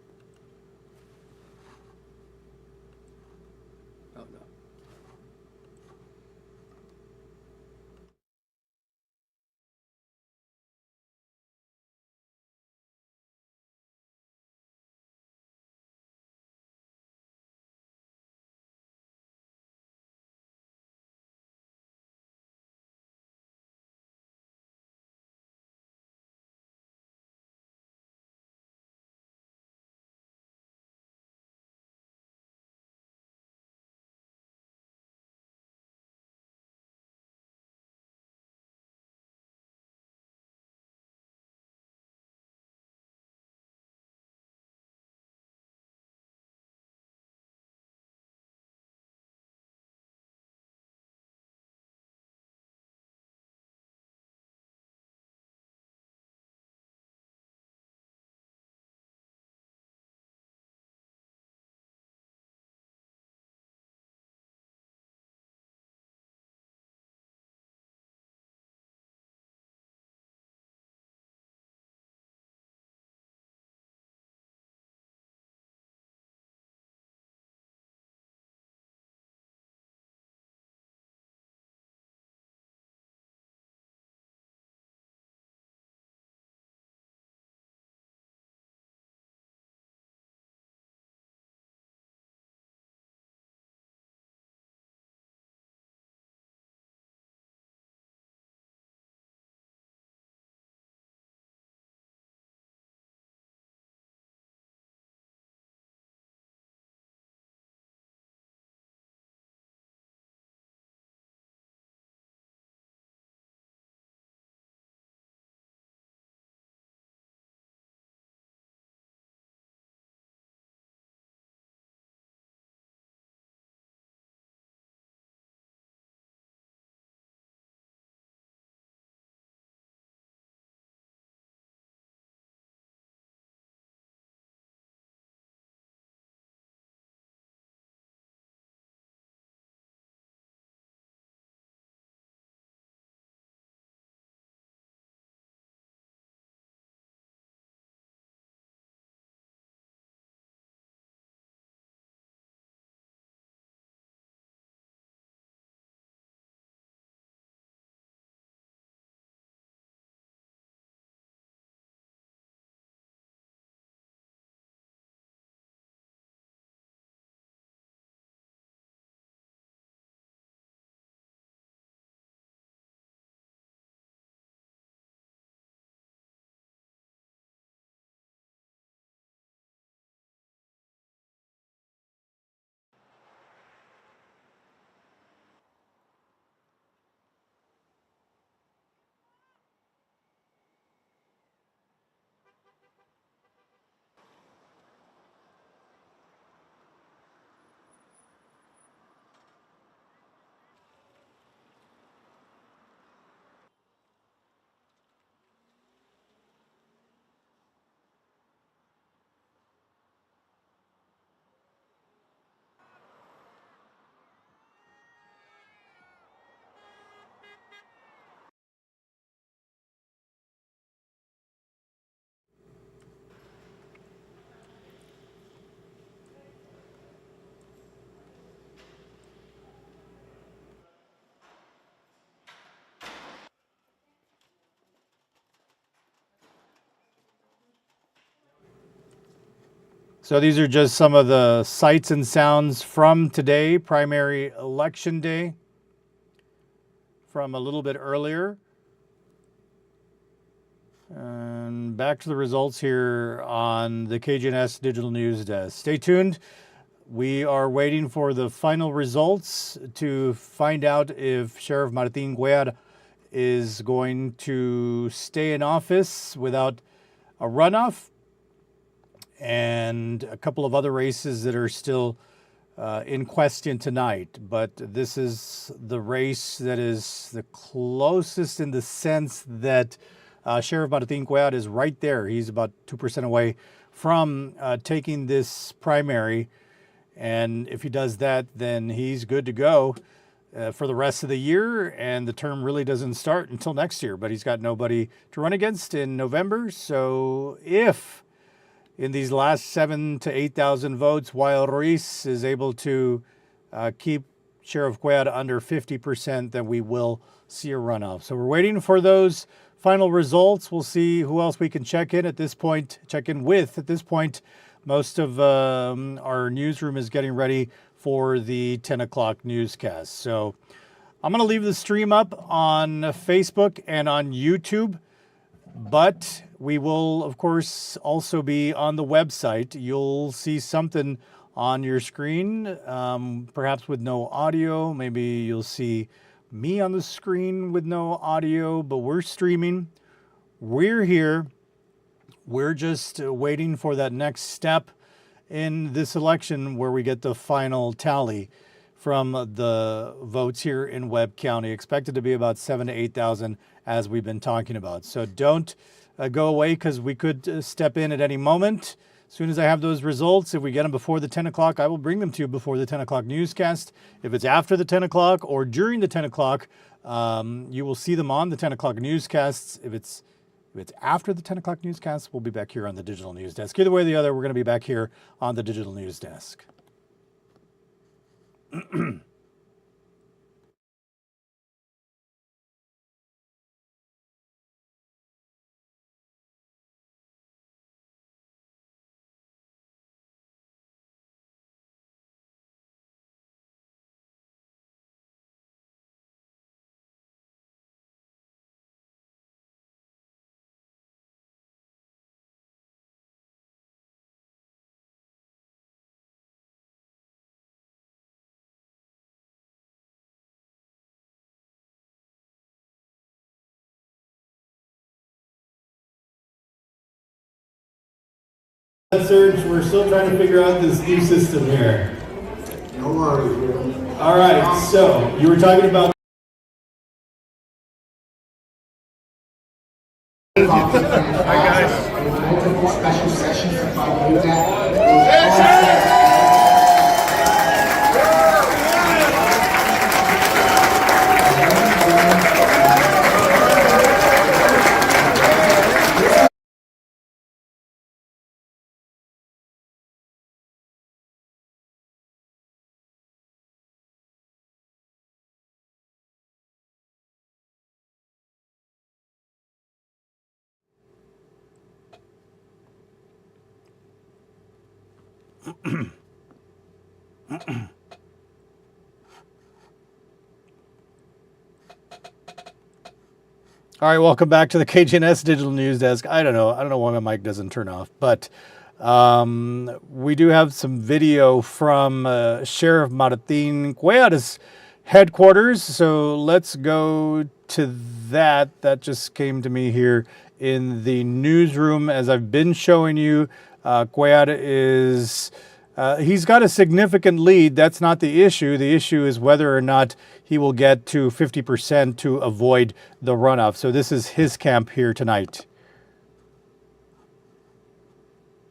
So these are just some of the sights and sounds from today, primary election day, from a little bit earlier. And back to the results here on the KGNS Digital News Desk. Stay tuned. We are waiting for the final results to find out if Sheriff Martin Cuellar is going to stay in office without a runoff, and a couple of other races that are still in question tonight. But this is the race that is the closest in the sense that Sheriff Martin Cuellar is right there. He's about 2% away from taking this primary. And if he does that, then he's good to go for the rest of the year. And the term really doesn't start until next year. But he's got nobody to run against in November. So if in these last 7,000 to 8,000 votes, while Ruiz is able to keep Sheriff Cuellar under 50%, then we will see a runoff. So we're waiting for those final results. We'll see who else we can check in with at this point. Most of our newsroom is getting ready for the 10 o'clock newscast. So I'm going to leave the stream up on Facebook and on YouTube, but we will, of course, also be on the website. You'll see something on your screen, perhaps with no audio. Maybe you'll see me on the screen with no audio, but we're streaming. We're here. We're just waiting for that next step in this election where we get the final tally from the votes here in Webb County. Expected to be about 7,000 to 8,000 as we've been talking about. So don't go away, because we could step in at any moment. As soon as I have those results, if we get them before the 10 o'clock, I will bring them to you before the 10 o'clock newscast. If it's after the 10 o'clock or during the 10 o'clock, you will see them on the 10 o'clock newscasts. If it's after the 10 o'clock newscast, we'll be back here on the Digital News Desk. Either way or the other, we're going to be back here on the Digital News Desk. Surge, we're still trying to figure out this new system here. No worries. All right, so you were talking about special sessions about that. All right, welcome back to the KGNS Digital News Desk. I don't know why my mic doesn't turn off, but we do have some video from Sheriff Martin Cuellar's headquarters. So let's go to that. That just came to me here in the newsroom. As I've been showing you, Cuellar is... he's got a significant lead. That's not the issue. The issue is whether or not he will get to 50% to avoid the runoff. So this is his camp here tonight.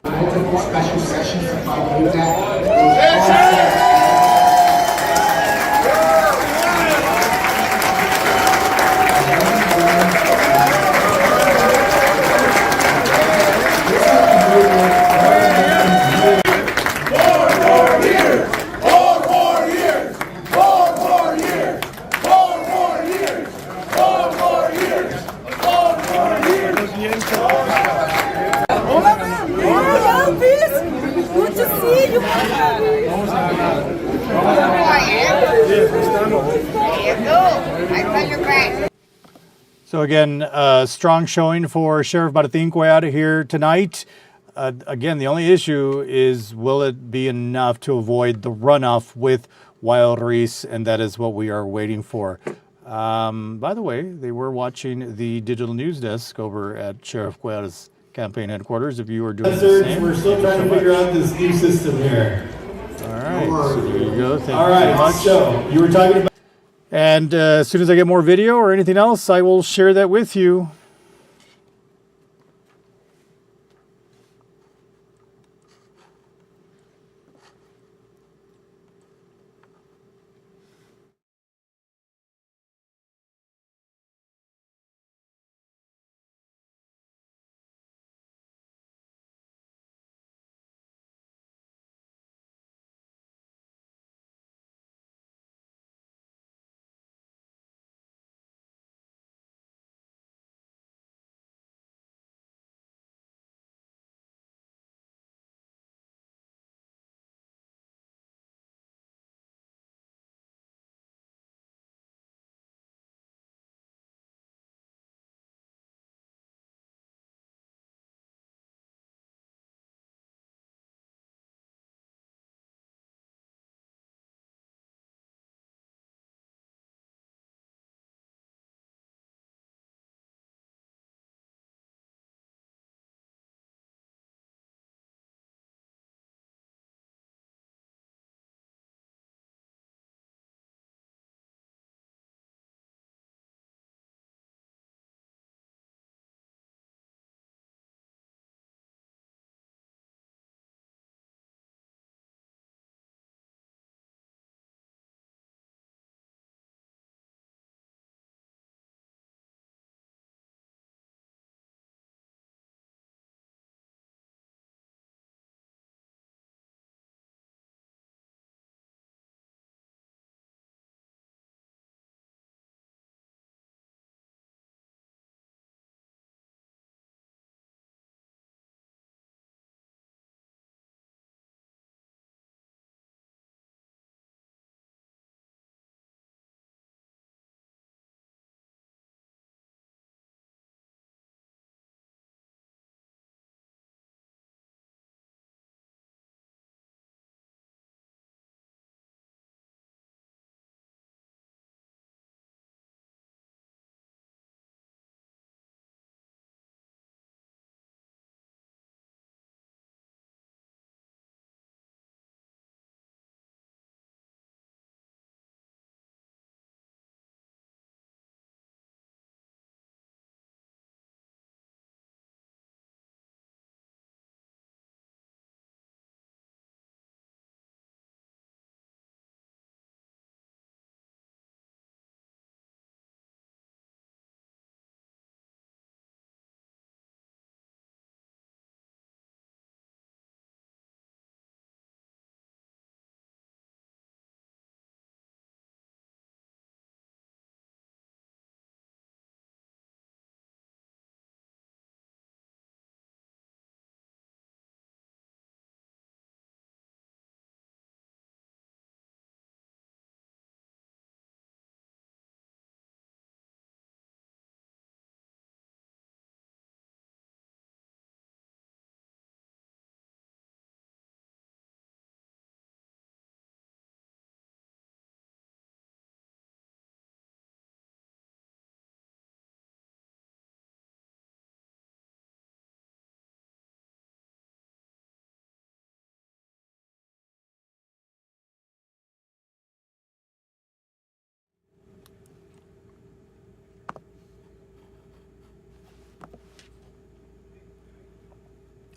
Special sessions about that. Mucho So again, strong showing for Sheriff Martin here tonight. Again, the only issue is, will it be enough to avoid the runoff with Wild Reese? And that is what we are waiting for. By the way, they were watching the digital news desk over at Sheriff Cuellar's campaign headquarters. If you are doing the same. We're still trying to figure out this new system here. All right, so there you go. Thank All you right, so much. so you were talking about... And as soon as I get more video or anything else, I will share that with you.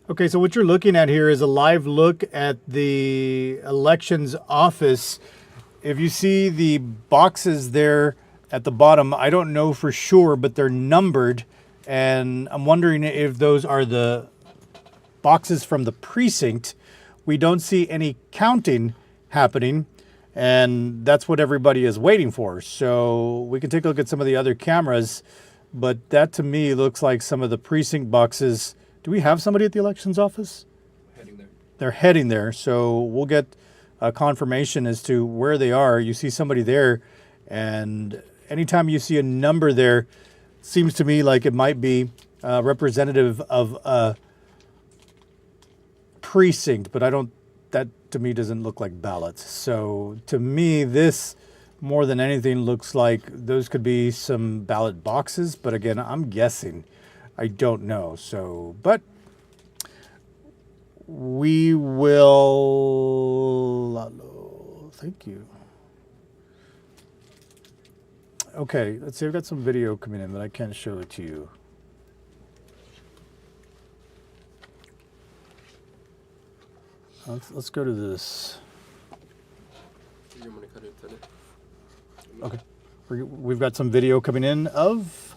Okay, so what you're looking at here is a live look at the elections office. If you see the boxes there at the bottom, I don't know for sure, but they're numbered. And I'm wondering if those are the boxes from the precinct. We don't see any counting happening, and that's what everybody is waiting for. So we can take a look at some of the other cameras, but that to me looks like some of the precinct boxes. Do we have somebody at the elections office? Heading there. They're heading there, so we'll get a confirmation as to where they are. You see somebody there, and anytime you see a number there, seems to me like it might be representative of a precinct, but that to me doesn't look like ballots. So to me, this more than anything looks like those could be some ballot boxes, but again, I'm guessing. I don't know. So, but we will, thank you. Okay, let's see, I've got some video coming in, but I can't show it to you. Let's go to this. Okay, we've got some video coming in of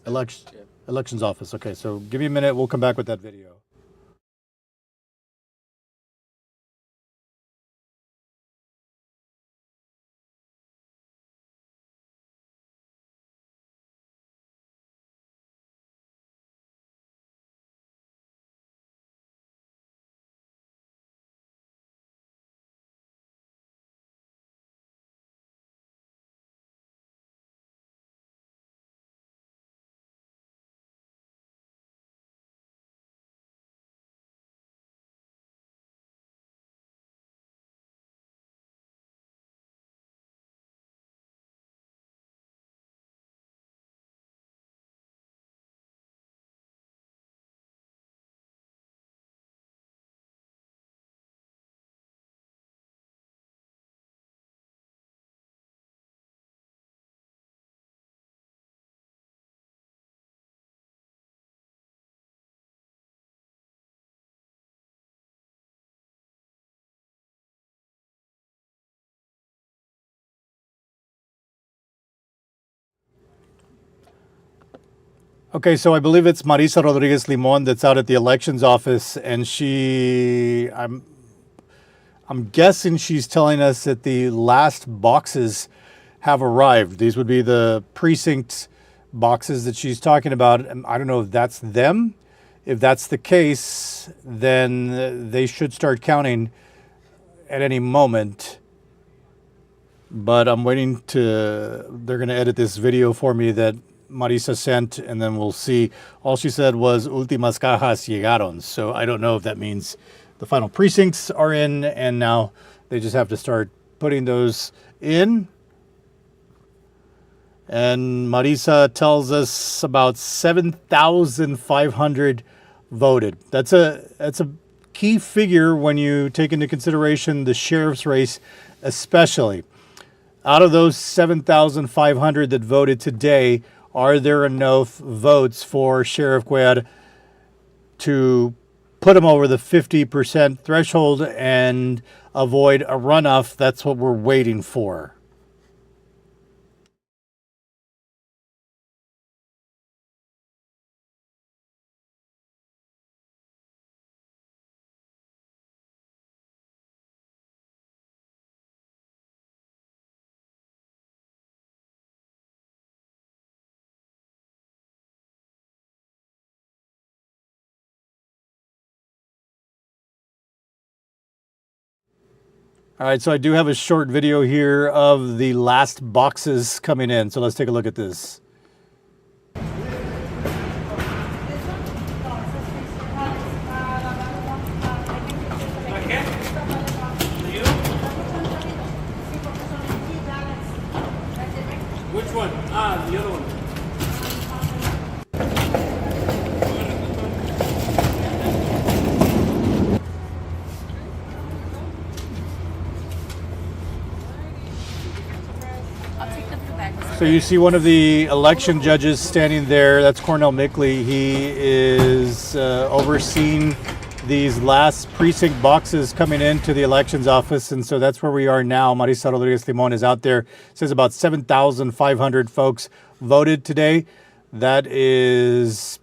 elections office. Okay, so give me a minute. We'll come back with that video. Okay, so I believe it's Marisa Rodriguez Limon that's out at the elections office, and I'm guessing she's telling us that the last boxes have arrived. These would be the precinct boxes that she's talking about. And I don't know if that's them. If that's the case, then they should start counting at any moment. But I'm waiting they're going to edit this video for me that Marisa sent, and then we'll see. All she said was últimas cajas llegaron. So I don't know if that means the final precincts are in, and now they just have to start putting those in. And Marisa tells us about 7,500 voted. That's a key figure when you take into consideration the sheriff's race, especially. Out of those 7,500 that voted today, are there enough votes for Sheriff Cuellar to put him over the 50% threshold and avoid a runoff? That's what we're waiting for. All right, so I do have a short video here of the last boxes coming in. So let's take a look at this. Which one? The other one. So you see one of the election judges standing there. That's Cornell Mickley. He is overseeing these last precinct boxes coming into the elections office. And so that's where we are now. Marisa Rodriguez Limon is out there. It says about 7,500 folks voted today. That is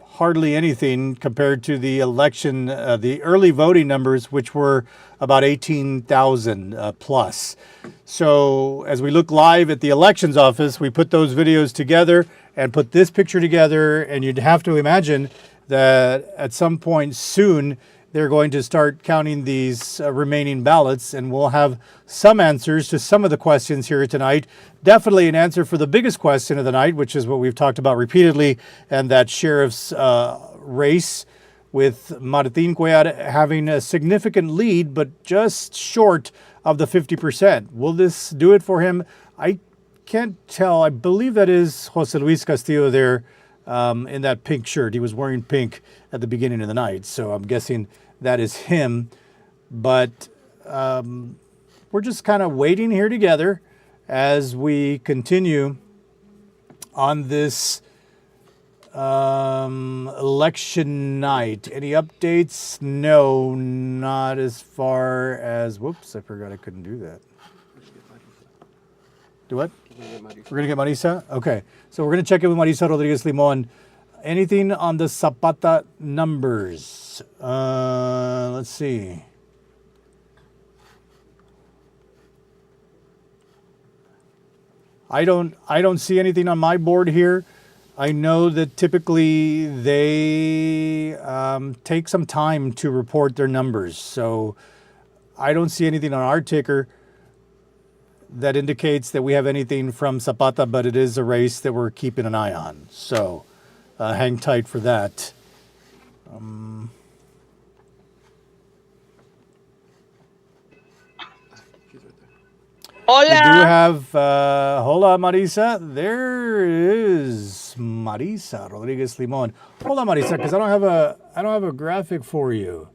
hardly anything compared to the election, the early voting numbers, which were about 18,000 plus. So as we look live at the elections office, we put those videos together and put this picture together, and you'd have to imagine that at some point soon they're going to start counting these remaining ballots, and we'll have some answers to some of the questions here tonight. Definitely an answer for the biggest question of the night, which is what we've talked about repeatedly, and that sheriff's race, with Martin Cuellar having a significant lead, but just short of the 50%. Will this do it for him? I can't tell. I believe that is Jose Luis Castillo there in that pink shirt. He was wearing pink at the beginning of the night, so I'm guessing that is him. But we're just kind of waiting here together as we continue on this election night. Any updates? No, not as far as, whoops, I forgot I couldn't do that. Do what? We're going to get Marisa? Okay. So we're going to check in with Marisa Rodriguez Limon. Anything on the Zapata numbers? Let's see. I don't see anything on my board here. I know that typically they take some time to report their numbers. So I don't see anything on our ticker that indicates that we have anything from Zapata, but it is a race that we're keeping an eye on. So hang tight for that. Hola. We do have, hola Marisa. There is Marisa Rodriguez Limon. Hola Marisa, because I don't have a graphic for you.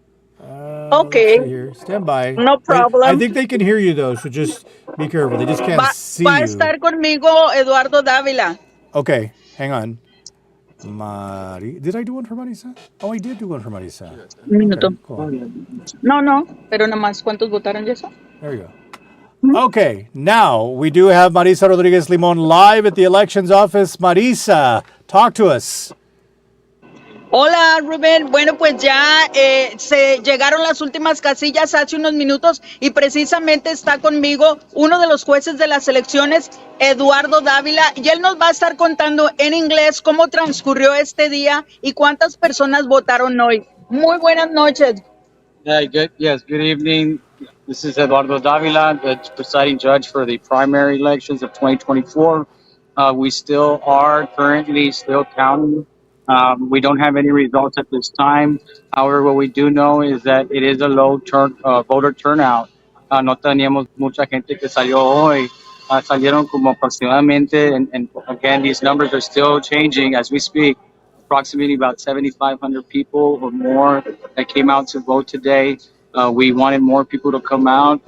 Okay. Let's see here. Stand by. No problem. I think they can hear you though, so just be careful. They just can't see Va a you. estar conmigo Eduardo Dávila. Okay, hang on. Did I do one for Marisa? Oh, I did do one for Marisa. Un minuto. Okay, cool. No, pero nada más, ¿cuántos votaron ya eso? There we go. Okay, now we do have Marisa Rodriguez Limon live at the elections office. Marisa, talk to us. Hola, Rubén. Bueno, pues ya se llegaron las últimas casillas hace unos minutos y precisamente está conmigo uno de los jueces de las elecciones, Eduardo Dávila, y él nos va a estar contando en inglés cómo transcurrió este día y cuántas personas votaron hoy. Muy buenas noches. Good evening. This is Eduardo Davila, the presiding judge for the primary elections of 2024. We still are currently counting. We don't have any results at this time. However, what we do know is that it is a low voter turnout. No teníamos mucha gente que salió hoy. Salieron como aproximadamente, and again, these numbers are still changing as we speak. Approximately about 7,500 people or more that came out to vote today. We wanted more people to come out.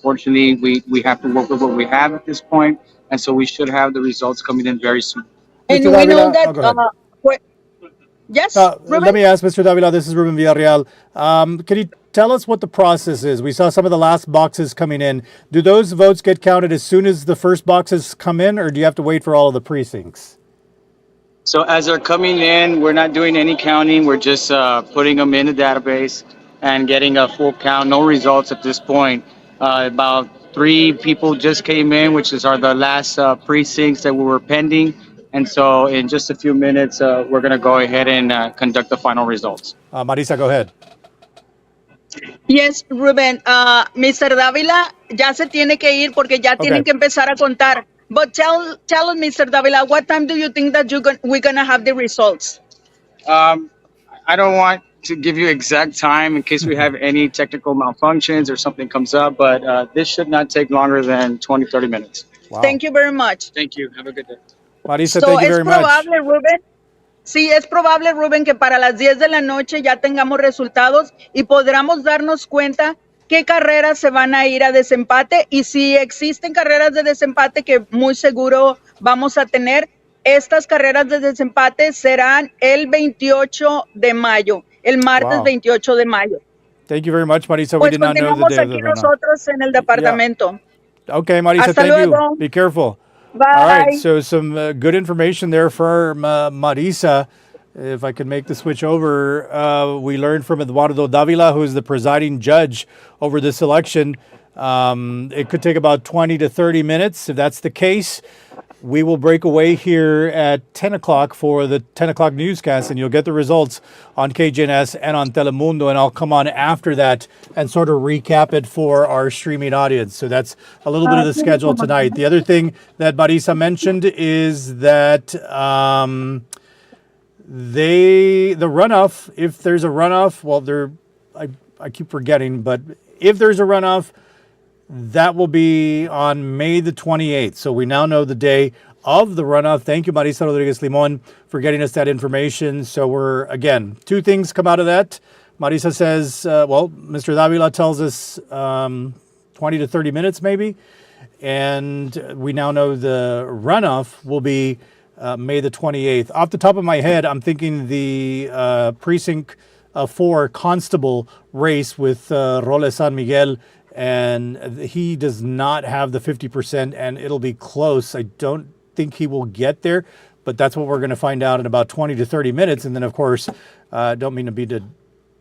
Fortunately, we have to work with what we have at this point, and so we should have the results coming in very soon. And we know that. Yes, let me ask Mr. Davila, this is Ruben Villarreal. Can you tell us what the process is? We saw some of the last boxes coming in. Do those votes get counted as soon as the first boxes come in, or do you have to wait for all of the precincts? So as they're coming in, we're not doing any counting. We're just putting them in the database and getting a full count. No results at this point. About 3 people just came in, which are the last precincts that we were pending. And so in just a few minutes, we're going to go ahead and conduct the final results. Marisa, go ahead. Yes, Ruben. Mr. Dávila ya se tiene que ir porque ya tienen que empezar a contar. But tell us, Mr. Davila, what time do you think that we're going to have the results? I don't want to give you exact time in case we have any technical malfunctions or something comes up, but this should not take longer than 20, 30 minutes. Wow. Thank you very much. Thank you. Have a good day. Marisa, thank you very much. Sí, es probable, Rubén, que para las 10 de la noche ya tengamos resultados y podamos darnos cuenta qué carreras se van a ir a desempate y si existen carreras de desempate que muy seguro vamos a tener, estas carreras de desempate serán el 28 de mayo, el martes 28 de mayo. Thank you very much, Marisa. Pues we did not know the day aquí nosotros en el departamento. Yeah. Okay, Marisa, Hasta thank luego. you. Be careful. Bye. All right, so some good information there for Marisa. If I could make the switch over, we learned from Eduardo Davila, who is the presiding judge over this election. It could take about 20 to 30 minutes. If that's the case, we will break away here at 10 o'clock for the 10 o'clock newscast, and you'll get the results on KGNS and on Telemundo, and I'll come on after that and sort of recap it for our streaming audience. So that's a little bit of the schedule tonight. The other thing that Marisa mentioned is that the runoff, if there's a runoff, well, I keep forgetting, but if there's a runoff, that will be on May the 28th. So we now know the day of the runoff. Thank you, Marisa Rodriguez Limon, for getting us that information. So we're, again, two things come out of that. Marisa says, Mr. Davila tells us 20 to 30 minutes maybe. And we now know the runoff will be May the 28th. Off the top of my head, I'm thinking the precinct 4 constable race with Role San Miguel, and he does not have the 50%, and it'll be close. I don't think he will get there, but that's what we're going to find out in about 20 to 30 minutes. And then, of course, don't mean to be the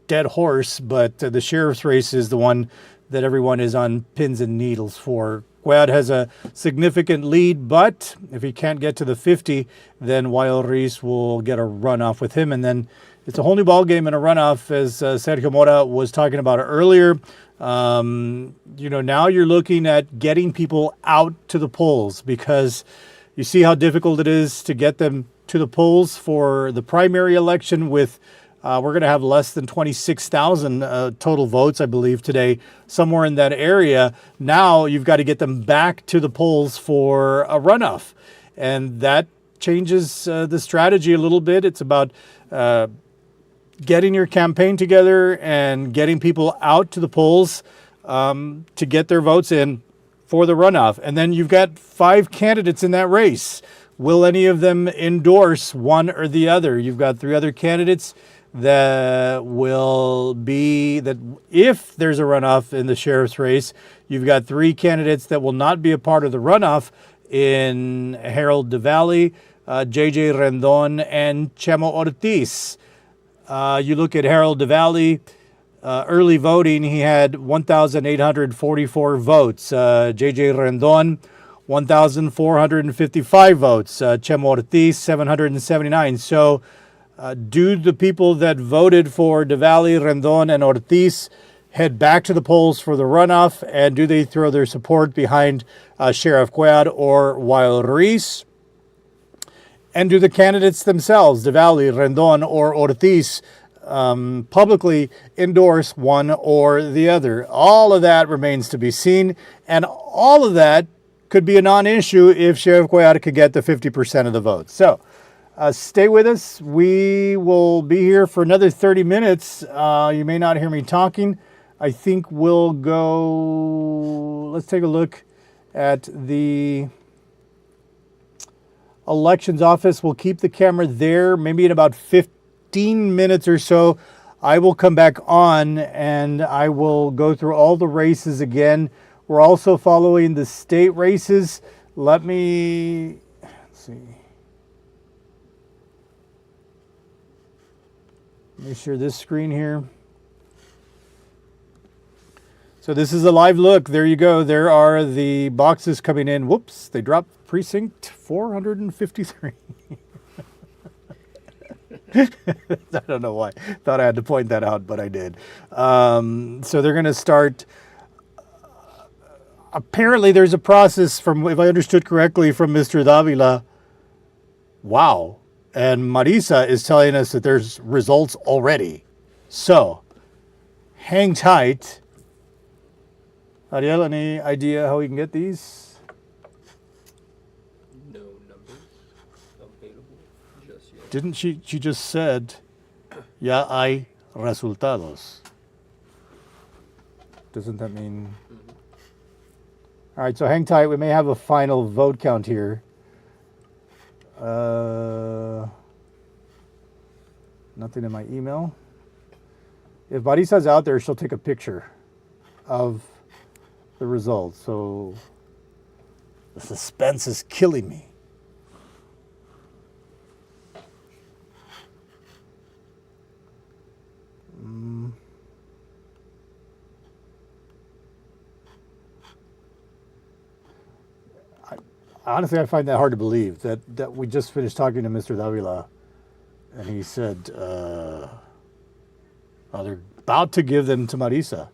dead horse, but the sheriff's race is the one that everyone is on pins and needles for. Cuad has a significant lead, but if he can't get to the 50, then Wael Reese will get a runoff with him. And then it's a whole new ballgame in a runoff, as Sergio Mora was talking about earlier. Now you're looking at getting people out to the polls, because you see how difficult it is to get them to the polls for the primary election with we're going to have less than 26,000 total votes, I believe, today, somewhere in that area. Now you've got to get them back to the polls for a runoff. And that changes the strategy a little bit. It's about getting your campaign together and getting people out to the polls to get their votes in for the runoff. And then you've got 5 candidates in that race. Will any of them endorse one or the other? You've got 3 other candidates that will be, that if there's a runoff in the sheriff's race, you've got 3 candidates that will not be a part of the runoff in Harold DeValley, JJ Rendon, and Chemo Ortiz. You look at Harold DeValley, early voting, he had 1,844 votes. JJ Rendon, 1,455 votes. Chemo Ortiz, 779. So do the people that voted for DeValley, Rendon, and Ortiz head back to the polls for the runoff, and do they throw their support behind Sheriff Cuad or Wael Reese? And do the candidates themselves, DeValley, Rendon, or Ortiz, publicly endorse one or the other? All of that remains to be seen, and all of that could be a non-issue if Sheriff Cuad could get the 50% of the votes. So stay with us. We will be here for another 30 minutes. You may not hear me talking. I think we'll go, let's take a look at the elections office. We'll keep the camera there. Maybe in about 15 minutes or so, I will come back on and I will go through all the races again. We're also following the state races. Let's see. Let me share this screen here. So this is a live look. There you go. There are the boxes coming in. Whoops, they dropped precinct 453. I don't know why. Thought I had to point that out, but I did. So they're going to start. Apparently there's a process from, if I understood correctly, from Mr. Davila. Wow. And Marisa is telling us that there's results already. So hang tight. Ariel, any idea how we can get these? No numbers available just yet. Didn't she just said, ya hay resultados. Doesn't that mean? Mm-hmm. All right, so hang tight. We may have a final vote count here. Nothing in my email. If Marisa's out there, she'll take a picture of the results. So the suspense is killing me. honestly, I find that hard to believe that we just finished talking to Mr. Davila, and he said, they're about to give them to Marisa.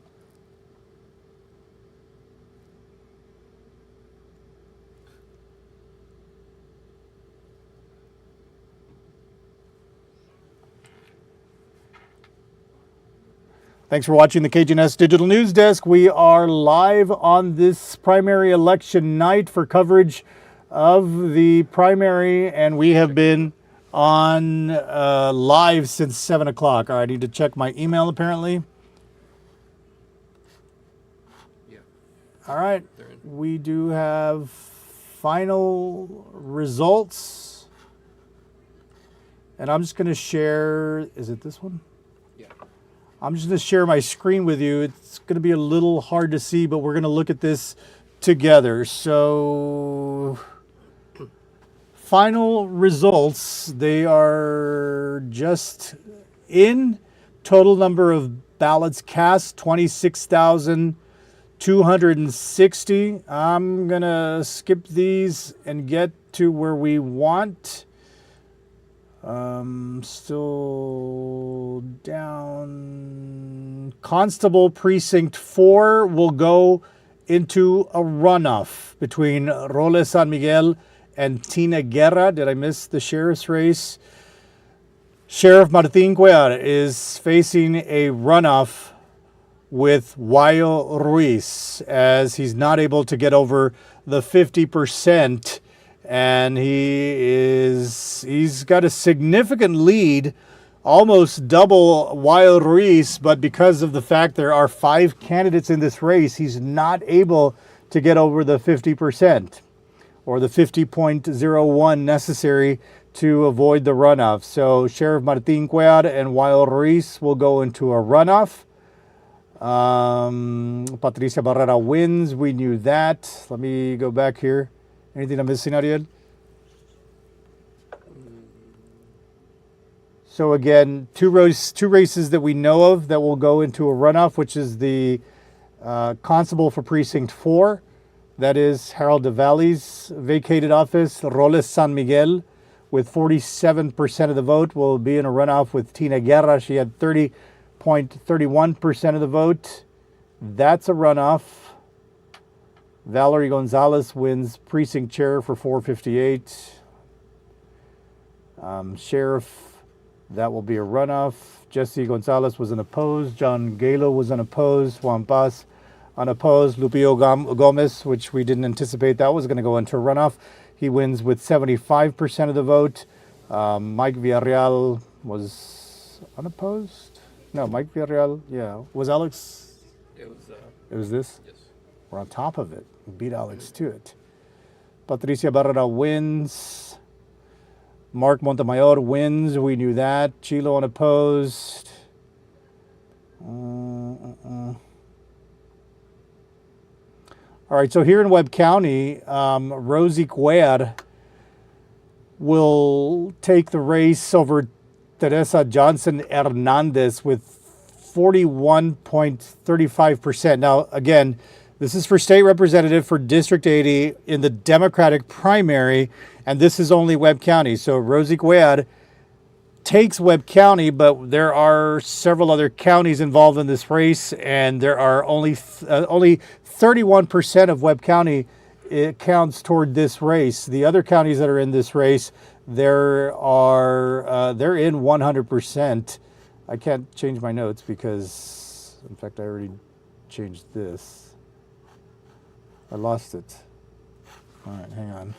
Thanks for watching the KGNS Digital News Desk. We are live on this primary election night for coverage of the primary, and we have been on live since 7 o'clock. All right, I need to check my email apparently. Yeah. All right, we do have final results. And I'm just going to share, is it this one? I'm just going to share my screen with you. It's going to be a little hard to see, but we're going to look at this together. So, final results, they are just in. Total number of ballots cast, 26,260. I'm going to skip these and get to where we want. Still down. Constable Precinct 4 will go into a runoff between Roles San Miguel and Tina Guerra. Did I miss the sheriff's race? Sheriff Martin Cuellar is facing a runoff with Guayo Ruiz as he's not able to get over the 50%. And he's got a significant lead, almost double Guayo Ruiz, but because of the fact there are 5 candidates in this race, he's not able to get over the 50% or the 50.01 necessary to avoid the runoff. So Sheriff Martin Cuellar and Guayo Ruiz will go into a runoff. Patricia Barrera wins. We knew that. Let me go back here. Anything I'm missing, Ariel? So again, two races that we know of that will go into a runoff, which is the constable for Precinct 4. That is Harold DeValley's vacated office. Roles San Miguel, with 47% of the vote, will be in a runoff with Tina Guerra. She had 30.31% of the vote. That's a runoff. Valerie Gonzalez wins precinct chair for 458. Sheriff, that will be a runoff. Jesse Gonzalez was unopposed. John Galo was unopposed. Juan Paz unopposed. Lupio Gomez, which we didn't anticipate that was going to go into a runoff. He wins with 75% of the vote. Mike Villarreal was unopposed. No, Mike Villarreal, yeah. Was Alex? It was this? Yes. We're on top of it. We beat Alex to it. Patricia Barrera wins. Mark Montemayor wins. We knew that. Chilo unopposed. All right, so here in Webb County, Rosie Cuellar will take the race over Teresa Johnson Hernandez with 41.35%. Now, again, this is for state representative for District 80 in the Democratic primary, and this is only Webb County. So Rosie Cuellar takes Webb County, but there are several other counties involved in this race, and there are only 31% of Webb County it counts toward this race. The other counties that are in this race, they're in 100%. I can't change my notes because, in fact, I already changed this. I lost it. All right, hang on.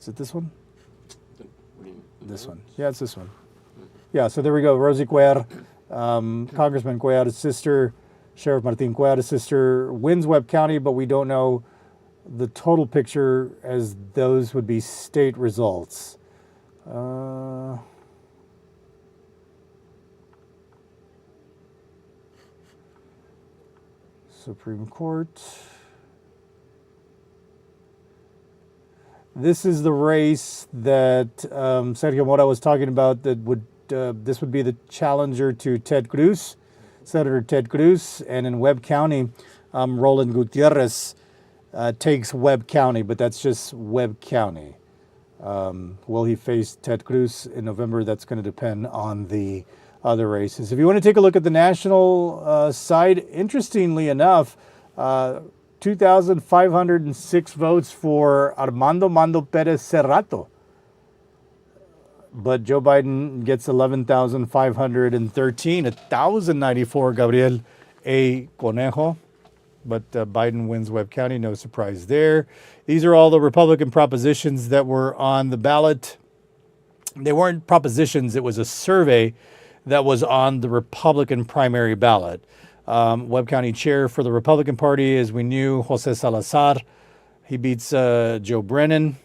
Is it this one? This one. Yeah, it's this one. Yeah, so there we go. Rosie Cuellar, Congressman Cuellar's sister, Sheriff Martin Cuellar's sister, wins Webb County, but we don't know the total picture as those would be state results. Supreme Court. This is the race that Sergio Mora was talking about. That would this would be the challenger to Ted Cruz, Senator Ted Cruz, and in Webb County, Roland Gutierrez takes Webb County, but that's just Webb County. Will he face Ted Cruz in November? That's going to depend on the other races. If you want to take a look at the national side, interestingly enough, 2,506 votes for Armando Mando Perez Cerrato. But Joe Biden gets 11,513, 1,094 Gabriel A. Conejo. But Biden wins Webb County, no surprise there. These are all the Republican propositions that were on the ballot. They weren't propositions, it was a survey that was on the Republican primary ballot. Webb County chair for the Republican Party, as we knew, Jose Salazar. He beats Joe Brennan.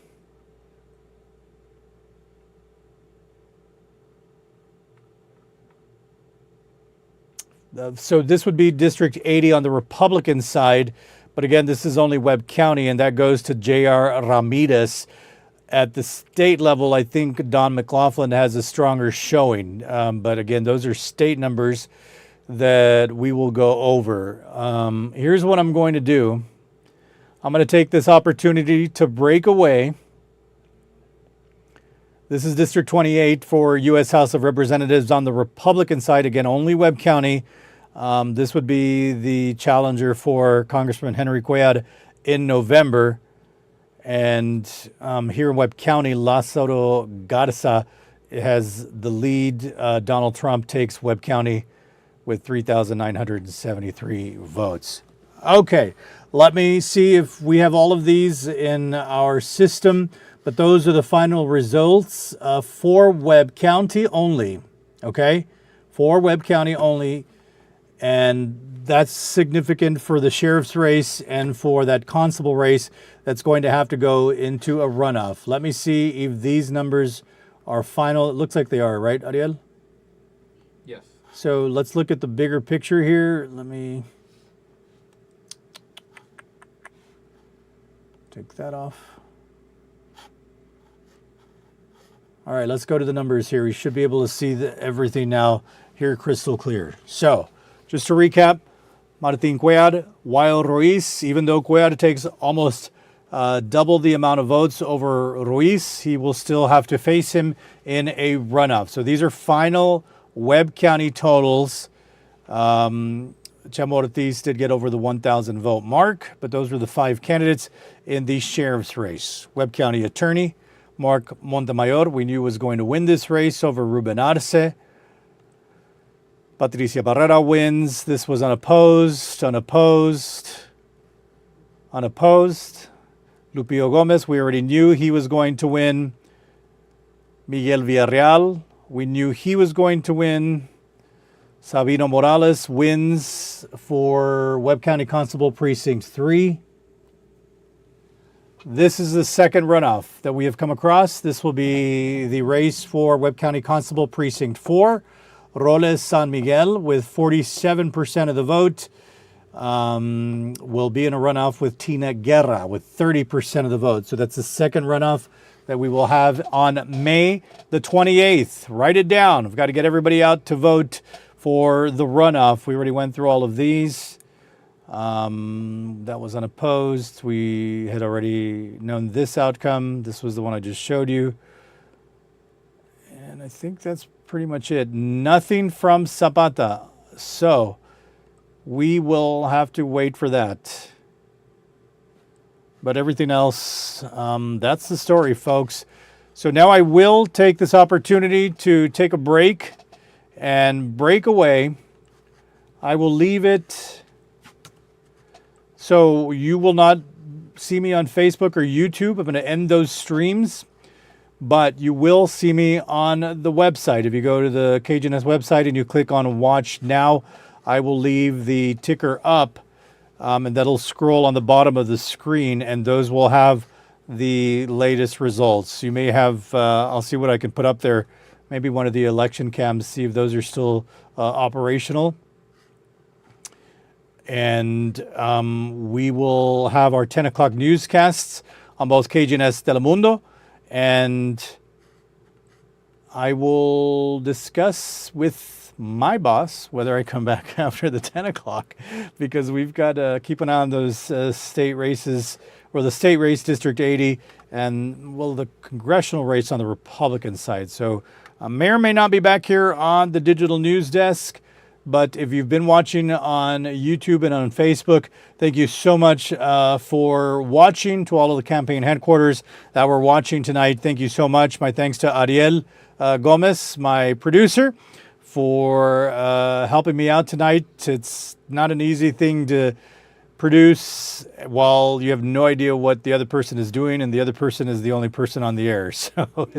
So this would be District 80 on the Republican side. But again, this is only Webb County, and that goes to J.R. Ramirez. At the state level, I think Don McLaughlin has a stronger showing. But again, those are state numbers that we will go over. Here's what I'm going to do. I'm going to take this opportunity to break away. This is District 28 for U.S. House of Representatives on the Republican side. Again, only Webb County. This would be the challenger for Congressman Henry Cuellar in November. And here in Webb County, Lázaro Garza has the lead. Donald Trump takes Webb County with 3,973 votes. Okay, let me see if we have all of these in our system. But those are the final results for Webb County only. Okay, for Webb County only. And that's significant for the sheriff's race and for that constable race that's going to have to go into a runoff. Let me see if these numbers are final. It looks like they are, right, Ariel? Yes. So let's look at the bigger picture here. Let me take that off. All right, let's go to the numbers here. We should be able to see everything now here crystal clear. So just to recap, Martín Cuellar, while Ruiz, even though Cuellar takes almost double the amount of votes over Ruiz, he will still have to face him in a runoff. So these are final Webb County totals. Chemo Ortiz did get over the 1,000 vote mark, but those were the 5 candidates in the sheriff's race. Webb County Attorney Mark Montemayor, we knew was going to win this race over Ruben Arce. Patricia Barrera wins. This was unopposed. Lupillo Gomez, we already knew he was going to win. Miguel Villarreal, we knew he was going to win. Sabino Morales wins for Webb County Constable Precinct 3. This is the second runoff that we have come across. This will be the race for Webb County Constable Precinct 4. Roles San Miguel, with 47% of the vote, will be in a runoff with Tina Guerra with 30% of the vote. So that's the second runoff that we will have on May the 28th. Write it down. We've got to get everybody out to vote for the runoff. We already went through all of these. That was unopposed. We had already known this outcome. This was the one I just showed you. And I think that's pretty much it. Nothing from Zapata. So we will have to wait for that. But everything else, that's the story, folks. So now I will take this opportunity to take a break and break away. I will leave it so you will not see me on Facebook or YouTube. I'm going to end those streams. But you will see me on the website. If you go to the KGNS website and you click on Watch Now, I will leave the ticker up, and that'll scroll on the bottom of the screen, and those will have the latest results. You may have, I'll see what I can put up there, maybe one of the election cams, see if those are still operational. And we will have our 10 o'clock newscasts on both KGNS Telemundo and I will discuss with my boss whether I come back after the 10 o'clock, because we've got to keep an eye on those state races, or the state race, District 80, and, well, the congressional race on the Republican side. So I may or may not be back here on the digital news desk. But if you've been watching on YouTube and on Facebook, thank you so much for watching. To all of the campaign headquarters that were watching tonight, thank you so much. My thanks to Ariel Gomez, my producer, for helping me out tonight. It's not an easy thing to produce while you have no idea what the other person is doing, and the other person is the only person on the air. So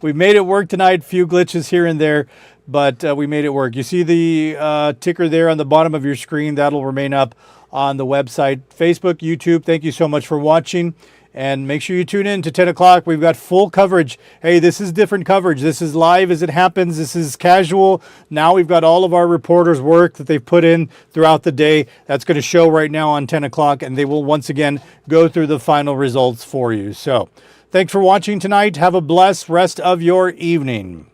we made it work tonight. Few glitches here and there, but we made it work. You see the ticker there on the bottom of your screen. That'll remain up on the website. Facebook, YouTube, thank you so much for watching. And make sure you tune in to 10 o'clock. We've got full coverage. Hey, this is different coverage. This is live as it happens. This is casual. Now we've got all of our reporters' work that they've put in throughout the day. That's going to show right now on 10 o'clock, and they will once again go through the final results for you. So thanks for watching tonight. Have a blessed rest of your evening.